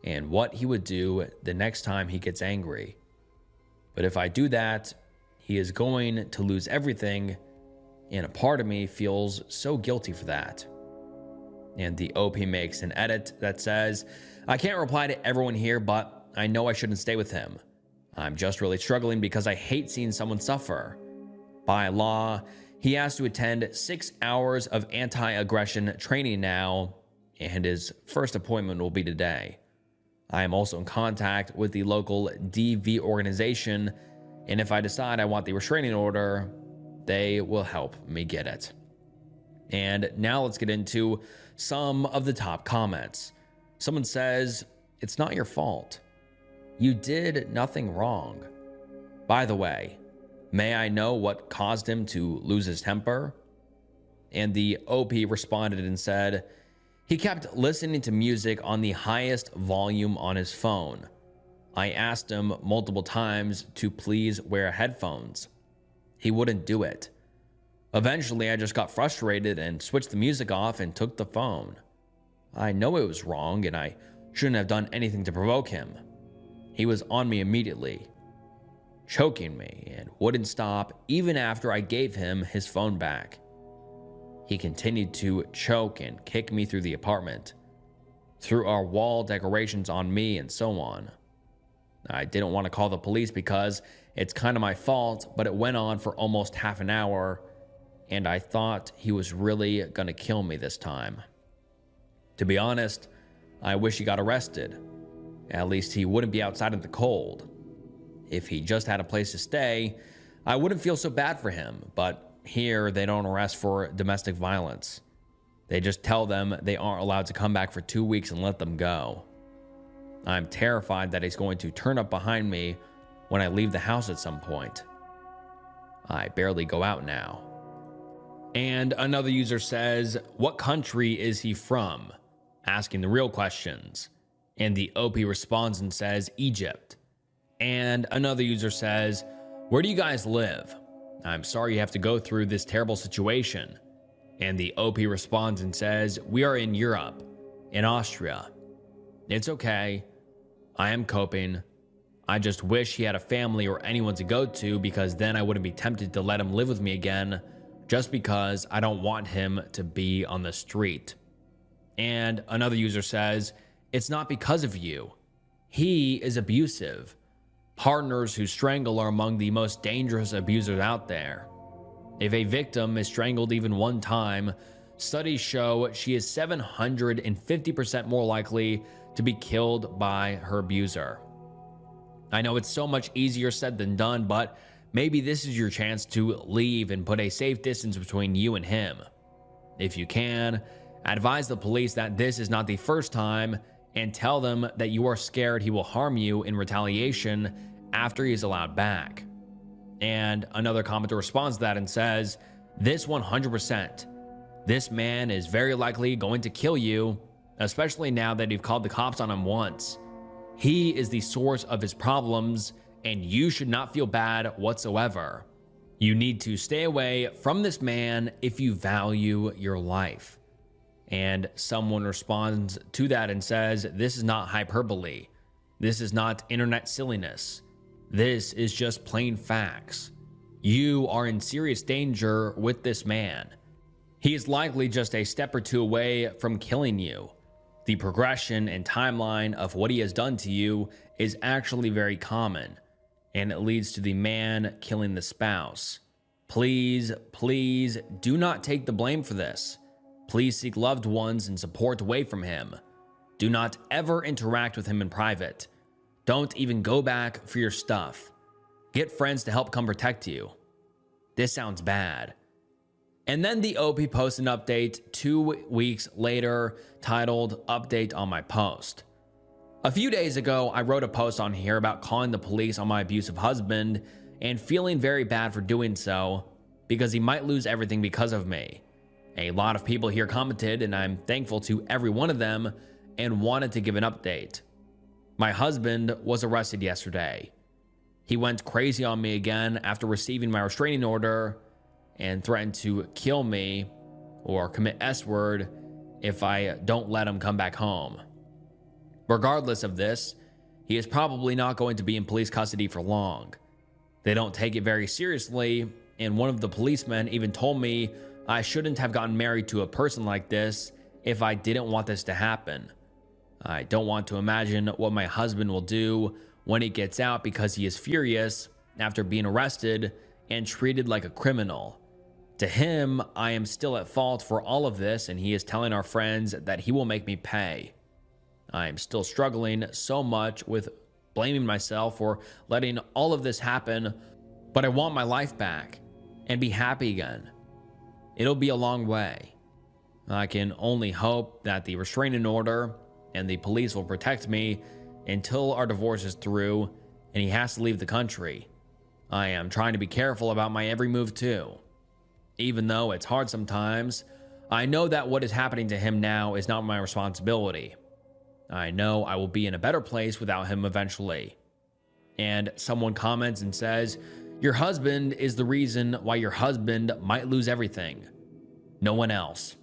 and what he would do the next time he gets angry. But if I do that, he is going to lose everything, and a part of me feels so guilty for that. And the OP makes an edit that says, I can't reply to everyone here, but I know I shouldn't stay with him. I'm just really struggling because I hate seeing someone suffer. By law, he has to attend 6 hours of anti-aggression training now, and his first appointment will be today. I am also in contact with the local DV organization, and if I decide I want the restraining order, they will help me get it. And now let's get into some of the top comments. Someone says, it's not your fault. You did nothing wrong. By the way, may I know what caused him to lose his temper? And the OP responded and said, he kept listening to music on the highest volume on his phone. I asked him multiple times to please wear headphones. He wouldn't do it. Eventually, I just got frustrated and switched the music off and took the phone. I know it was wrong and I shouldn't have done anything to provoke him. He was on me immediately, choking me, and wouldn't stop even after I gave him his phone back. He continued to choke and kick me through the apartment, threw our wall decorations on me, and so on. I didn't want to call the police because it's kind of my fault, but it went on for almost half an hour, and I thought he was really gonna kill me this time. To be honest, I wish he got arrested. At least he wouldn't be outside in the cold. If he just had a place to stay, I wouldn't feel so bad for him, but here they don't arrest for domestic violence. They just tell them they aren't allowed to come back for 2 weeks and let them go. I'm terrified that he's going to turn up behind me when I leave the house at some point. I barely go out now. And another user says, what country is he from? Asking the real questions. And the OP responds and says, Egypt. And another user says, where do you guys live? I'm sorry you have to go through this terrible situation. And the OP responds and says, we are in Europe, in Austria. It's okay. I am coping. I just wish he had a family or anyone to go to, because then I wouldn't be tempted to let him live with me again, just because I don't want him to be on the street. And another user says, it's not because of you. He is abusive. Partners who strangle are among the most dangerous abusers out there. If a victim is strangled even one time, studies show she is 750% more likely to be killed by her abuser. I know it's so much easier said than done, but maybe this is your chance to leave and put a safe distance between you and him. If you can, advise the police that this is not the first time and tell them that you are scared he will harm you in retaliation after he is allowed back. And another commenter responds to that and says, this 100%. This man is very likely going to kill you, especially now that you've called the cops on him once. He is the source of his problems, and you should not feel bad whatsoever. You need to stay away from this man if you value your life. And someone responds to that and says, this is not hyperbole. This is not internet silliness. This is just plain facts. You are in serious danger with this man. He is likely just a step or two away from killing you. The progression and timeline of what he has done to you is actually very common, and it leads to the man killing the spouse. Please, please do not take the blame for this. Please seek loved ones and support away from him. Do not ever interact with him in private. Don't even go back for your stuff. Get friends to help come protect you. This sounds bad. And then the OP posts an update 2 weeks later titled Update on My Post. A few days ago, I wrote a post on here about calling the police on my abusive husband and feeling very bad for doing so because he might lose everything because of me. A lot of people here commented, and I'm thankful to every one of them and wanted to give an update. My husband was arrested yesterday. He went crazy on me again after receiving my restraining order and threatened to kill me or commit S-word if I don't let him come back home. Regardless of this, he is probably not going to be in police custody for long. They don't take it very seriously, and one of the policemen even told me I shouldn't have gotten married to a person like this if I didn't want this to happen. I don't want to imagine what my husband will do when he gets out because he is furious after being arrested and treated like a criminal. To him, I am still at fault for all of this, and he is telling our friends that he will make me pay. I am still struggling so much with blaming myself for letting all of this happen, but I want my life back and be happy again. It'll be a long way. I can only hope that the restraining order and the police will protect me until our divorce is through and he has to leave the country. I am trying to be careful about my every move too. Even though it's hard sometimes, I know that what is happening to him now is not my responsibility. I know I will be in a better place without him eventually. And someone comments and says, "Your husband is the reason why your husband might lose everything. No one else."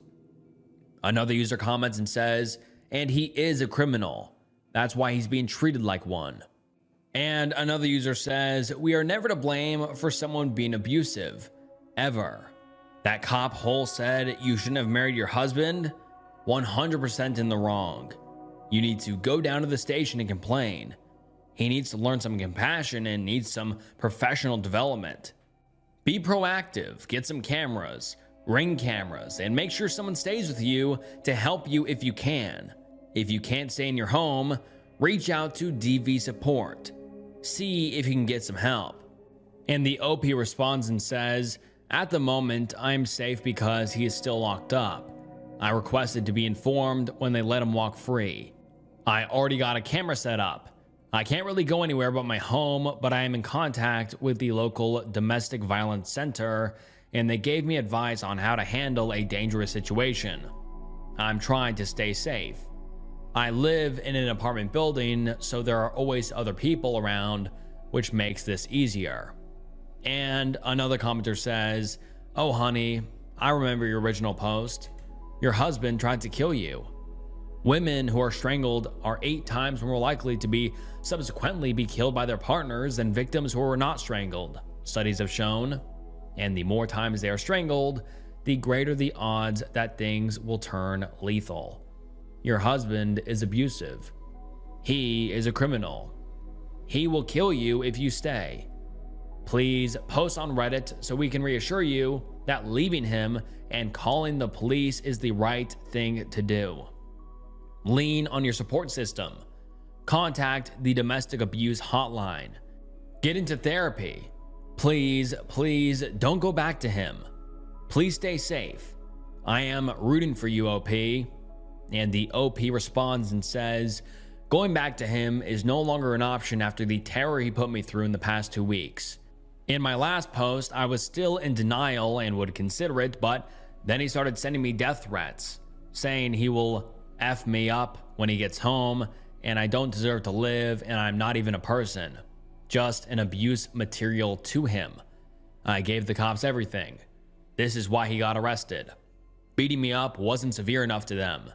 Another user comments and says, "And he is a criminal. That's why he's being treated like one." And another user says, "We are never to blame for someone being abusive, ever. That cop Hole said you shouldn't have married your husband, 100% in the wrong. You need to go down to the station and complain. He needs to learn some compassion and needs some professional development. Be proactive, get some cameras, ring cameras, and make sure someone stays with you to help you if you can. If you can't stay in your home, reach out to DV support. See if you can get some help." And the OP responds and says, "At the moment, I'm safe because he is still locked up. I requested to be informed when they let him walk free. I already got a camera set up. I can't really go anywhere but my home, but I am in contact with the local domestic violence center, and they gave me advice on how to handle a dangerous situation. I'm trying to stay safe. I live in an apartment building, so there are always other people around, which makes this easier." And another commenter says, "Oh honey, I remember your original post. Your husband tried to kill you. Women who are strangled are 8 times more likely to be subsequently be killed by their partners than victims who are not strangled, studies have shown. And the more times they are strangled, the greater the odds that things will turn lethal. Your husband is abusive. He is a criminal. He will kill you if you stay. Please post on Reddit so we can reassure you that leaving him and calling the police is the right thing to do. Lean on your support system. Contact the domestic abuse hotline. Get into therapy. Please don't go back to him. Please stay safe. I am rooting for you, OP." And the OP responds and says, "Going back to him is no longer an option after the terror he put me through in the past 2 weeks. In my last post, I was still in denial and would consider it, but then he started sending me death threats, saying he will F me up when he gets home, and I don't deserve to live, and I'm not even a person, just an abuse material to him. I gave the cops everything. This is why he got arrested. Beating me up wasn't severe enough to them.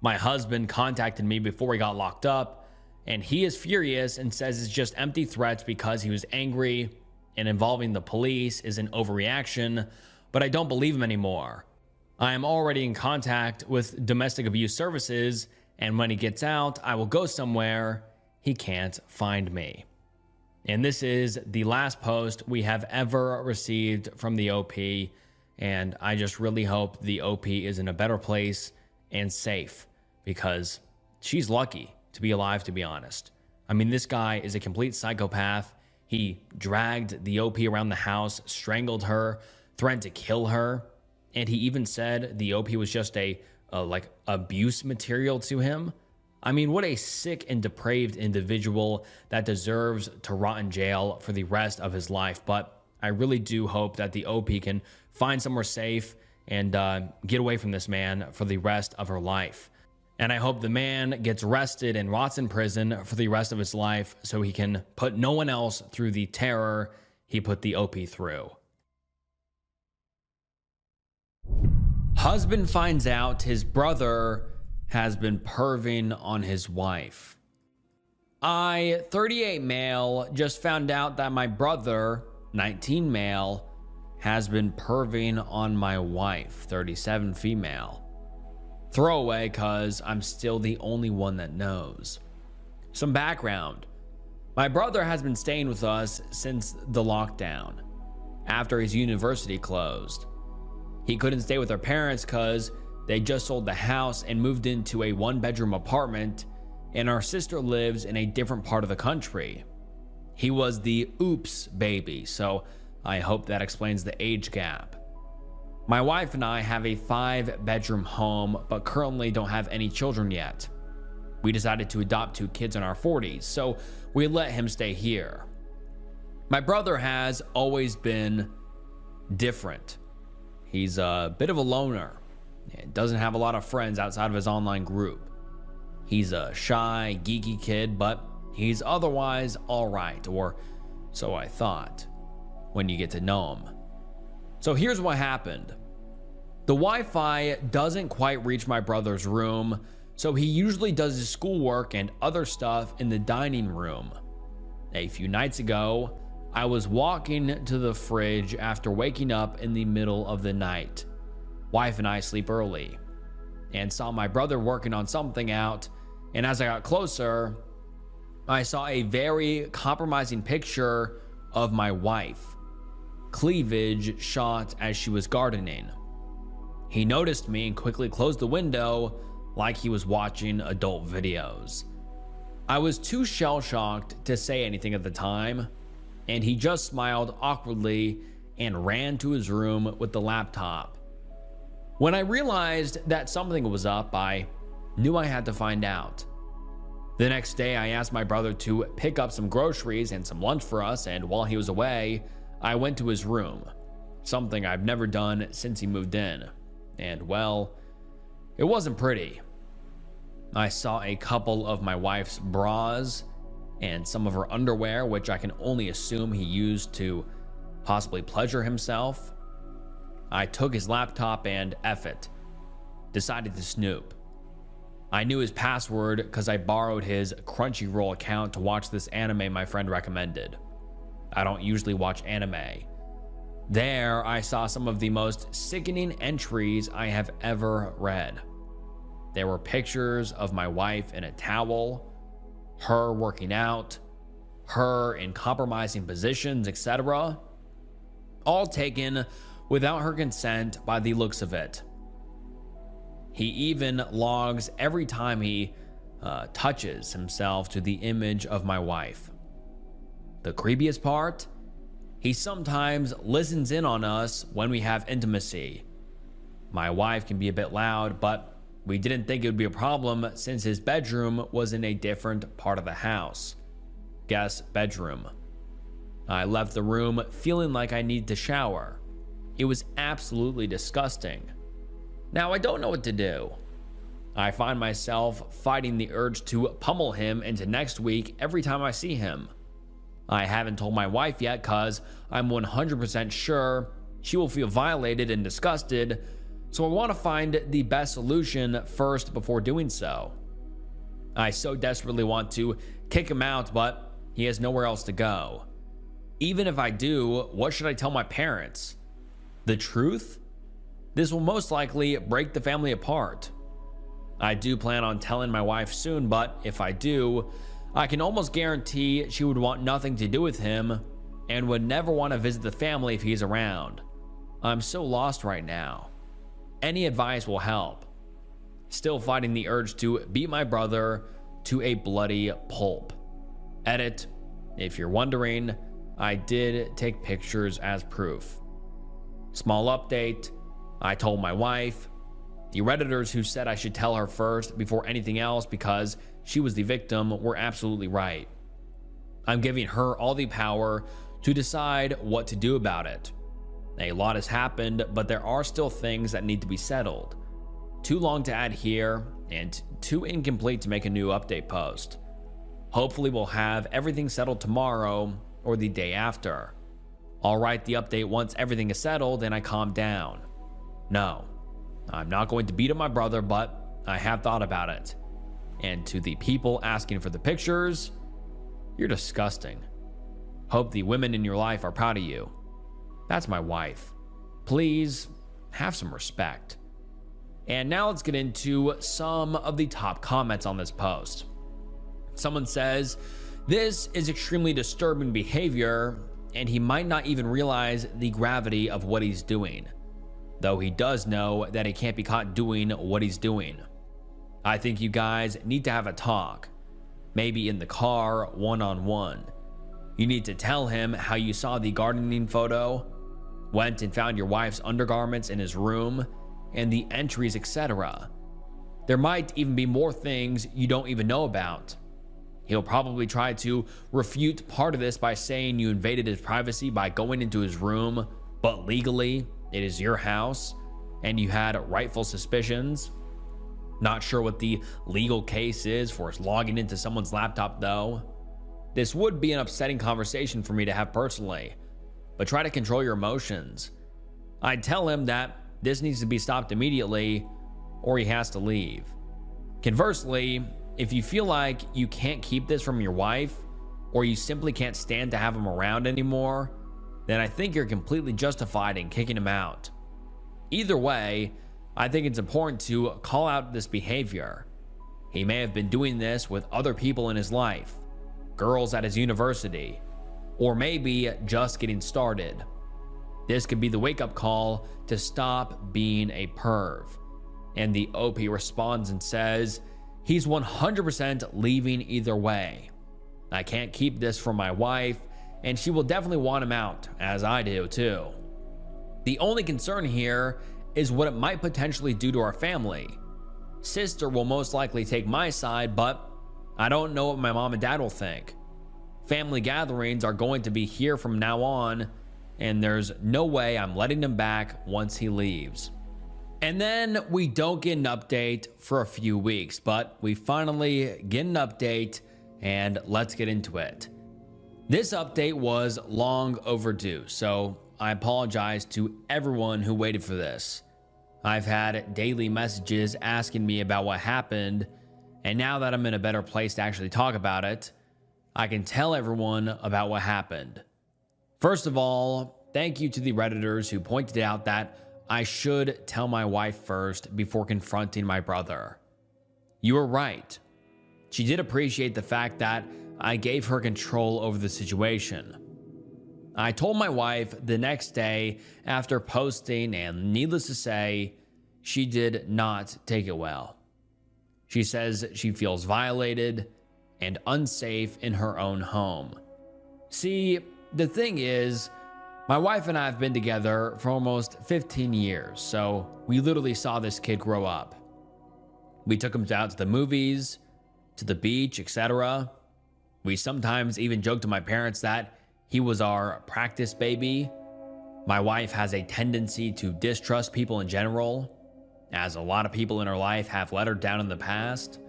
My husband contacted me before he got locked up, and he is furious and says it's just empty threats because he was angry, and involving the police is an overreaction, but I don't believe him anymore. I am already in contact with domestic abuse services, and when he gets out, I will go somewhere he can't find me." And this is the last post we have ever received from the OP, and I just really hope the OP is in a better place and safe, because she's lucky to be alive, to be honest. I mean, this guy is a complete psychopath. He dragged the OP around the house, strangled her, threatened to kill her, and he even said the OP was just a like abuse material to him. I mean, what a sick and depraved individual that deserves to rot in jail for the rest of his life. But I really do hope that the OP can find somewhere safe and get away from this man for the rest of her life. And I hope the man gets arrested and rots in prison for the rest of his life so he can put no one else through the terror he put the OP through. Husband finds out his brother has been perving on his wife. I, 38 male, just found out that my brother, 19 male, has been perving on my wife, 37 female. Throwaway, cause I'm still the only one that knows. Some background. My brother has been staying with us since the lockdown, after his university closed. He couldn't stay with our parents cause they just sold the house and moved into a 1-bedroom apartment, and our sister lives in a different part of the country. He was the oops baby, so I hope that explains the age gap. My wife and I have a 5-bedroom home, but currently don't have any children yet. We decided to adopt 2 kids in our 40s, so we let him stay here. My brother has always been different. He's a bit of a loner and doesn't have a lot of friends outside of his online group. He's a shy, geeky kid, but He's otherwise alright, or so I thought, when you get to know him. So here's what happened. The Wi-Fi doesn't quite reach my brother's room, so he usually does his schoolwork and other stuff in the dining room. A few nights ago, I was walking to the fridge after waking up in the middle of the night. Wife and I sleep early, and saw my brother working on something out, and as I got closer, I saw a very compromising picture of my wife. Cleavage shot as she was gardening. He noticed me and quickly closed the window like he was watching adult videos. I was too shell-shocked to say anything at the time, and he just smiled awkwardly and ran to his room with the laptop. When I realized that something was up, I knew I had to find out. The next day, I asked my brother to pick up some groceries and some lunch for us, and while he was away, I went to his room, something I've never done since he moved in. And well, it wasn't pretty. I saw a couple of my wife's bras and some of her underwear, which I can only assume he used to possibly pleasure himself. I took his laptop and F it, decided to snoop. I knew his password because I borrowed his Crunchyroll account to watch this anime my friend recommended. I don't usually watch anime. There, I saw some of the most sickening entries I have ever read. There were pictures of my wife in a towel, her working out, her in compromising positions, etc. All taken without her consent by the looks of it. He even logs every time he touches himself to the image of my wife. The creepiest part? He sometimes listens in on us when we have intimacy. My wife can be a bit loud, but we didn't think it would be a problem since his bedroom was in a different part of the house. Guess bedroom. I left the room feeling like I needed to shower. It was absolutely disgusting. Now I don't know what to do. I find myself fighting the urge to pummel him into next week every time I see him. I haven't told my wife yet cause I'm 100% sure she will feel violated and disgusted, so I want to find the best solution first before doing so. I so desperately want to kick him out, but he has nowhere else to go. Even if I do, what should I tell my parents? The truth? This will most likely break the family apart. I do plan on telling my wife soon, but if I do, I can almost guarantee she would want nothing to do with him and would never want to visit the family if he's around. I'm so lost right now. Any advice will help. Still fighting the urge to beat my brother to a bloody pulp. Edit, if you're wondering, I did take pictures as proof. Small update, I told my wife. The Redditors who said I should tell her first before anything else because she was the victim were absolutely right. I'm giving her all the power to decide what to do about it. A lot has happened, but there are still things that need to be settled. Too long to add here, and too incomplete to make a new update post. Hopefully we'll have everything settled tomorrow or the day after. I'll write the update once everything is settled and I calm down. No, I'm not going to beat up my brother, but I have thought about it. And to the people asking for the pictures, you're disgusting. Hope the women in your life are proud of you. That's my wife. Please have some respect. And now let's get into some of the top comments on this post. Someone says, this is extremely disturbing behavior, and he might not even realize the gravity of what he's doing, though he does know that he can't be caught doing what he's doing. I think you guys need to have a talk, maybe in the car, one-on-one. You need to tell him how you saw the gardening photo, went and found your wife's undergarments in his room, and the entries, etc. There might even be more things you don't even know about. He'll probably try to refute part of this by saying you invaded his privacy by going into his room, but legally, it is your house, and you had rightful suspicions. Not sure what the legal case is for logging into someone's laptop though. This would be an upsetting conversation for me to have personally, but try to control your emotions. I'd tell him that this needs to be stopped immediately or he has to leave. Conversely, if you feel like you can't keep this from your wife or you simply can't stand to have him around anymore, then I think you're completely justified in kicking him out. Either way, I think it's important to call out this behavior. He may have been doing this with other people in his life, girls at his university, or maybe just getting started. This could be the wake-up call to stop being a perv. And the OP responds and says, he's 100% leaving either way. I can't keep this from my wife, and she will definitely want him out, as I do too. The only concern here is what it might potentially do to our family. Sister will most likely take my side, but I don't know what my mom and dad will think. Family gatherings are going to be here from now on, and there's no way I'm letting him back once he leaves. And then we don't get an update for a few weeks, but we finally get an update, and let's get into it. This update was long overdue, so I apologize to everyone who waited for this. I've had daily messages asking me about what happened, and now that I'm in a better place to actually talk about it, I can tell everyone about what happened. First of all, thank you to the Redditors who pointed out that I should tell my wife first before confronting my brother. You were right. She did appreciate the fact that I gave her control over the situation. I told my wife the next day after posting, and needless to say, she did not take it well. She says she feels violated and unsafe in her own home. See, the thing is, my wife and I have been together for almost 15 years, so we literally saw this kid grow up. We took him out to the movies, to the beach, etc. We sometimes even joked to my parents that he was our practice baby. My wife has a tendency to distrust people in general, as a lot of people in her life have let her down in the past.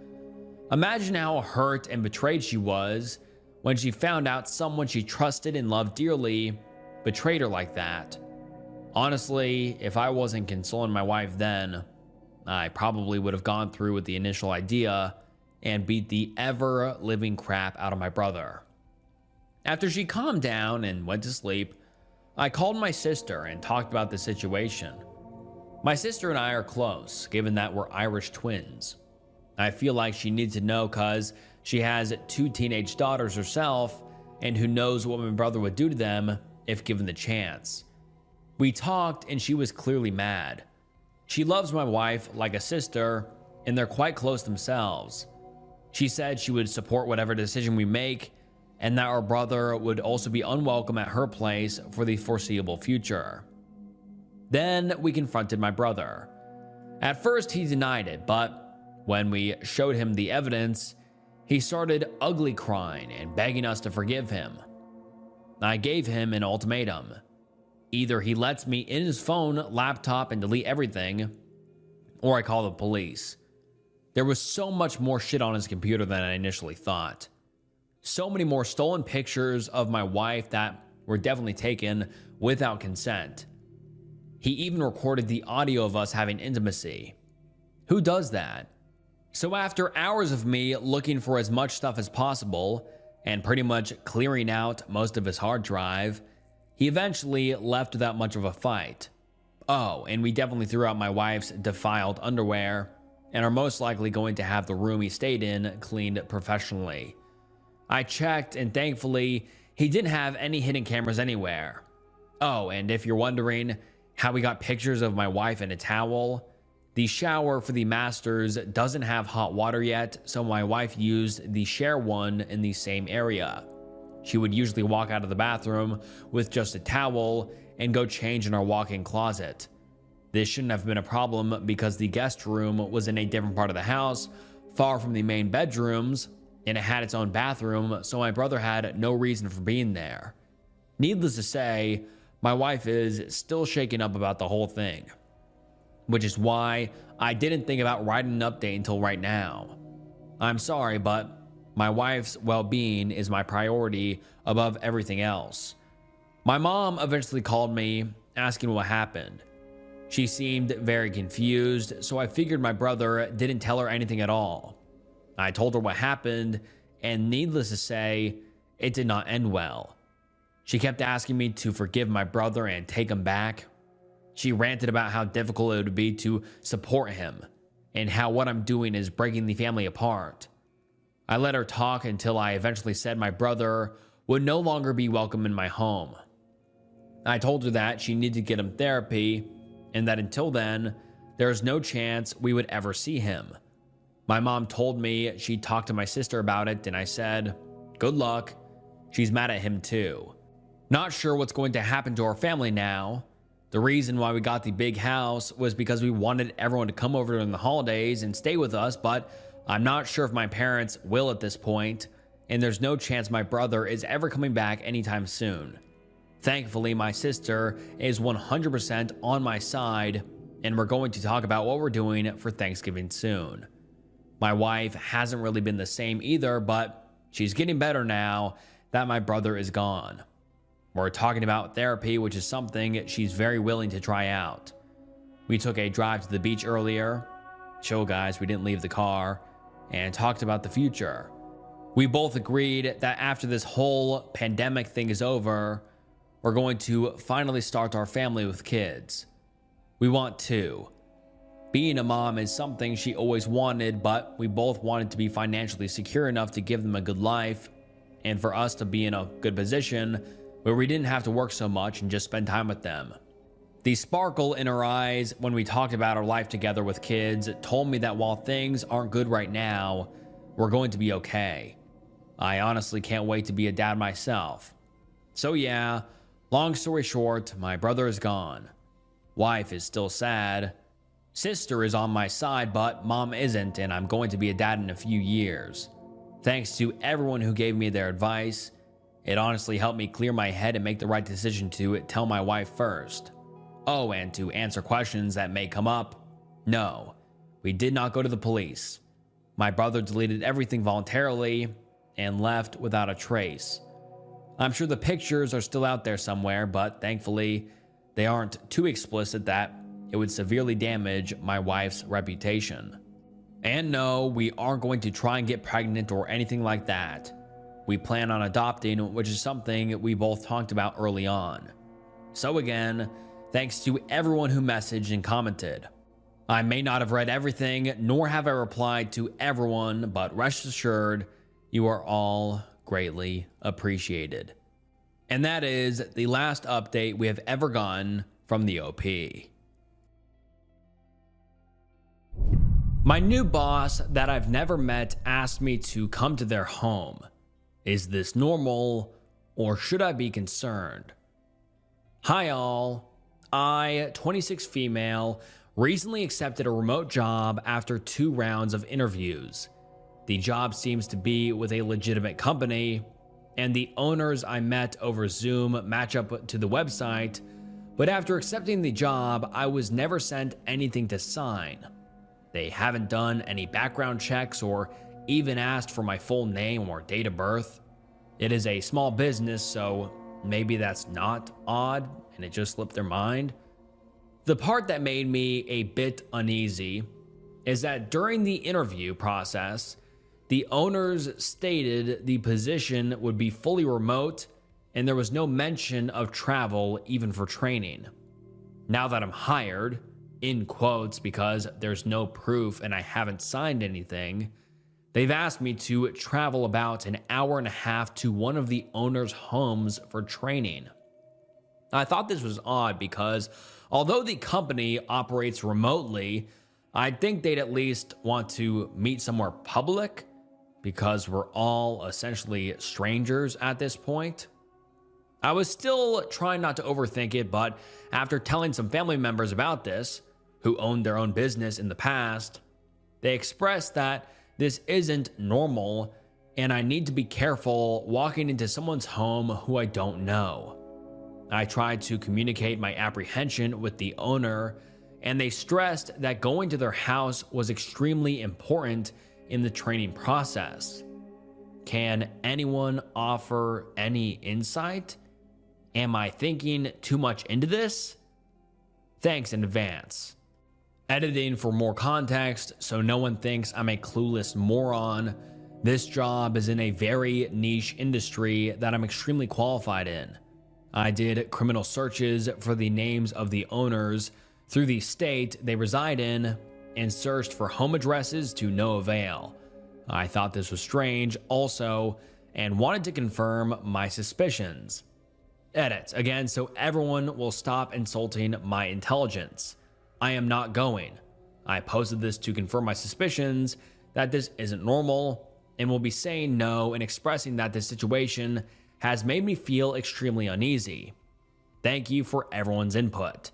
Imagine how hurt and betrayed she was when she found out someone she trusted and loved dearly betrayed her like that. Honestly, if I wasn't consoling my wife then, I probably would have gone through with the initial idea and beat the ever-living crap out of my brother. After she calmed down and went to sleep, I called my sister and talked about the situation. My sister and I are close, given that we're Irish twins. I feel like she needs to know because she has 2 teenage daughters herself, and who knows what my brother would do to them if given the chance. We talked and she was clearly mad. She loves my wife like a sister, and they're quite close themselves. She said she would support whatever decision we make, and that our brother would also be unwelcome at her place for the foreseeable future. Then we confronted my brother. At first he denied it, but when we showed him the evidence, he started ugly crying and begging us to forgive him. I gave him an ultimatum. Either he lets me in his phone, laptop, and delete everything, or I call the police. There was so much more shit on his computer than I initially thought. So many more stolen pictures of my wife that were definitely taken without consent. He even recorded the audio of us having intimacy. Who does that? So after hours of me looking for as much stuff as possible and pretty much clearing out most of his hard drive, he eventually left without much of a fight. Oh, and we definitely threw out my wife's defiled underwear and are most likely going to have the room he stayed in cleaned professionally. I checked, and thankfully, he didn't have any hidden cameras anywhere. Oh, and if you're wondering how we got pictures of my wife in a towel, the shower for the masters doesn't have hot water yet, so my wife used the share one in the same area. She would usually walk out of the bathroom with just a towel and go change in our walk-in closet. This shouldn't have been a problem because the guest room was in a different part of the house, far from the main bedrooms, and it had its own bathroom, so my brother had no reason for being there. Needless to say, my wife is still shaken up about the whole thing, which is why I didn't think about writing an update until right now. I'm sorry, but My wife's well-being is my priority above everything else. My mom eventually called me asking what happened. She seemed very confused, so I figured my brother didn't tell her anything at all. I told her what happened, and needless to say, it did not end well. She kept asking me to forgive my brother and take him back. She ranted about how difficult it would be to support him, and how what I'm doing is breaking the family apart. I let her talk until I eventually said my brother would no longer be welcome in my home. I told her that she needed to get him therapy, and that until then, there is no chance we would ever see him. My mom told me she'd talked to my sister about it, and I said, good luck. She's mad at him too. Not sure what's going to happen to our family now. The reason why we got the big house was because we wanted everyone to come over during the holidays and stay with us, but I'm not sure if my parents will at this point, and there's no chance my brother is ever coming back anytime soon. Thankfully, my sister is 100% on my side, and we're going to talk about what we're doing for Thanksgiving soon. My wife hasn't really been the same either, but she's getting better now that my brother is gone. We're talking about therapy, which is something she's very willing to try out. We took a drive to the beach earlier. Chill guys, we didn't leave the car, and talked about the future. We both agreed that after this whole pandemic thing is over, we're going to finally start our family with kids. We want two. Being a mom is something she always wanted, but we both wanted to be financially secure enough to give them a good life, and for us to be in a good position where we didn't have to work so much and just spend time with them. The sparkle in her eyes when we talked about our life together with kids told me that while things aren't good right now, we're going to be okay. I honestly can't wait to be a dad myself. So yeah, long story short, my brother is gone. Wife is still sad. Sister is on my side, but mom isn't, and I'm going to be a dad in a few years. Thanks to everyone who gave me their advice. It honestly helped me clear my head and make the right decision to tell my wife first. Oh, and to answer questions that may come up, no, we did not go to the police. My brother deleted everything voluntarily and left without a trace. I'm sure the pictures are still out there somewhere, but thankfully, they aren't too explicit that it would severely damage my wife's reputation. And no, we aren't going to try and get pregnant or anything like that. We plan on adopting, which is something we both talked about early on. So again, thanks to everyone who messaged and commented. I may not have read everything, nor have I replied to everyone, but rest assured, you are all greatly appreciated. And that is the last update we have ever gotten from the OP. My new boss that I've never met asked me to come to their home. Is this normal, or should I be concerned? Hi all, I, 26 female, recently accepted a remote job after 2 rounds of interviews. The job seems to be with a legitimate company, and the owners I met over Zoom match up to the website, but after accepting the job, I was never sent anything to sign. They haven't done any background checks or even asked for my full name or date of birth. It is a small business, so maybe that's not odd and it just slipped their mind. The part that made me a bit uneasy is that during the interview process, the owners stated the position would be fully remote and there was no mention of travel even for training. Now that I'm hired, in quotes because there's no proof and I haven't signed anything, they've asked me to travel about an hour and a half to one of the owner's homes for training. I thought this was odd because although the company operates remotely, I'd think they'd at least want to meet somewhere public because we're all essentially strangers at this point. I was still trying not to overthink it, but after telling some family members about this, who owned their own business in the past, they expressed that this isn't normal and I need to be careful walking into someone's home who I don't know. I tried to communicate my apprehension with the owner, and they stressed that going to their house was extremely important in the training process. Can anyone offer any insight? Am I thinking too much into this? Thanks in advance. Editing for more context so no one thinks I'm a clueless moron. This job is in a very niche industry that I'm extremely qualified in. I did criminal searches for the names of the owners through the state they reside in and searched for home addresses to no avail. I thought this was strange also and wanted to confirm my suspicions. Edit again so everyone will stop insulting my intelligence. I am not going. I posted this to confirm my suspicions that this isn't normal and will be saying no and expressing that this situation has made me feel extremely uneasy. Thank you for everyone's input.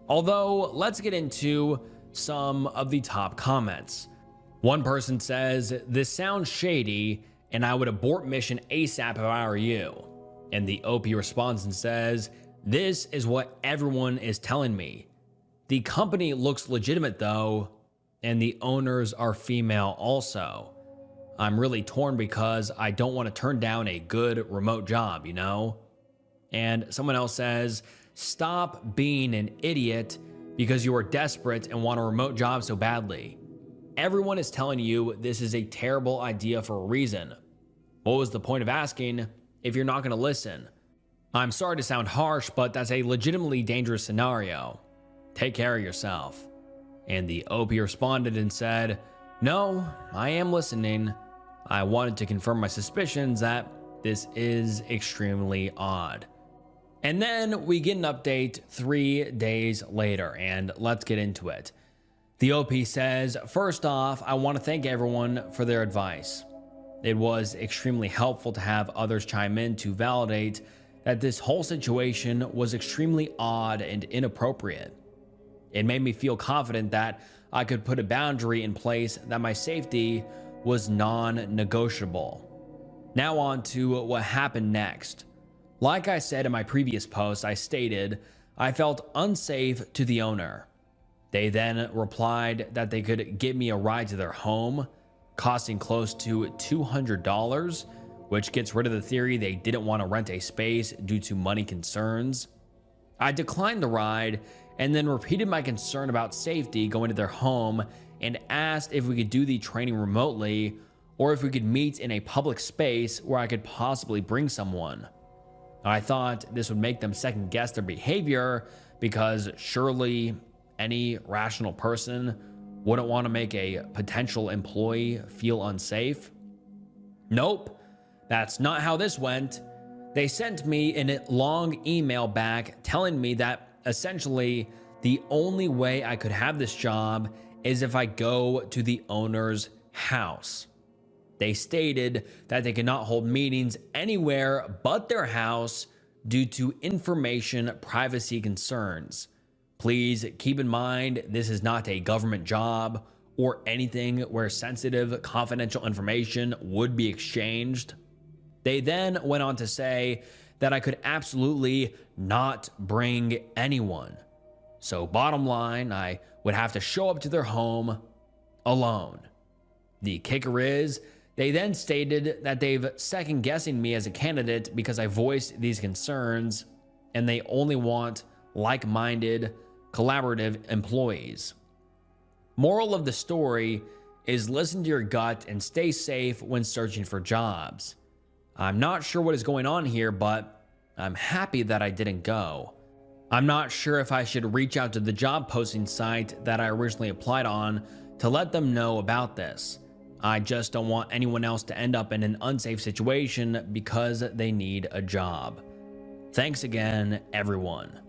Although, let's get into some of the top comments. One person says, "This sounds shady and I would abort mission ASAP if I were you." And the OP responds and says, "This is what everyone is telling me. The company looks legitimate though, and the owners are female also. I'm really torn because I don't want to turn down a good remote job, you know?" And someone else says, "Stop being an idiot because you are desperate and want a remote job so badly. Everyone is telling you this is a terrible idea for a reason. What was the point of asking if you're not going to listen? I'm sorry to sound harsh, but that's a legitimately dangerous scenario. Take care of yourself." And the OP responded and said, "No, I am listening. I wanted to confirm my suspicions that this is extremely odd." And then we get an update 3 days later, and let's get into it. The OP says, "First off, I want to thank everyone for their advice. It was extremely helpful to have others chime in to validate that this whole situation was extremely odd and inappropriate. It made me feel confident that I could put a boundary in place that my safety was non-negotiable." Now on to what happened next. Like I said in my previous post, I stated I felt unsafe to the owner. They then replied that they could give me a ride to their home, costing close to $200, which gets rid of the theory they didn't want to rent a space due to money concerns. I declined the ride and then repeated my concern about safety going to their home and asked if we could do the training remotely or if we could meet in a public space where I could possibly bring someone. I thought this would make them second guess their behavior because surely any rational person wouldn't want to make a potential employee feel unsafe. Nope, that's not how this went. They sent me a long email back telling me that essentially the only way I could have this job is if I go to the owner's house. They stated that they could not hold meetings anywhere but their house due to information privacy concerns. Please keep in mind this is not a government job or anything where sensitive, confidential information would be exchanged. They then went on to say that I could absolutely not bring anyone. So bottom line, I would have to show up to their home alone. The kicker is, they then stated that they've second guessing me as a candidate because I voiced these concerns and they only want like-minded, collaborative employees. Moral of the story is listen to your gut and stay safe when searching for jobs. I'm not sure what is going on here, but I'm happy that I didn't go. I'm not sure if I should reach out to the job posting site that I originally applied on to let them know about this. I just don't want anyone else to end up in an unsafe situation because they need a job. Thanks again, everyone."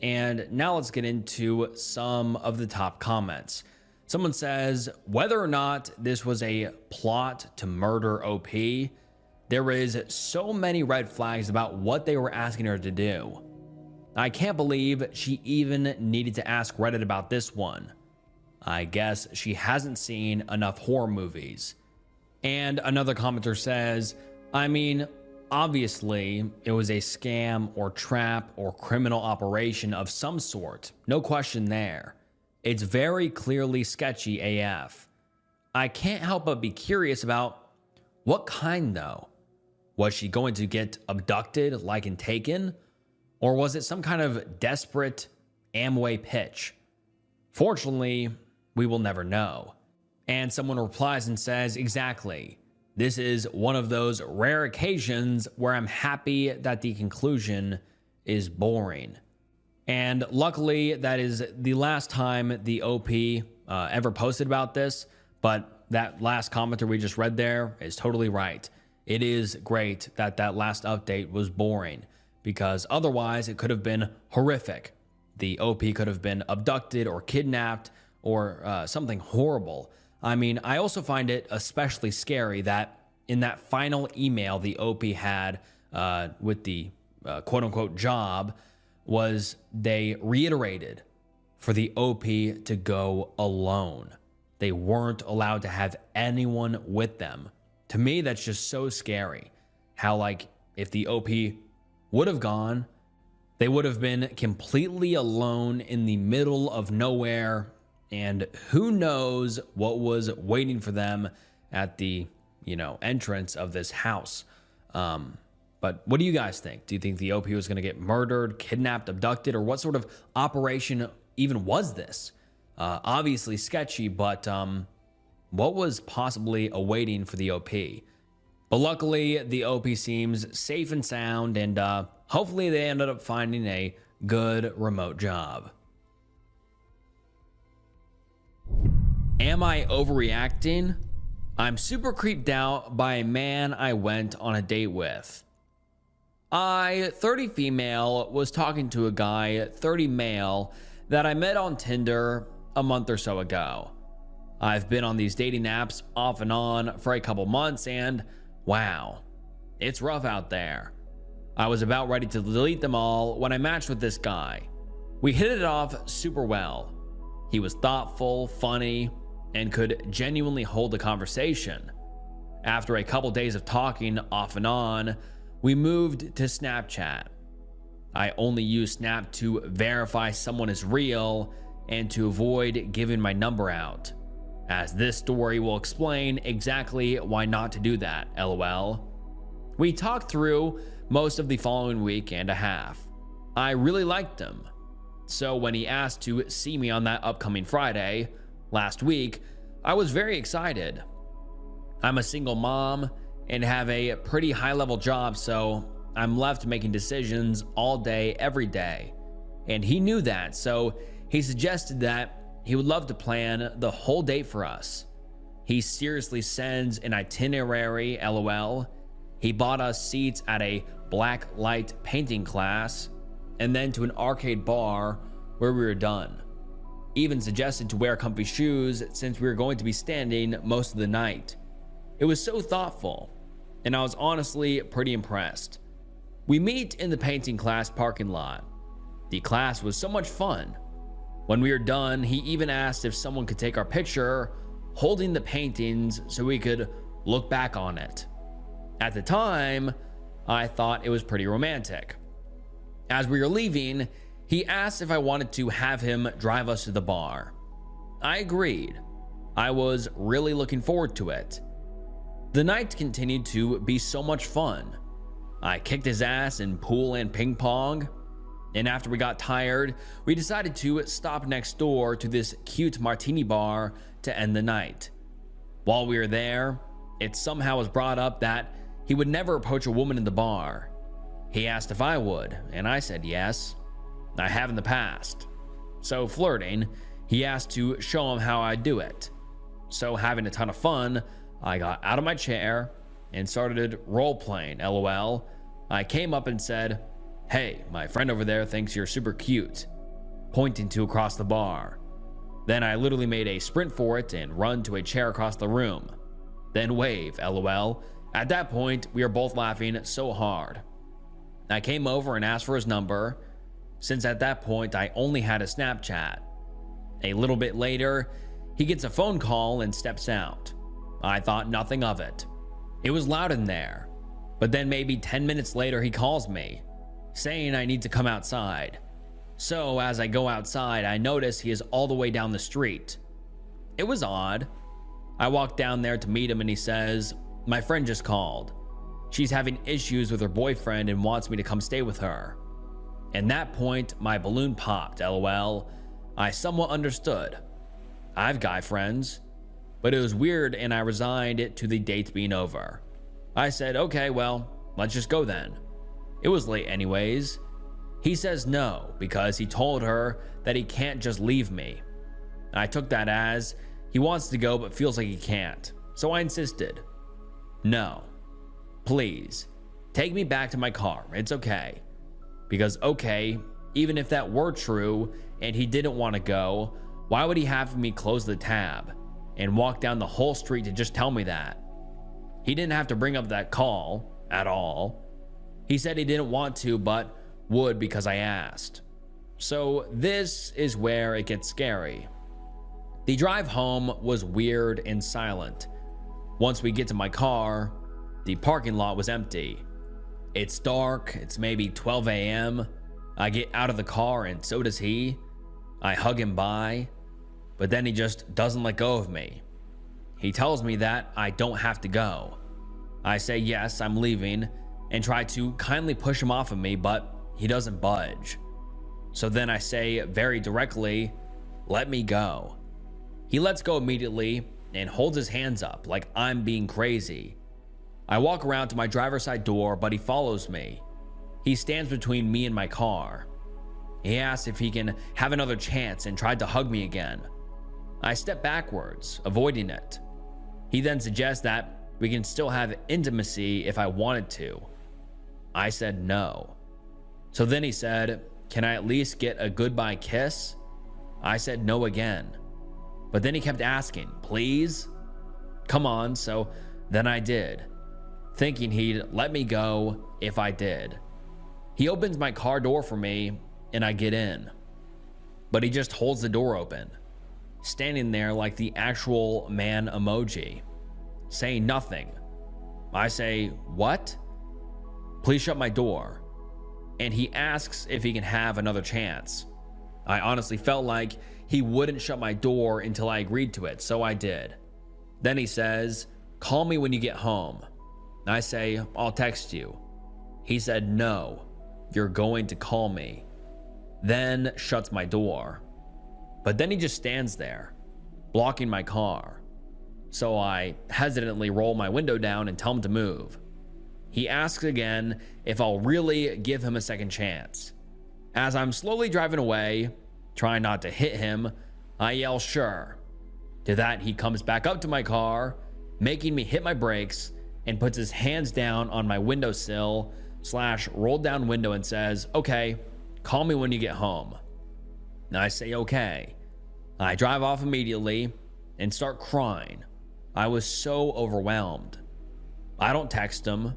And now let's get into some of the top comments. Someone says, "Whether or not this was a plot to murder OP, there is so many red flags about what they were asking her to do. I can't believe she even needed to ask Reddit about this one. I guess she hasn't seen enough horror movies." And another commenter says, "I mean, obviously it was a scam or trap or criminal operation of some sort. No question there. It's very clearly sketchy AF. I can't help but be curious about What kind though? Was she going to get abducted like in Taken? Or was it some kind of desperate Amway pitch? Fortunately, we will never know. And someone replies and says, exactly. This is one of those rare occasions where I'm happy that the conclusion is boring. And luckily, that is the last time the OP ever posted about this. But that last commenter we just read there is totally right. It is great that that last update was boring, because otherwise it could have been horrific. The OP could have been abducted or kidnapped or something horrible. I mean, I also find it especially scary that in that final email the OP had with the quote-unquote job, was they reiterated for the OP to go alone. They weren't allowed to have anyone with them. To me, that's just so scary. How, like, if the OP would have gone, they would have been completely alone in the middle of nowhere, and who knows what was waiting for them at the, entrance of this house. But what do you guys think? Do you think the OP was going to get murdered, kidnapped, abducted, or what sort of operation even was this? Obviously sketchy, but what was possibly awaiting for the OP? But luckily, the OP seems safe and sound, and hopefully they ended up finding a good remote job. Am I overreacting? I'm super creeped out by a man I went on a date with. I, 30 female, was talking to a guy, 30 male, that I met on Tinder a month or so ago. I've been on these dating apps off and on for a couple months, and wow, it's rough out there. I was about ready to delete them all when I matched with this guy. We hit it off super well. He was thoughtful, funny, and could genuinely hold a conversation. After a couple days of talking off and on, we moved to Snapchat. I only use Snap to verify someone is real and to avoid giving my number out, as this story will explain exactly why not to do that, lol. We talked through most of the following week and a half. I really liked him. So when he asked to see me on that upcoming Friday, last week, I was very excited. I'm a single mom and have a pretty high-level job, so I'm left making decisions all day, every day. And he knew that, so he suggested that he would love to plan the whole date for us. He seriously sends an itinerary, lol. He bought us seats at a black light painting class, and then to an arcade bar where we were done. Even suggested to wear comfy shoes since we were going to be standing most of the night. It was so thoughtful, and I was honestly pretty impressed. We meet in the painting class parking lot. The class was so much fun. When we were done, he even asked if someone could take our picture holding the paintings so we could look back on it. At the time, I thought it was pretty romantic. As we were leaving, he asked if I wanted to have him drive us to the bar. I agreed. I was really looking forward to it. The night continued to be so much fun. I kicked his ass in pool and ping pong, and after we got tired, we decided to stop next door to this cute martini bar to end the night. While we were there, it somehow was brought up that he would never approach a woman in the bar. He asked if I would, and I said yes. I have in the past. So flirting, he asked to show him how I do it. So having a ton of fun, I got out of my chair and started role-playing, lol. I came up and said, "Hey, my friend over there thinks you're super cute," pointing to across the bar. Then I literally made a sprint for it and run to a chair across the room. Then wave, lol. At that point, we were both laughing so hard. I came over and asked for his number, since at that point I only had a Snapchat. A little bit later, he gets a phone call and steps out. I thought nothing of it. It was loud in there. But then maybe 10 minutes later he calls me, saying I need to come outside. So as I go outside, I notice he is all the way down the street. It was odd. I walk down there to meet him and he says, My friend just called. She's having issues with her boyfriend and wants me to come stay with her. And that point, my balloon popped, lol. I somewhat understood. I have guy friends, but it was weird and I resigned it to the dates being over. I said, okay, well, let's just go then. It was late anyways. He says no because he told her that he can't just leave me. I took that as he wants to go but feels like he can't. So I insisted. No, please, take me back to my car. It's okay. Because okay, even if that were true and he didn't want to go, why would he have me close the tab and walk down the whole street to just tell me that? He didn't have to bring up that call at all. He said he didn't want to, but would because I asked. So this is where it gets scary. The drive home was weird and silent. Once we get to my car, the parking lot was empty. It's dark, it's maybe 12 a.m. I get out of the car and so does he. I hug him bye, but then he just doesn't let go of me. He tells me that I don't have to go. I say yes, I'm leaving, and try to kindly push him off of me, but he doesn't budge. So then I say very directly, let me go. He lets go immediately and holds his hands up like I'm being crazy. I walk around to my driver's side door, but he follows me. He stands between me and my car. He asks if he can have another chance and tried to hug me again. I step backwards, avoiding it. He then suggests that we can still have intimacy if I wanted to. I said no. So then he said, can I at least get a goodbye kiss? I said no again. But then he kept asking, please? Come on, so then I did, thinking he'd let me go if I did. He opens my car door for me and I get in. But he just holds the door open, standing there like the actual man emoji, saying nothing. I say, what? Please shut my door. And he asks if he can have another chance. I honestly felt like he wouldn't shut my door until I agreed to it, so I did. Then he says, call me when you get home. I say, I'll text you. He said, no, you're going to call me. Then shuts my door. But then he just stands there, blocking my car. So I hesitantly roll my window down and tell him to move. He asks again if I'll really give him a second chance. As I'm slowly driving away, trying not to hit him, I yell, sure. To that, he comes back up to my car, making me hit my brakes, and puts his hands down on my windowsill / rolled down window and says, okay, call me when you get home. And I say, okay. I drive off immediately and start crying. I was so overwhelmed. I don't text him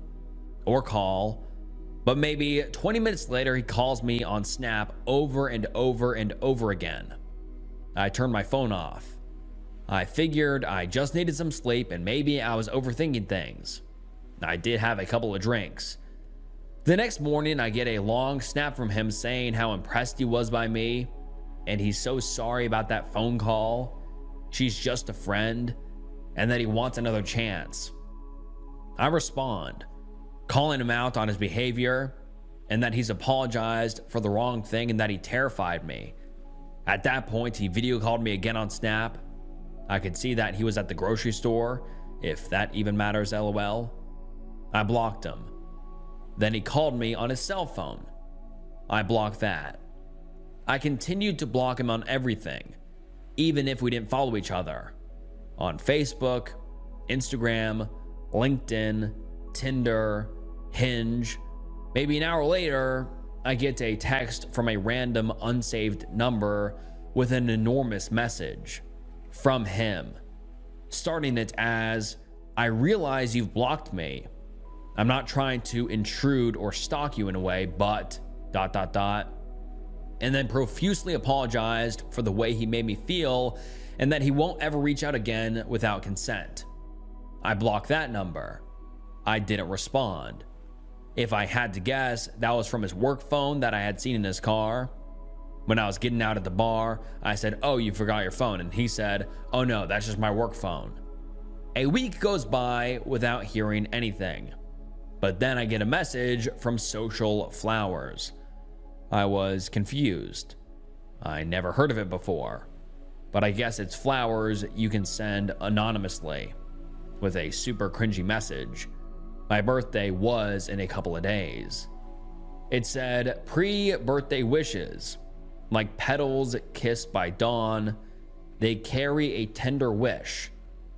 or call, but maybe 20 minutes later, he calls me on Snap over and over and over again. I turned my phone off. I figured I just needed some sleep and maybe I was overthinking things. I did have a couple of drinks. The next morning, I get a long snap from him saying how impressed he was by me and he's so sorry about that phone call. She's just a friend and that he wants another chance. I respond, calling him out on his behavior and that he's apologized for the wrong thing and that he terrified me. At that point, he video called me again on Snap. I could see that he was at the grocery store, if that even matters, lol. I blocked him. Then he called me on his cell phone. I blocked that. I continued to block him on everything, even if we didn't follow each other. On Facebook, Instagram, LinkedIn, Tinder, Hinge. Maybe an hour later, I get a text from a random unsaved number with an enormous message from him, starting it as, I realize you've blocked me. I'm not trying to intrude or stalk you in a way, but ... And then profusely apologized for the way he made me feel and that he won't ever reach out again without consent. I blocked that number. I didn't respond. If I had to guess, that was from his work phone that I had seen in his car. When I was getting out at the bar, I said, oh, you forgot your phone. And he said, oh no, that's just my work phone. A week goes by without hearing anything, but then I get a message from Social Flowers. I was confused. I never heard of it before, but I guess it's flowers you can send anonymously with a super cringy message. My birthday was in a couple of days. It said pre-birthday wishes, like petals kissed by dawn. They carry a tender wish,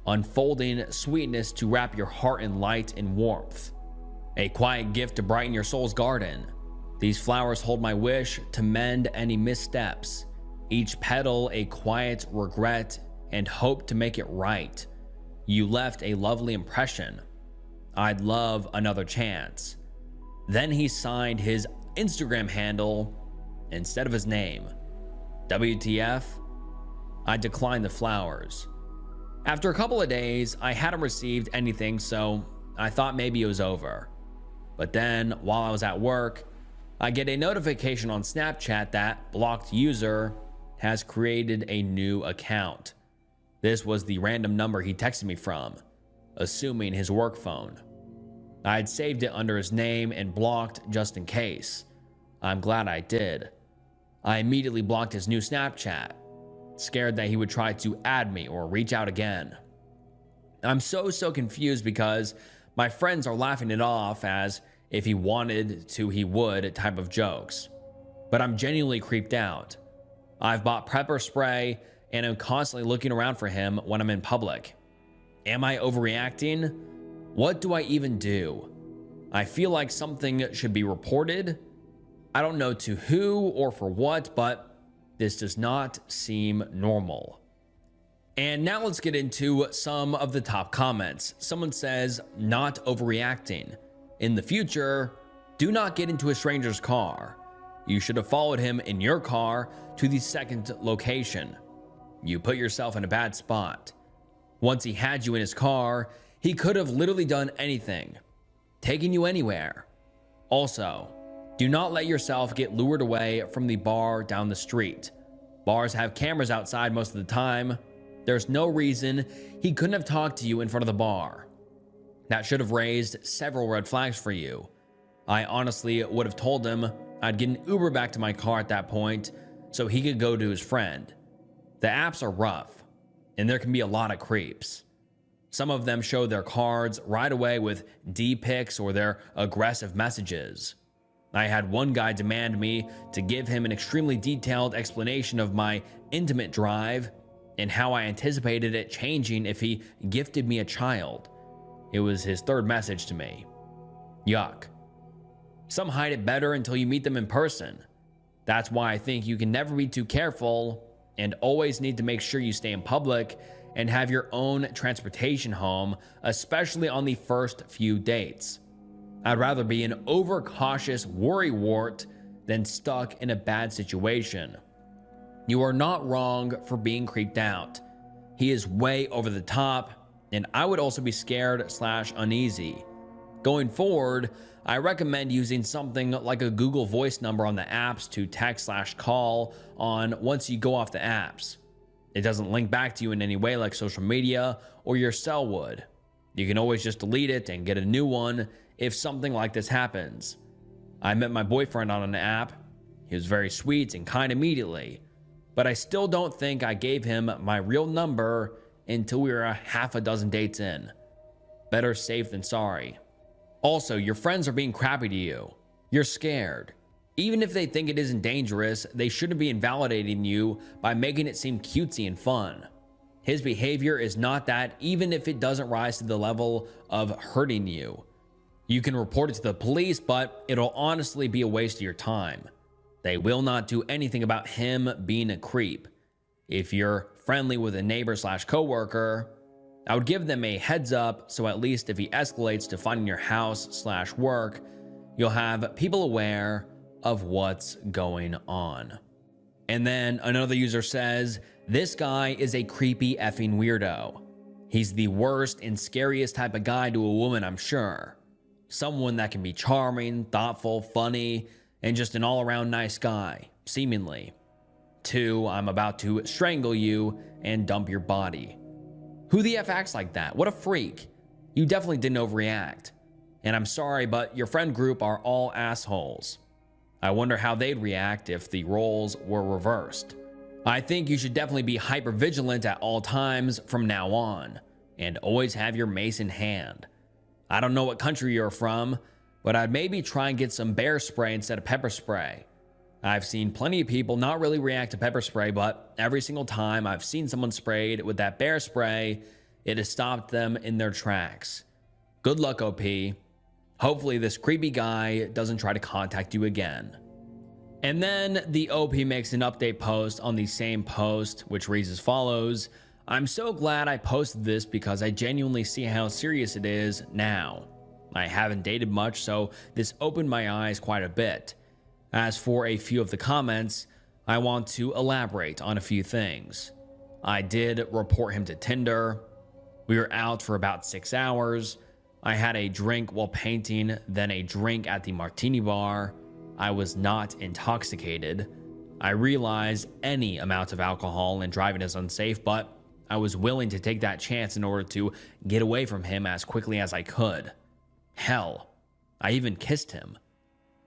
unfolding sweetness to wrap your heart in light and warmth. A quiet gift to brighten your soul's garden. These flowers hold my wish to mend any missteps. Each petal a quiet regret and hope to make it right. You left a lovely impression. I'd love another chance. Then he signed his Instagram handle instead of his name. WTF? I declined the flowers. After a couple of days, I hadn't received anything, so I thought maybe it was over. But then, while I was at work, I get a notification on Snapchat that blocked user has created a new account. This was the random number he texted me from, assuming his work phone. I had saved it under his name and blocked just in case. I'm glad I did. I immediately blocked his new Snapchat, scared that he would try to add me or reach out again. I'm so confused because my friends are laughing it off as if he wanted to, he would type of jokes. But I'm genuinely creeped out. I've bought pepper spray and am constantly looking around for him when I'm in public. Am I overreacting? What do I even do? I feel like something should be reported. I don't know to who or for what, but this does not seem normal. And now let's get into some of the top comments. Someone says, not overreacting. In the future, do not get into a stranger's car. You should have followed him in your car to the second location. You put yourself in a bad spot. Once he had you in his car, he could have literally done anything, taking you anywhere. Also, do not let yourself get lured away from the bar down the street. Bars have cameras outside most of the time. There's no reason he couldn't have talked to you in front of the bar. That should have raised several red flags for you. I honestly would have told him I'd get an Uber back to my car at that point so he could go to his friend. The apps are rough, and there can be a lot of creeps. Some of them show their cards right away with D-pics or their aggressive messages. I had one guy demand me to give him an extremely detailed explanation of my intimate drive and how I anticipated it changing if he gifted me a child. It was his third message to me. Yuck. Some hide it better until you meet them in person. That's why I think you can never be too careful and always need to make sure you stay in public and have your own transportation home, especially on the first few dates. I'd rather be an overcautious worrywart than stuck in a bad situation. You are not wrong for being creeped out. He is way over the top, and I would also be scared/uneasy. Going forward, I recommend using something like a Google Voice number on the apps to text/call on once you go off the apps. It doesn't link back to you in any way like social media or your cell would. You can always just delete it and get a new one if something like this happens. I met my boyfriend on an app. He was very sweet and kind immediately, but I still don't think I gave him my real number until we were a half a dozen dates in. Better safe than sorry. Also, your friends are being crappy to you. You're scared. Even if they think it isn't dangerous, they shouldn't be invalidating you by making it seem cutesy and fun. His behavior is not that, even if it doesn't rise to the level of hurting you. You can report it to the police, but it'll honestly be a waste of your time. They will not do anything about him being a creep. If you're friendly with a neighbor/coworker, I would give them a heads up so at least if he escalates to finding your house/work, you'll have people aware of what's going on. And then another user says, this guy is a creepy effing weirdo. He's the worst and scariest type of guy to a woman, I'm sure. Someone that can be charming, thoughtful, funny, and just an all-around nice guy, seemingly. 2, I'm about to strangle you and dump your body. Who the F acts like that? What a freak. You definitely didn't overreact. And I'm sorry, but your friend group are all assholes. I wonder how they'd react if the roles were reversed. I think you should definitely be hyper vigilant at all times from now on, and always have your mace in hand. I don't know what country you're from, but I'd maybe try and get some bear spray instead of pepper spray. I've seen plenty of people not really react to pepper spray, but every single time I've seen someone sprayed with that bear spray, it has stopped them in their tracks. Good luck, OP. Hopefully this creepy guy doesn't try to contact you again. And then the OP makes an update post on the same post, which reads as follows: I'm so glad I posted this because I genuinely see how serious it is now. I haven't dated much, so this opened my eyes quite a bit. As for a few of the comments, I want to elaborate on a few things. I did report him to Tinder. We were out for about 6 hours. I had a drink while painting, then a drink at the martini bar. I was not intoxicated. I realize any amount of alcohol and driving is unsafe, but I was willing to take that chance in order to get away from him as quickly as I could. Hell, I even kissed him.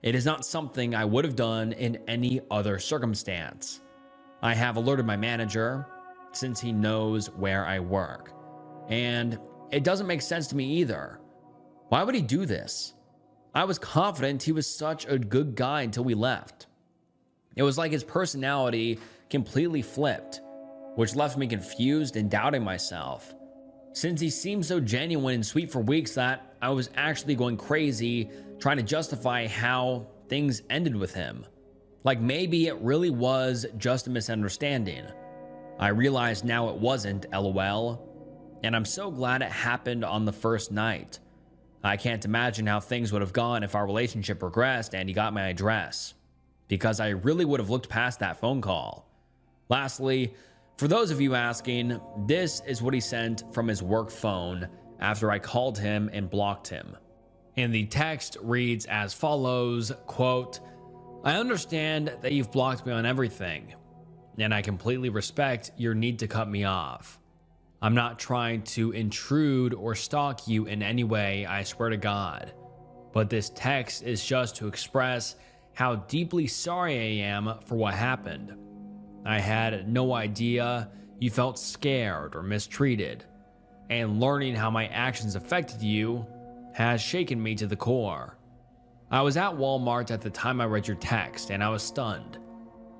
It is not something I would have done in any other circumstance. I have alerted my manager, since he knows where I work. And it doesn't make sense to me either. Why would he do this? I was confident he was such a good guy until we left. It was like his personality completely flipped, which left me confused and doubting myself. Since he seemed so genuine and sweet for weeks that I was actually going crazy trying to justify how things ended with him. Like maybe it really was just a misunderstanding. I realize now it wasn't, LOL. And I'm so glad it happened on the first night. I can't imagine how things would have gone if our relationship progressed and he got my address, because I really would have looked past that phone call. Lastly, for those of you asking, this is what he sent from his work phone after I called him and blocked him. And the text reads as follows, quote, I understand that you've blocked me on everything, and I completely respect your need to cut me off. I'm not trying to intrude or stalk you in any way, I swear to God. But this text is just to express how deeply sorry I am for what happened. I had no idea you felt scared or mistreated, and learning how my actions affected you has shaken me to the core. I was at Walmart at the time I read your text, and I was stunned.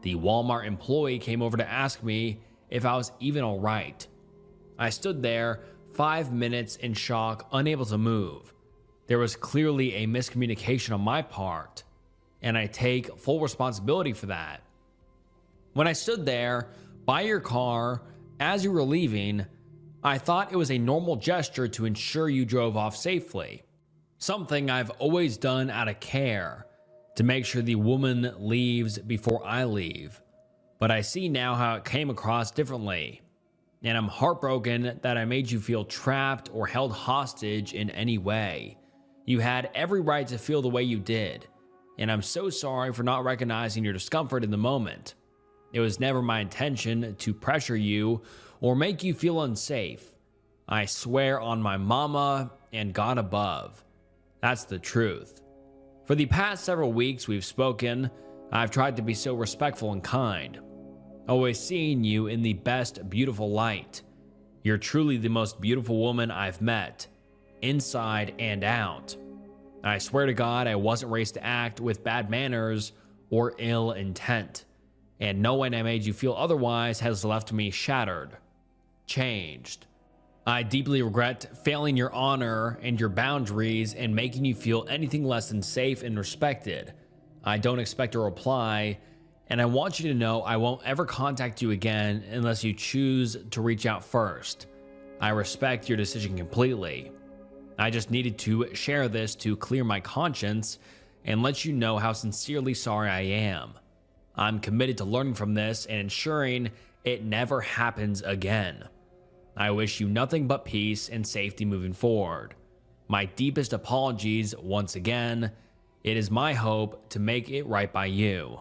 The Walmart employee came over to ask me if I was even alright. I stood there 5 minutes in shock, unable to move. There was clearly a miscommunication on my part, and I take full responsibility for that. When I stood there by your car as you were leaving, I thought it was a normal gesture to ensure you drove off safely. Something I've always done out of care, to make sure the woman leaves before I leave. But I see now how it came across differently. And I'm heartbroken that I made you feel trapped or held hostage in any way. You had every right to feel the way you did, and I'm so sorry for not recognizing your discomfort in the moment. It was never my intention to pressure you or make you feel unsafe. I swear on my mama and God above. That's the truth. For the past several weeks we've spoken, I've tried to be so respectful and kind, always seeing you in the best beautiful light. You're truly the most beautiful woman I've met, inside and out. I swear to God I wasn't raised to act with bad manners or ill intent, and knowing I made you feel otherwise has left me shattered, changed. I deeply regret failing your honor and your boundaries and making you feel anything less than safe and respected. I don't expect a reply, and I want you to know I won't ever contact you again unless you choose to reach out first. I respect your decision completely. I just needed to share this to clear my conscience and let you know how sincerely sorry I am. I'm committed to learning from this and ensuring it never happens again. I wish you nothing but peace and safety moving forward. My deepest apologies once again. It is my hope to make it right by you.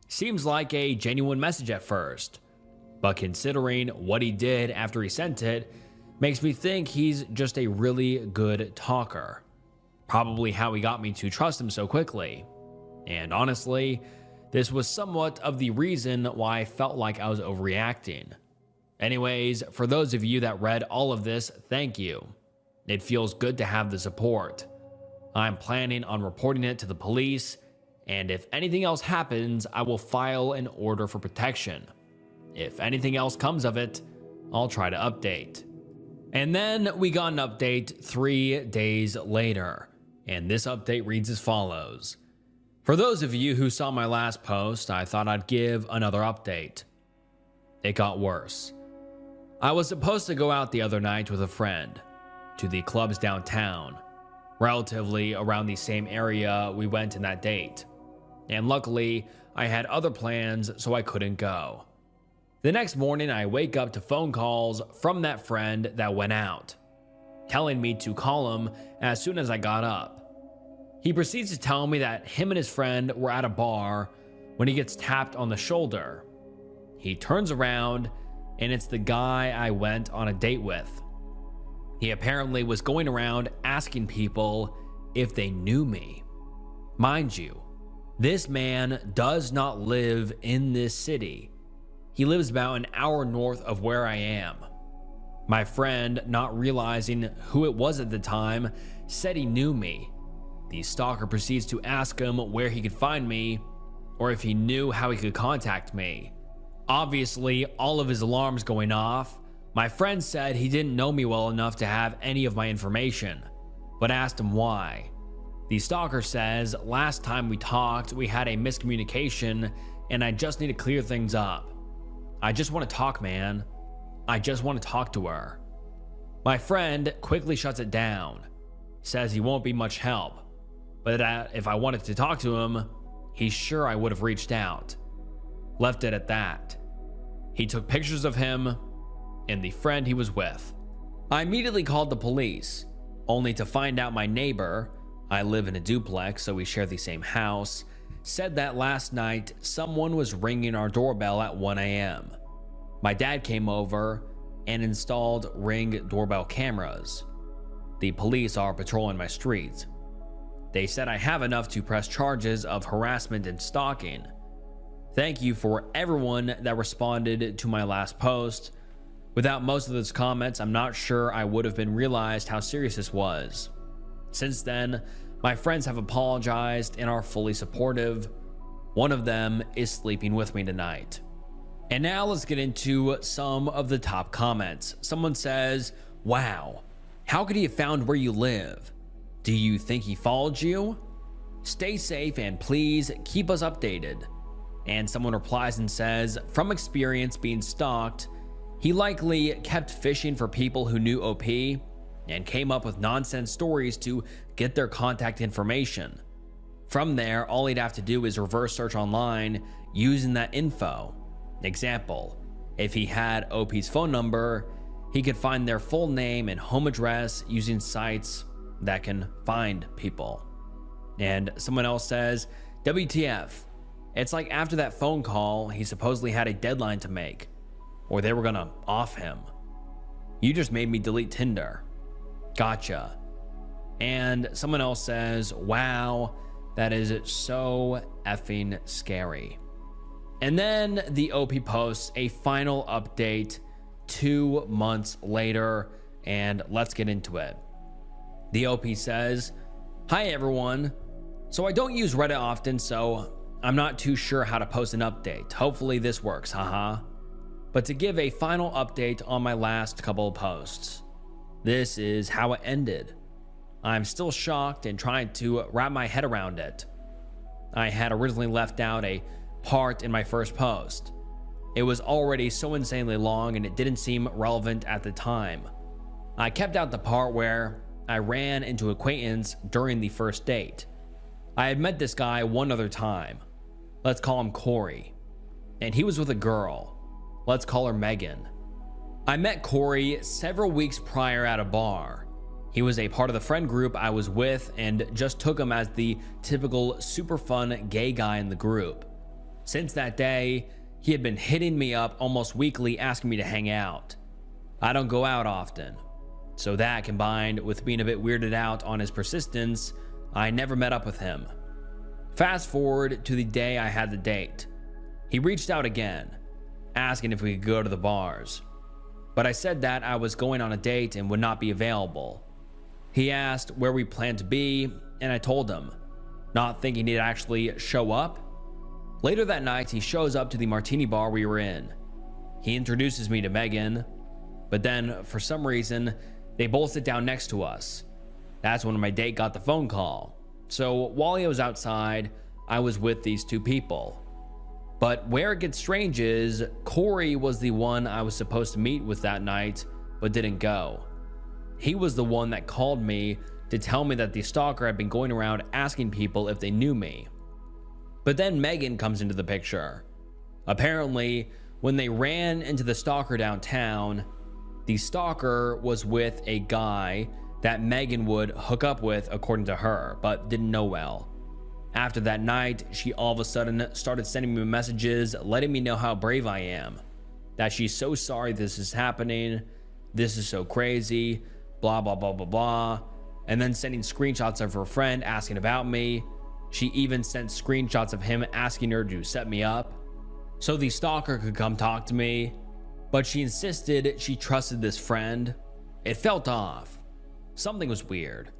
Seems like a genuine message at first, but considering what he did after he sent it, Makes me think he's just a really good talker. Probably how he got me to trust him so quickly. And honestly, this was somewhat of the reason why I felt like I was overreacting. Anyways, for those of you that read all of this, thank you. It feels good to have the support. I'm planning on reporting it to the police, and if anything else happens, I will file an order for protection. If anything else comes of it, I'll try to update. And then we got an update 3 days later, and this update reads as follows. For those of you who saw my last post, I thought I'd give another update. It got worse. I was supposed to go out the other night with a friend to the clubs downtown, relatively around the same area we went in that date. And luckily, I had other plans, so I couldn't go. The next morning, I wake up to phone calls from that friend that went out, telling me to call him as soon as I got up. He proceeds to tell me that him and his friend were at a bar when he gets tapped on the shoulder. He turns around, and it's the guy I went on a date with. He apparently was going around asking people if they knew me. Mind you, this man does not live in this city. He lives about an hour north of where I am. My friend, not realizing who it was at the time, said he knew me. The stalker proceeds to ask him where he could find me, or if he knew how he could contact me. Obviously, all of his alarms going off. My friend said he didn't know me well enough to have any of my information, but asked him why. The stalker says, last time we talked, we had a miscommunication, and I just need to clear things up. I just want to talk, man. I just want to talk to her. My friend quickly shuts it down, says he won't be much help, but that if I wanted to talk to him, he's sure I would have reached out. Left it at that. He took pictures of him and the friend he was with. I immediately called the police, only to find out my neighbor, I live in a duplex so we share the same house, said that last night someone was ringing our doorbell at 1 a.m. My dad came over and installed Ring doorbell cameras. The police are patrolling my street. They said I have enough to press charges of harassment and stalking. Thank you for everyone that responded to my last post. Without most of those comments, I'm not sure I would have been realized how serious this was. Since then, my friends have apologized and are fully supportive. One of them is sleeping with me tonight. And now let's get into some of the top comments. Someone says, wow, how could he have found where you live? Do you think he followed you? Stay safe and please keep us updated. And someone replies and says, from experience being stalked, he likely kept fishing for people who knew OP and came up with nonsense stories to get their contact information. From there, all he'd have to do is reverse search online using that info. Example, if he had OP's phone number, he could find their full name and home address using sites that can find people. And someone else says, WTF, it's like after that phone call, he supposedly had a deadline to make, or they were gonna off him. You just made me delete Tinder. Gotcha. And someone else says, wow, that is so effing scary. And then the OP posts a final update 2 months later, and let's get into it. The OP says, hi everyone. So I don't use Reddit often, so I'm not too sure how to post an update. Hopefully this works, haha. But to give a final update on my last couple of posts, this is how it ended. I'm still shocked and trying to wrap my head around it. I had originally left out a part in my first post. It was already so insanely long and it didn't seem relevant at the time. I kept out the part where I ran into acquaintance during the first date. I had met this guy one other time. Let's call him Corey. And he was with a girl. Let's call her Megan. I met Corey several weeks prior at a bar. He was a part of the friend group I was with and just took him as the typical super fun gay guy in the group. Since that day, he had been hitting me up almost weekly asking me to hang out. I don't go out often, So that, combined with being a bit weirded out on his persistence, I never met up with him. Fast forward to the day I had the date. He reached out again, asking if we could go to the bars. But I said that I was going on a date and would not be available. He asked where we planned to be, and I told him, not thinking he'd actually show up. Later that night, he shows up to the martini bar we were in. He introduces me to Megan, but then for some reason, they both sit down next to us. That's when my date got the phone call. So while he was outside, I was with these two people. But where it gets strange is Corey was the one I was supposed to meet with that night, but didn't go. He was the one that called me to tell me that the stalker had been going around asking people if they knew me. But then Megan comes into the picture. Apparently, when they ran into the stalker downtown, the stalker was with a guy that Megan would hook up with, according to her, but didn't know well. After that night, she all of a sudden started sending me messages letting me know how brave I am, that she's so sorry this is happening, this is so crazy, blah, blah, blah, blah, blah, and then sending screenshots of her friend asking about me. She even sent screenshots of him asking her to set me up so the stalker could come talk to me, but she insisted she trusted this friend. It felt off. Something was weird.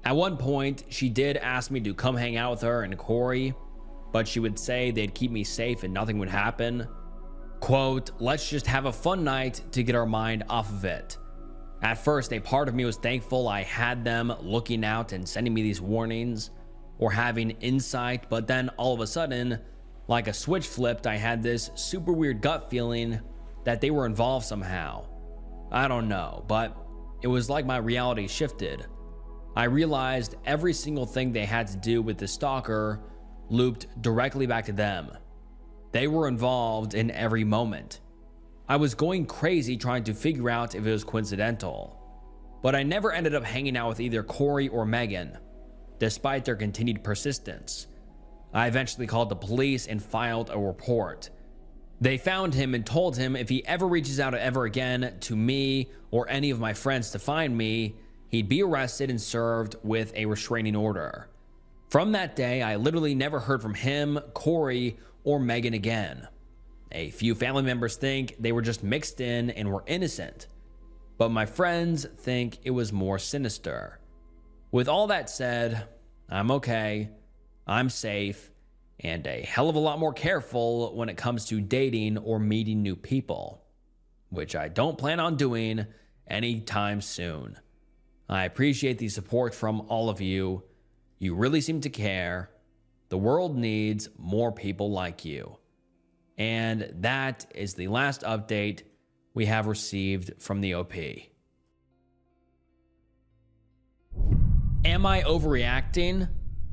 At one point, she did ask me to come hang out with her and Corey, but she would say they'd keep me safe and nothing would happen. Quote, let's just have a fun night to get our mind off of it. At first, a part of me was thankful I had them looking out and sending me these warnings or having insight, but then all of a sudden, like a switch flipped, I had this super weird gut feeling that they were involved somehow. I don't know, but it was like my reality shifted. I realized every single thing they had to do with the stalker looped directly back to them. They were involved in every moment. I was going crazy trying to figure out if it was coincidental, but I never ended up hanging out with either Corey or Megan, despite their continued persistence. I eventually called the police and filed a report. They found him and told him if he ever reaches out ever again to me or any of my friends to find me, he'd be arrested and served with a restraining order. From that day, I literally never heard from him, Corey, or Megan again. A few family members think they were just mixed in and were innocent, but my friends think it was more sinister. With all that said, I'm okay, I'm safe, and a hell of a lot more careful when it comes to dating or meeting new people, which I don't plan on doing anytime soon. I appreciate the support from all of you. You really seem to care. The world needs more people like you. And that is the last update we have received from the OP. Am I overreacting?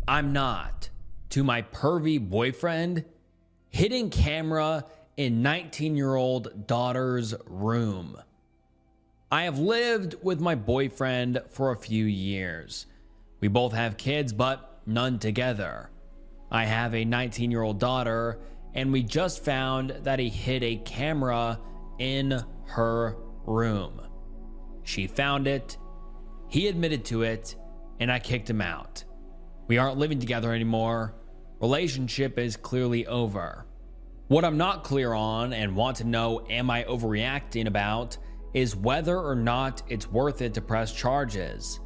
I'm not. To my pervy boyfriend, hidden camera in 19-year-old daughter's room. I have lived with my boyfriend for a few years. We both have kids, but none together. I have a 19-year-old daughter, and we just found that he hid a camera in her room. She found it, he admitted to it, and I kicked him out. We aren't living together anymore. Relationship is clearly over. What I'm not clear on and want to know am I overreacting about is whether or not it's worth it to press charges.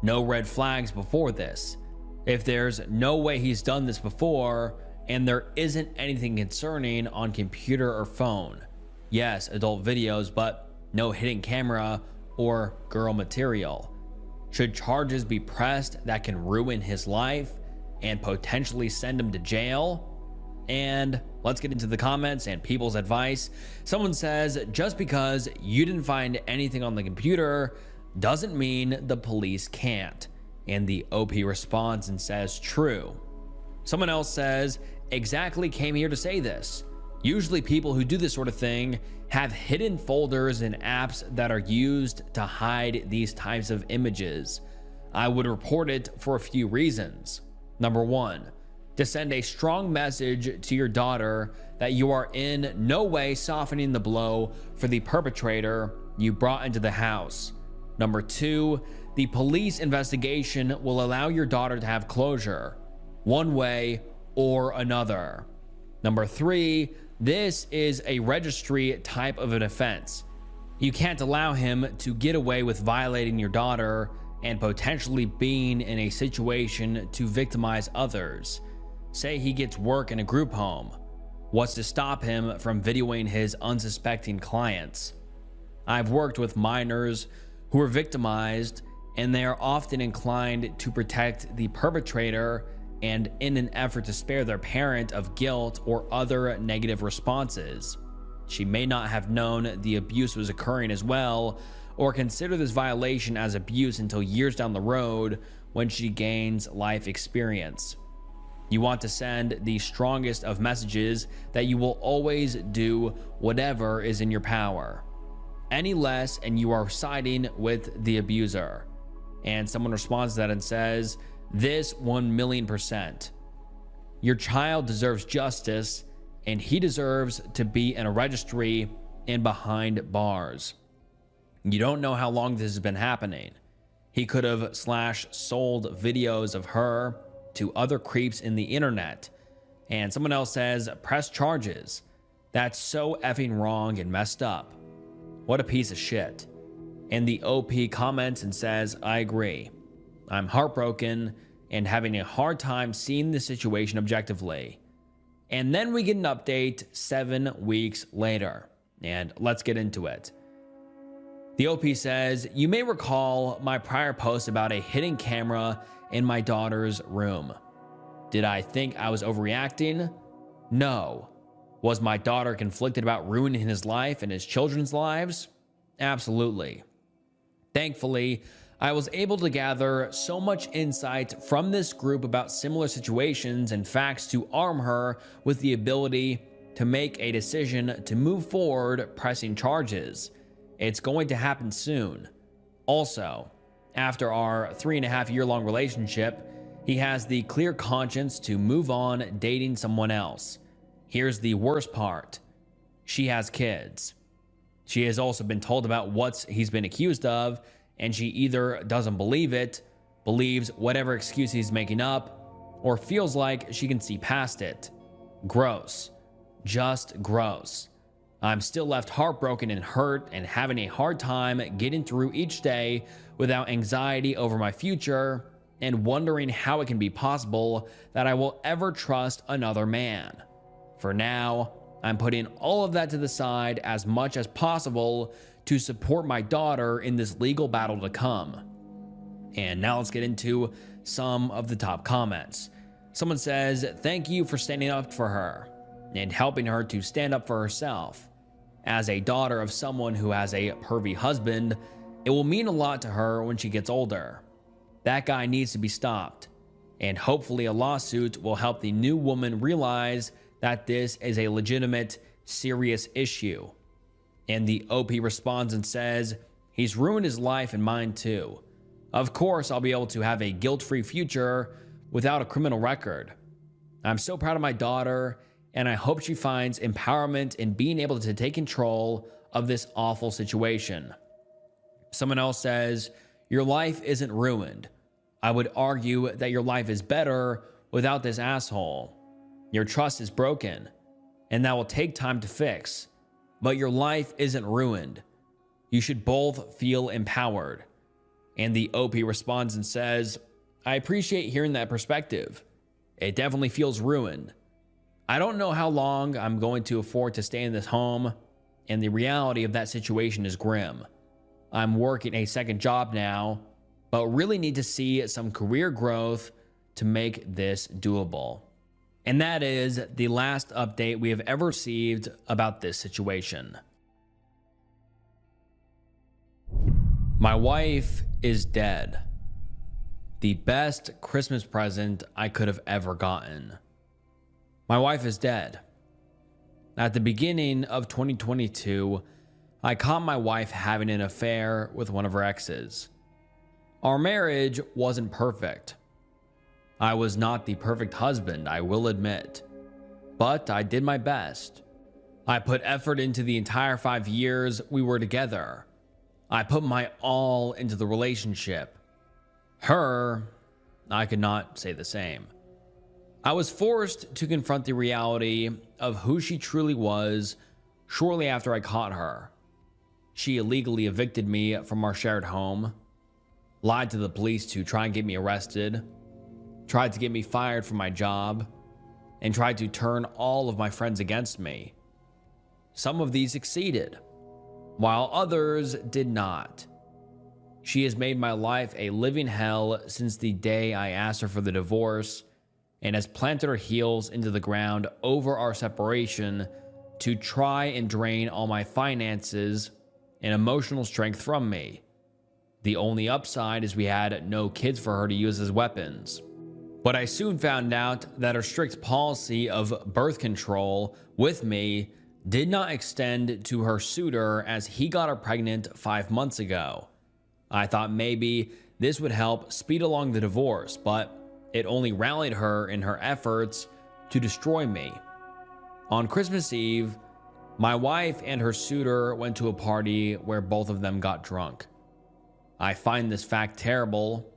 No red flags before this. If there's no way he's done this before and there isn't anything concerning on computer or phone. Yes, adult videos, but no hidden camera or girl material. Should charges be pressed that can ruin his life and potentially send him to jail? And let's get into the comments and people's advice. Someone says, just because you didn't find anything on the computer doesn't mean the police can't. And the OP responds and says, true. Someone else says, exactly came here to say this. Usually people who do this sort of thing have hidden folders and apps that are used to hide these types of images. I would report it for a few reasons. Number one, to send a strong message to your daughter that you are in no way softening the blow for the perpetrator you brought into the house. Number 2, the police investigation will allow your daughter to have closure, one way or another. Number 3, this is a registry type of an offense. You can't allow him to get away with violating your daughter and potentially being in a situation to victimize others. Say he gets work in a group home. What's to stop him from videoing his unsuspecting clients? I've worked with minors who are victimized, and they are often inclined to protect the perpetrator and in an effort to spare their parent of guilt or other negative responses. She may not have known the abuse was occurring as well, or consider this violation as abuse until years down the road when she gains life experience. You want to send the strongest of messages that you will always do whatever is in your power. Any less and you are siding with the abuser. And someone responds to that and says, this 1,000,000%. Your child deserves justice, and he deserves to be in a registry and behind bars. You don't know how long this has been happening. He could have sold videos of her to other creeps in the internet. And someone else says, press charges. That's so effing wrong and messed up. What a piece of shit. And the OP comments and says, I agree. I'm heartbroken and having a hard time seeing the situation objectively. And then we get an update 7 weeks later. And let's get into it. The OP says, you may recall my prior post about a hidden camera in my daughter's room. Did I think I was overreacting? No. Was my daughter conflicted about ruining his life and his children's lives? Absolutely. Thankfully, I was able to gather so much insight from this group about similar situations and facts to arm her with the ability to make a decision to move forward pressing charges. It's going to happen soon. Also, after our 3.5-year-long relationship, he has the clear conscience to move on dating someone else. Here's the worst part. She has kids. She has also been told about what he's been accused of, and she either doesn't believe it, believes whatever excuse he's making up, or feels like she can see past it. Gross. Just gross. I'm still left heartbroken and hurt and having a hard time getting through each day without anxiety over my future and wondering how it can be possible that I will ever trust another man. For now, I'm putting all of that to the side as much as possible to support my daughter in this legal battle to come. And now let's get into some of the top comments. Someone says, thank you for standing up for her and helping her to stand up for herself. As a daughter of someone who has a pervy husband, it will mean a lot to her when she gets older. That guy needs to be stopped, and hopefully a lawsuit will help the new woman realize that this is a legitimate, serious issue. And the OP responds and says, he's ruined his life and mine too. Of course, I'll be able to have a guilt-free future without a criminal record. I'm so proud of my daughter, and I hope she finds empowerment in being able to take control of this awful situation. Someone else says, your life isn't ruined. I would argue that your life is better without this asshole. Your trust is broken, and that will take time to fix. But your life isn't ruined. You should both feel empowered. And the OP responds and says, I appreciate hearing that perspective. It definitely feels ruined. I don't know how long I'm going to afford to stay in this home, and the reality of that situation is grim. I'm working a second job now, but really need to see some career growth to make this doable. And that is the last update we have ever received about this situation. My wife is dead. The best Christmas present I could have ever gotten. My wife is dead. At the beginning of 2022, I caught my wife having an affair with one of her exes. Our marriage wasn't perfect. I was not the perfect husband, I will admit, but I did my best. I put effort into the entire 5 years we were together. I put my all into the relationship. Her, I could not say the same. I was forced to confront the reality of who she truly was shortly after I caught her. She illegally evicted me from our shared home, lied to the police to try and get me arrested, tried to get me fired from my job, and tried to turn all of my friends against me. Some of these succeeded, while others did not. She has made my life a living hell since the day I asked her for the divorce, and has planted her heels into the ground over our separation to try and drain all my finances and emotional strength from me. The only upside is we had no kids for her to use as weapons. But I soon found out that her strict policy of birth control with me did not extend to her suitor, as he got her pregnant 5 months ago. I thought maybe this would help speed along the divorce, but it only rallied her in her efforts to destroy me. On Christmas Eve, my wife and her suitor went to a party where both of them got drunk. I find this fact terrible,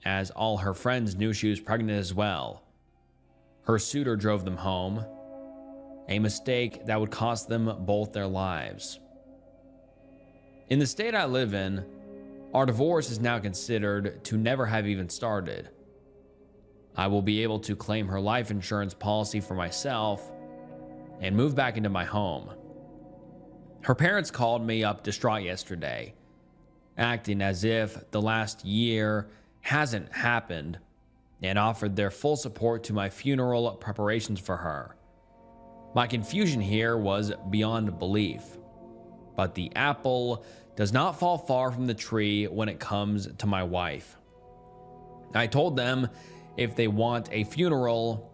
as all her friends knew she was pregnant as well. Her suitor drove them home, a mistake that would cost them both their lives. In the state I live in, our divorce is now considered to never have even started. I will be able to claim her life insurance policy for myself and move back into my home. Her parents called me up distraught yesterday, acting as if the last year hasn't happened, and offered their full support to my funeral preparations for her. My confusion here was beyond belief, but the apple does not fall far from the tree when it comes to my wife. I told them if they want a funeral,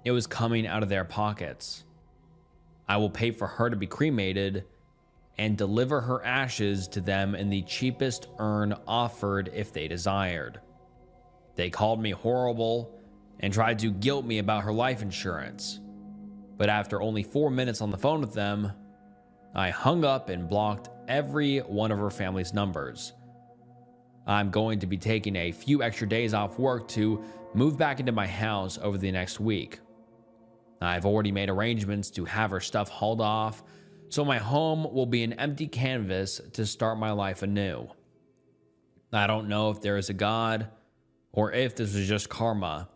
it was coming out of their pockets. I will pay for her to be cremated and deliver her ashes to them in the cheapest urn offered if they desired. They called me horrible and tried to guilt me about her life insurance. But after only 4 minutes on the phone with them, I hung up and blocked every one of her family's numbers. I'm going to be taking a few extra days off work to move back into my house over the next week. I've already made arrangements to have her stuff hauled off, so my home will be an empty canvas to start my life anew. I don't know if there is a God or if this was just karma,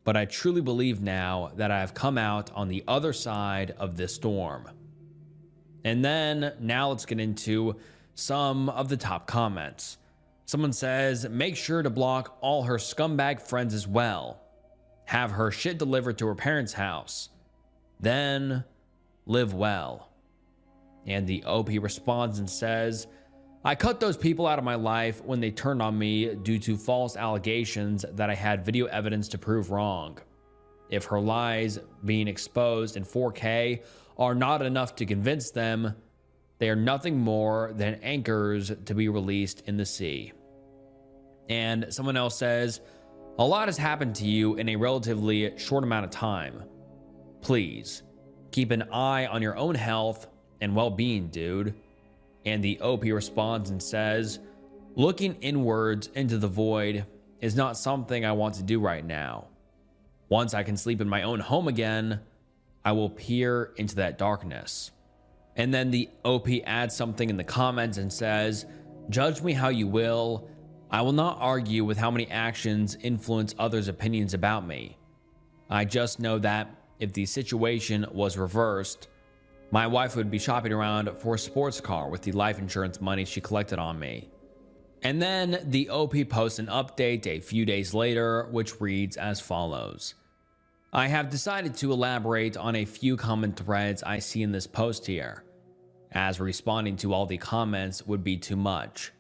but I truly believe now that I have come out on the other side of this storm. And then, now let's get into some of the top comments. Someone says, make sure to block all her scumbag friends as well. Have her shit delivered to her parents' house. Then, live well. And the OP responds and says, I cut those people out of my life when they turned on me due to false allegations that I had video evidence to prove wrong. If her lies being exposed in 4K are not enough to convince them, they are nothing more than anchors to be released in the sea. And someone else says, a lot has happened to you in a relatively short amount of time. Please, keep an eye on your own health and well-being, dude. And the OP responds and says, looking inwards into the void is not something I want to do right now. Once I can sleep in my own home again, I will peer into that darkness. And then the OP adds something in the comments and says, judge me how you will. I will not argue with how many actions influence others' opinions about me. I just know that if the situation was reversed, my wife would be shopping around for a sports car with the life insurance money she collected on me. And then the OP posts an update a few days later, which reads as follows. I have decided to elaborate on a few common threads I see in this post here, as responding to all the comments would be too much.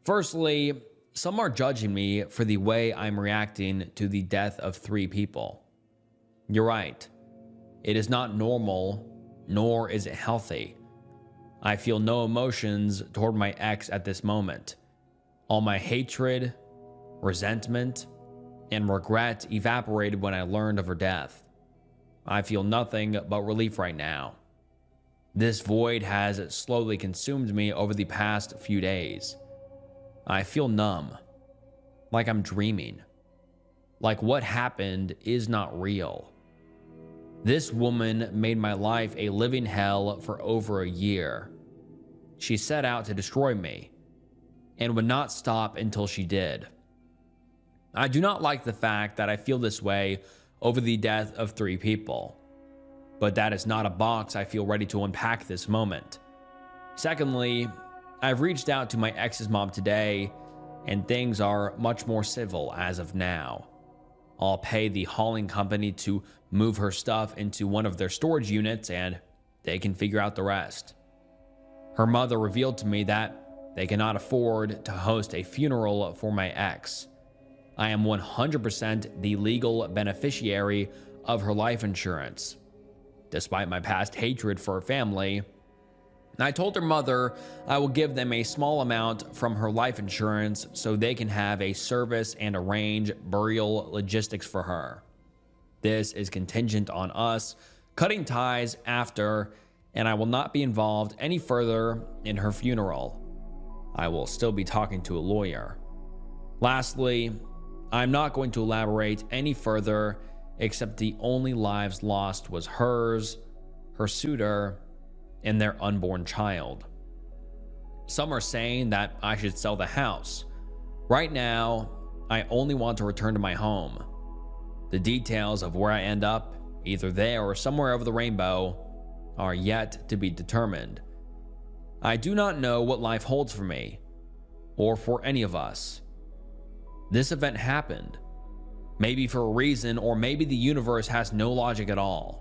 Firstly, some are judging me for the way I'm reacting to the death of 3 people. You're right. It is not normal, nor is it healthy. I feel no emotions toward my ex at this moment. All my hatred, resentment, and regret evaporated when I learned of her death. I feel nothing but relief right now. This void has slowly consumed me over the past few days. I feel numb, like I'm dreaming, like what happened is not real. This woman made my life a living hell for over a year. She set out to destroy me and would not stop until she did. I do not like the fact that I feel this way over the death of 3 people, but that is not a box I feel ready to unpack this moment. Secondly, I've reached out to my ex's mom today, and things are much more civil as of now. I'll pay the hauling company to move her stuff into one of their storage units, and they can figure out the rest. Her mother revealed to me that they cannot afford to host a funeral for my ex. I am 100% the legal beneficiary of her life insurance. Despite my past hatred for her family, I told her mother I will give them a small amount from her life insurance so they can have a service and arrange burial logistics for her. This is contingent on us cutting ties after, and I will not be involved any further in her funeral. I will still be talking to a lawyer. Lastly, I'm not going to elaborate any further, except the only lives lost was hers, her suitor, and their unborn child. Some are saying that I should sell the house. Right now, I only want to return to my home. The details of where I end up, either there or somewhere over the rainbow, are yet to be determined. I do not know what life holds for me, or for any of us. This event happened, maybe for a reason, or maybe the universe has no logic at all.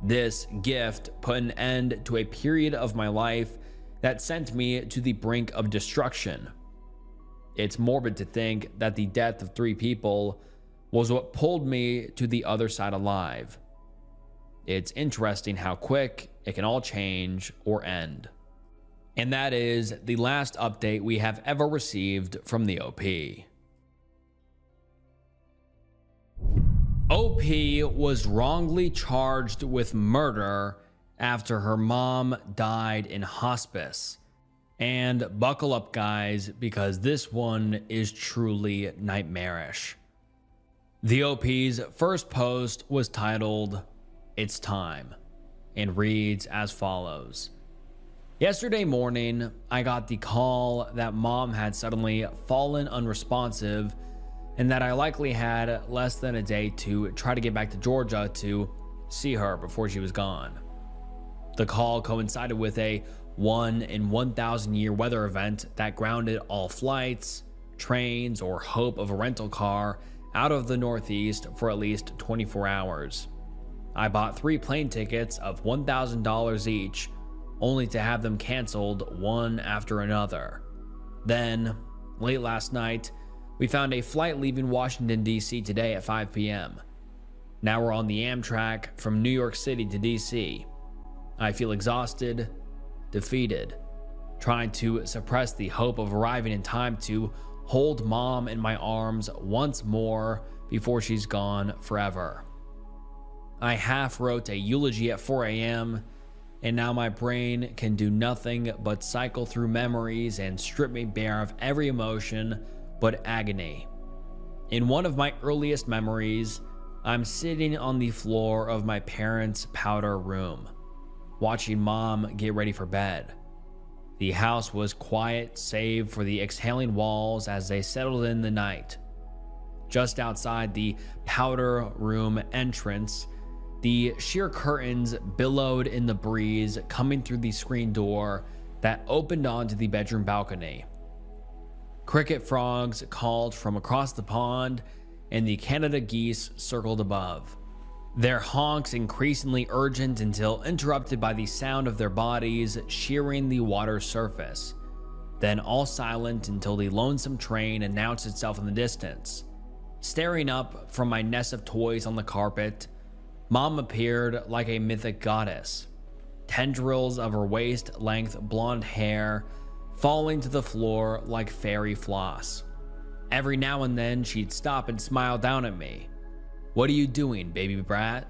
This gift put an end to a period of my life that sent me to the brink of destruction. It's morbid to think that the death of 3 people was what pulled me to the other side alive. It's interesting how quick it can all change or end. And that is the last update we have ever received from the OP. OP was wrongly charged with murder after her mom died in hospice. And buckle up, guys, because this one is truly nightmarish. The OP's first post was titled, "It's Time," and reads as follows. Yesterday morning, I got the call that mom had suddenly fallen unresponsive and that I likely had less than a day to try to get back to Georgia to see her before she was gone. The call coincided with a 1 in 1,000 year weather event that grounded all flights, trains, or hope of a rental car out of the Northeast for at least 24 hours. I bought 3 plane tickets of $1,000 each, only to have them canceled one after another. Then, late last night, we found a flight leaving Washington, D.C. today at 5 p.m. Now we're on the Amtrak from New York City to D.C. I feel exhausted, defeated, trying to suppress the hope of arriving in time to hold mom in my arms once more before she's gone forever. I half wrote a eulogy at 4 a.m., and now my brain can do nothing but cycle through memories and strip me bare of every emotion but agony. In one of my earliest memories, I'm sitting on the floor of my parents' powder room, watching mom get ready for bed. The house was quiet save for the exhaling walls as they settled in the night. Just outside the powder room entrance, the sheer curtains billowed in the breeze coming through the screen door that opened onto the bedroom balcony. Cricket frogs called from across the pond, and the Canada geese circled above. Their honks increasingly urgent until interrupted by the sound of their bodies shearing the water's surface. Then all silent until the lonesome train announced itself in the distance. Staring up from my nest of toys on the carpet, mom appeared like a mythic goddess. Tendrils of her waist-length blonde hair falling to the floor like fairy floss. Every now and then she'd stop and smile down at me. "What are you doing, baby brat?"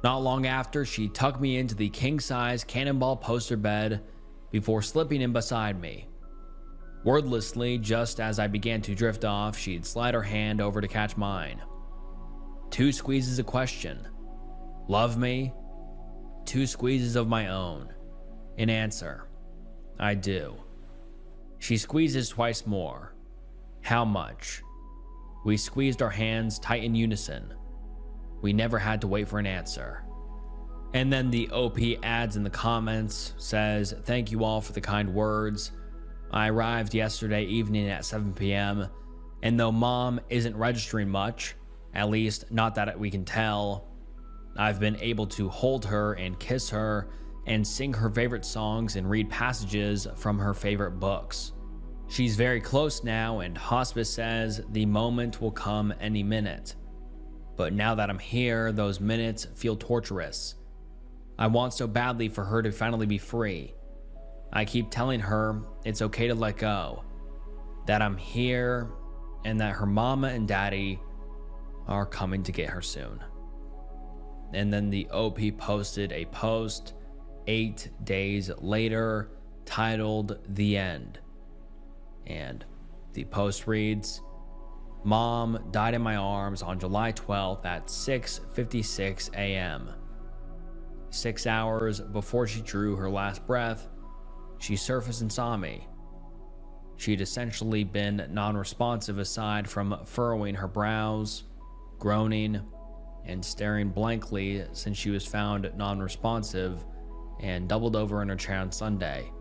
Not long after, she tucked me into the king-size Cannonball poster bed before slipping in beside me. Wordlessly, just as I began to drift off, she'd slide her hand over to catch mine. 2 squeezes a question. Love me? 2 squeezes of my own. An answer. I do. She squeezes twice more. How much? We squeezed our hands tight in unison. We never had to wait for an answer. And then the OP adds in the comments, says, "Thank you all for the kind words. I arrived yesterday evening at 7 p.m. and though mom isn't registering much, at least not that we can tell, I've been able to hold her and kiss her and sing her favorite songs and read passages from her favorite books. She's very close now, and hospice says the moment will come any minute. But now that I'm here, those minutes feel torturous. I want so badly for her to finally be free. I keep telling her it's okay to let go, that I'm here, and that her mama and daddy are coming to get her soon." And then the OP posted a post 8 days later titled "The End." And the post reads, "Mom died in my arms on July 12th at 6:56 a.m. 6 hours before she drew her last breath, she surfaced and saw me. She'd essentially been non-responsive aside from furrowing her brows, groaning, and staring blankly since she was found non-responsive and doubled over in her chair on Sunday.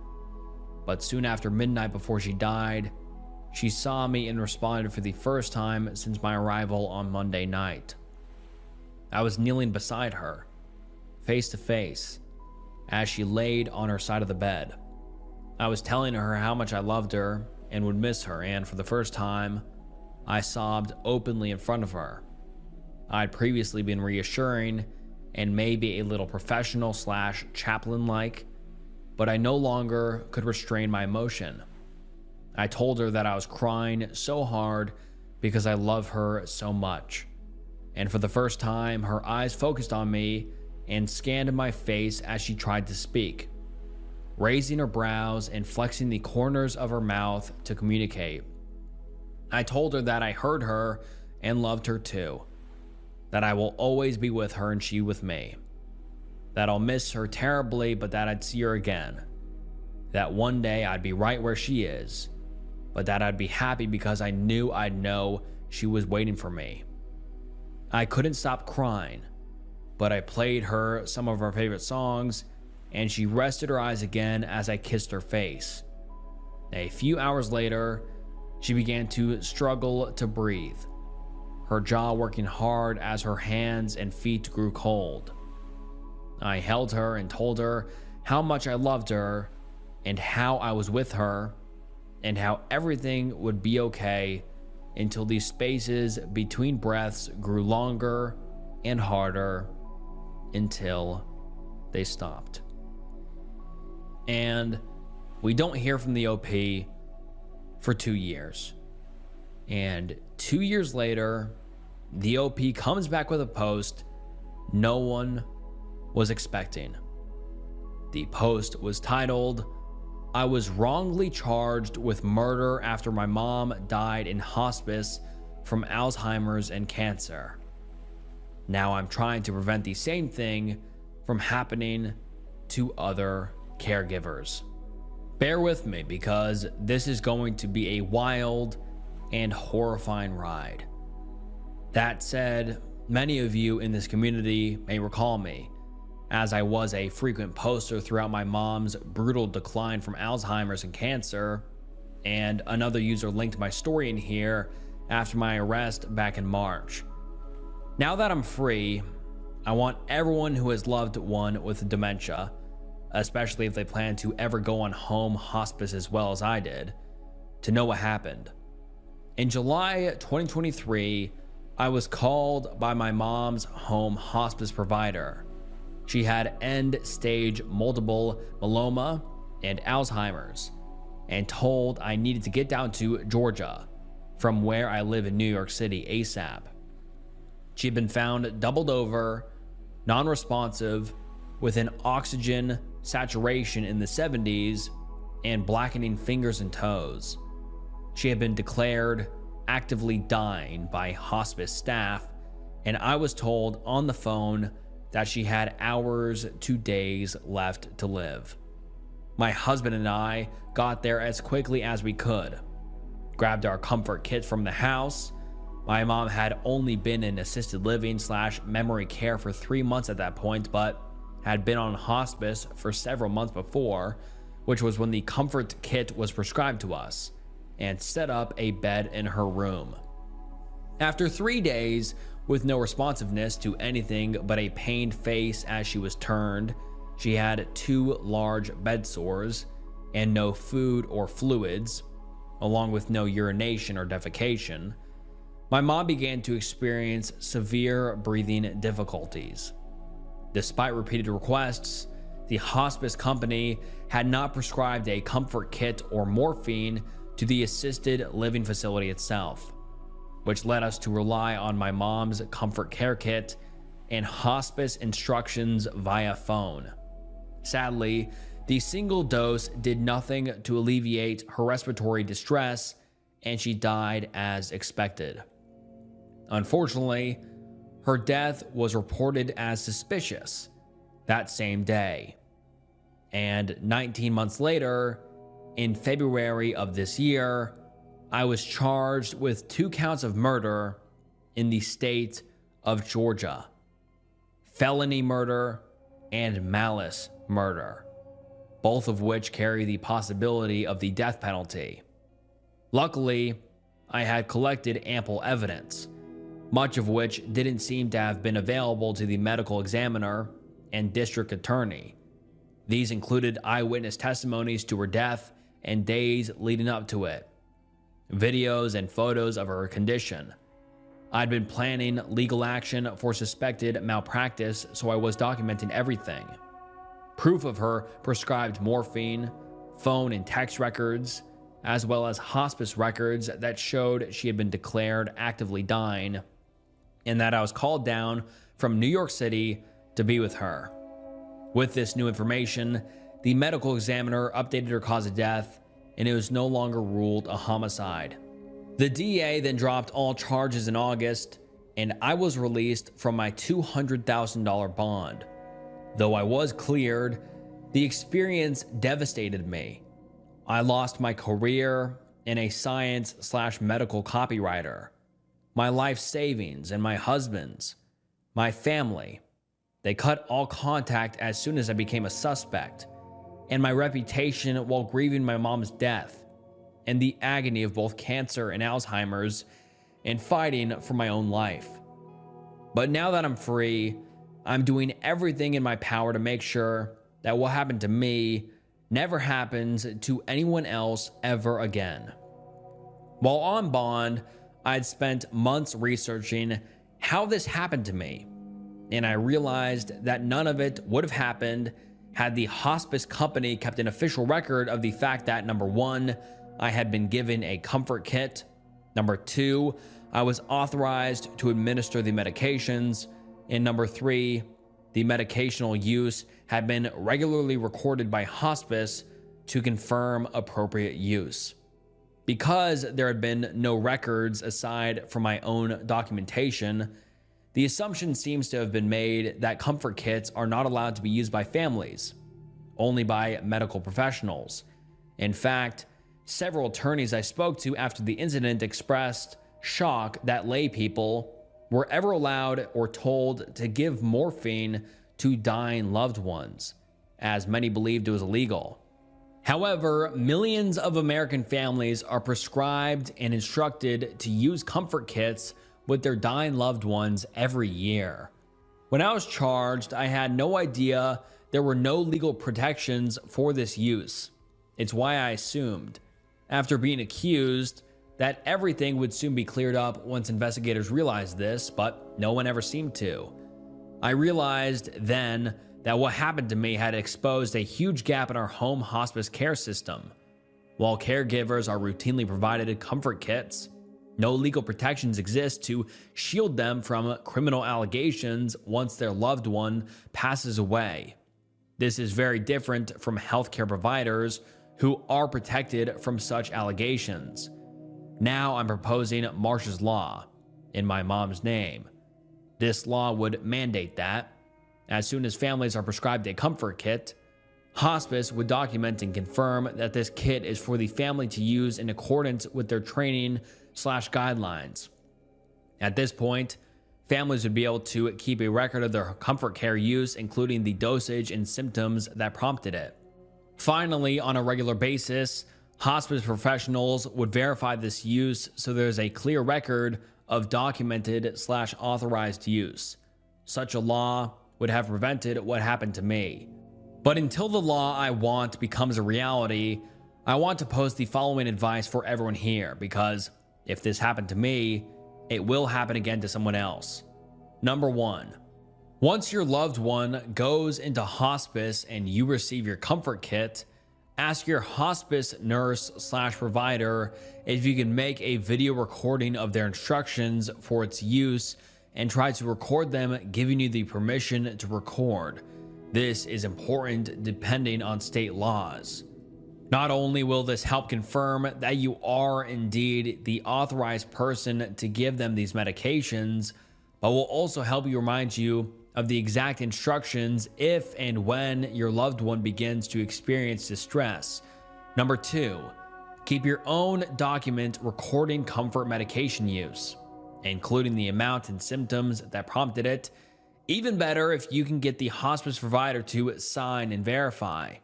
But soon after midnight before she died, she saw me and responded for the first time since my arrival on Monday night. I was kneeling beside her, face to face, as she laid on her side of the bed. I was telling her how much I loved her and would miss her, and for the first time, I sobbed openly in front of her. I'd previously been reassuring and maybe a little professional / chaplain-like, but I no longer could restrain my emotion. I told her that I was crying so hard because I love her so much. And for the first time, her eyes focused on me and scanned my face as she tried to speak, raising her brows and flexing the corners of her mouth to communicate. I told her that I heard her and loved her too, that I will always be with her and she with me, that I'll miss her terribly but that I'd see her again, that one day I'd be right where she is, but that I'd be happy because I knew I'd know she was waiting for me. I couldn't stop crying, but I played her some of her favorite songs and she rested her eyes again as I kissed her face. A few hours later, she began to struggle to breathe, her jaw working hard as her hands and feet grew cold. I held her and told her how much I loved her and how I was with her and how everything would be okay until these spaces between breaths grew longer and harder until they stopped. And we don't hear from the OP for 2 years. And 2 years later, the OP comes back with a post no one was expecting. The post was titled, "I was wrongly charged with murder after my mom died in hospice from Alzheimer's and cancer. Now I'm trying to prevent the same thing from happening to other caregivers." Bear with me because this is going to be a wild and horrifying ride. That said, many of you in this community may recall me, as I was a frequent poster throughout my mom's brutal decline from Alzheimer's and cancer, and another user linked my story in here after my arrest back in March. Now that I'm free, I want everyone who has loved one with dementia, especially if they plan to ever go on home hospice as well as I did, to know what happened. In July 2023, I was called by my mom's home hospice provider. She had end-stage multiple myeloma and Alzheimer's, and told I needed to get down to Georgia, from where I live in New York City ASAP. She'd been found doubled over, non-responsive, with an oxygen saturation in the 70s, and blackening fingers and toes. She had been declared actively dying by hospice staff, and I was told on the phone that she had hours to days left to live. My husband and I got there as quickly as we could, grabbed our comfort kit from the house. My mom had only been in assisted living / memory care for 3 months at that point, but had been on hospice for several months before, which was when the comfort kit was prescribed to us, and set up a bed in her room. After 3 days with no responsiveness to anything but a pained face as she was turned, she had 2 large bed sores and no food or fluids, along with no urination or defecation. My mom began to experience severe breathing difficulties. Despite repeated requests, the hospice company had not prescribed a comfort kit or morphine to the assisted living facility itself, which led us to rely on my mom's comfort care kit and hospice instructions via phone. Sadly, the single dose did nothing to alleviate her respiratory distress, and she died as expected. Unfortunately, her death was reported as suspicious that same day. And 19 months later, in February of this year, I was charged with 2 counts of murder in the state of Georgia: felony murder and malice murder, both of which carry the possibility of the death penalty. Luckily, I had collected ample evidence, much of which didn't seem to have been available to the medical examiner and district attorney. These included eyewitness testimonies to her death and days leading up to it, videos and photos of her condition. I'd been planning legal action for suspected malpractice, so I was documenting everything. Proof of her prescribed morphine, phone and text records, as well as hospice records that showed she had been declared actively dying, and that I was called down from New York City to be with her. With this new information, the medical examiner updated her cause of death, and it was no longer ruled a homicide. The DA then dropped all charges in August, and I was released from my $200,000 bond. Though I was cleared, the experience devastated me. I lost my career in a science/medical copywriter, my life savings and my husband's, my family. They cut all contact as soon as I became a suspect, and my reputation while grieving my mom's death, and the agony of both cancer and Alzheimer's, and fighting for my own life. But now that I'm free, I'm doing everything in my power to make sure that what happened to me never happens to anyone else ever again. While on bond, I'd spent months researching how this happened to me, and I realized that none of it would have happened had the hospice company kept an official record of the fact that, number 1, I had been given a comfort kit, number 2, I was authorized to administer the medications, and number 3, the medicational use had been regularly recorded by hospice to confirm appropriate use. Because there had been no records aside from my own documentation, the assumption seems to have been made that comfort kits are not allowed to be used by families, only by medical professionals. In fact, several attorneys I spoke to after the incident expressed shock that lay people were ever allowed or told to give morphine to dying loved ones, as many believed it was illegal. However, millions of American families are prescribed and instructed to use comfort kits with their dying loved ones every year. When I was charged, I had no idea there were no legal protections for this use. It's why I assumed, after being accused, that everything would soon be cleared up once investigators realized this, but no one ever seemed to. I realized then that what happened to me had exposed a huge gap in our home hospice care system. While caregivers are routinely provided comfort kits, No legal protections exist to shield them from criminal allegations once their loved one passes away. This is very different from healthcare providers who are protected from such allegations. Now I'm proposing Marsh's Law in my mom's name. This law would mandate that, as soon as families are prescribed a comfort kit, hospice would document and confirm that this kit is for the family to use in accordance with their training/guidelines. At this point, families would be able to keep a record of their comfort care use, including the dosage and symptoms that prompted it. Finally, on a regular basis, hospice professionals would verify this use so there's a clear record of documented/authorized use. Such a law would have prevented what happened to me. But until the law I want becomes a reality, I want to post the following advice for everyone here, because if this happened to me, it will happen again to someone else. Number 1, once your loved one goes into hospice and you receive your comfort kit, ask your hospice nurse/provider if you can make a video recording of their instructions for its use and try to record them giving you the permission to record. This is important depending on state laws. Not only will this help confirm that you are indeed the authorized person to give them these medications, but will also help you remind you of the exact instructions if and when your loved one begins to experience distress. Number 2, keep your own document recording comfort medication use, including the amount and symptoms that prompted it. Even better if you can get the hospice provider to sign and verify.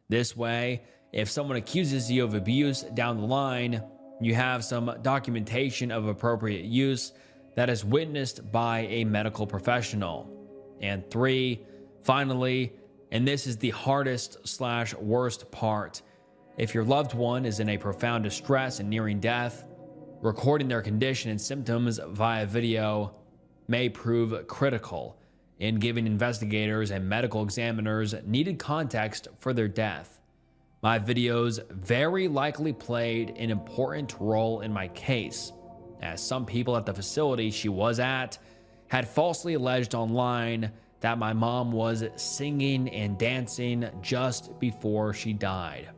This way, if someone accuses you of abuse down the line, you have some documentation of appropriate use that is witnessed by a medical professional. And 3, finally, and this is the hardest/worst part, if your loved one is in a profound distress and nearing death, recording their condition and symptoms via video may prove critical in giving investigators and medical examiners needed context for their death. My videos very likely played an important role in my case, as some people at the facility she was at had falsely alleged online that my mom was singing and dancing just before she died.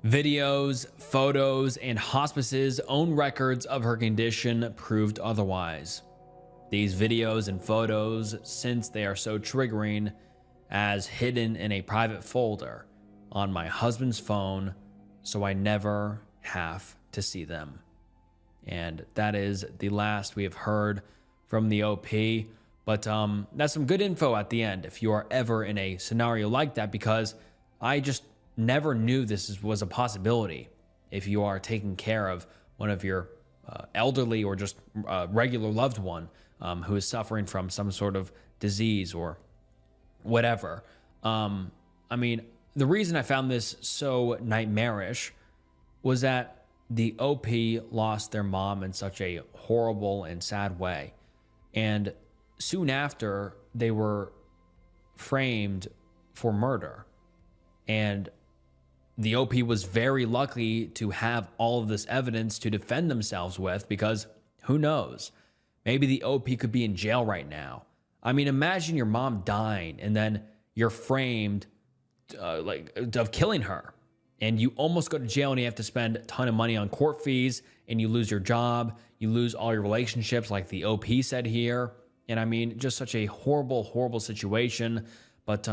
Videos, photos, and hospice's own records of her condition proved otherwise. These videos and photos, since they are so triggering, as hidden in a private folder on my husband's phone, so I never have to see them. And that is the last we have heard from the OP. But that's some good info at the end if you are ever in a scenario like that, because I just never knew this was a possibility if you are taking care of one of your elderly or just regular loved one who is suffering from some sort of disease or whatever. I mean, the reason I found this so nightmarish was that the OP lost their mom in such a horrible and sad way. And soon after, they were framed for murder. And the OP was very lucky to have all of this evidence to defend themselves with, because who knows? Maybe the OP could be in jail right now. I mean, imagine your mom dying and then you're framed of killing her, and you almost go to jail and you have to spend a ton of money on court fees, and you lose your job, you lose all your relationships like the OP said here. And I mean, just such a horrible, horrible situation. But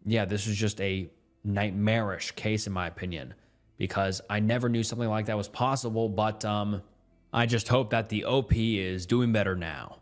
yeah, this was just a nightmarish case in my opinion, because I never knew something like that was possible. But I just hope that the OP is doing better now.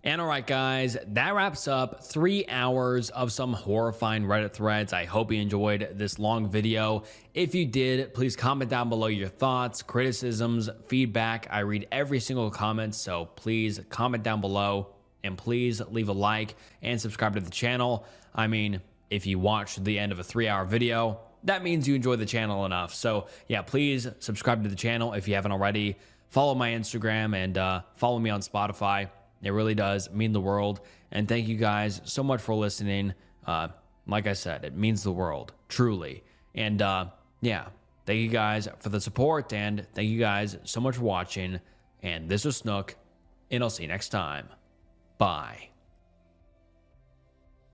And all right, guys, that wraps up 3 hours of some horrifying Reddit threads. I hope you enjoyed this long video. If you did, please comment down below your thoughts, criticisms, feedback. I read every single comment, so please comment down below, and please leave a like and subscribe to the channel. I mean, if you watched the end of a 3-hour video, that means you enjoy the channel enough. So yeah, please subscribe to the channel if you haven't already. Follow my Instagram and follow me on Spotify. It really does mean the world. And thank you guys so much for listening. Like I said, it means the world, truly. And yeah, Thank you guys for the support, and thank you guys so much for watching. And this was Snook, and I'll see you next time. Bye.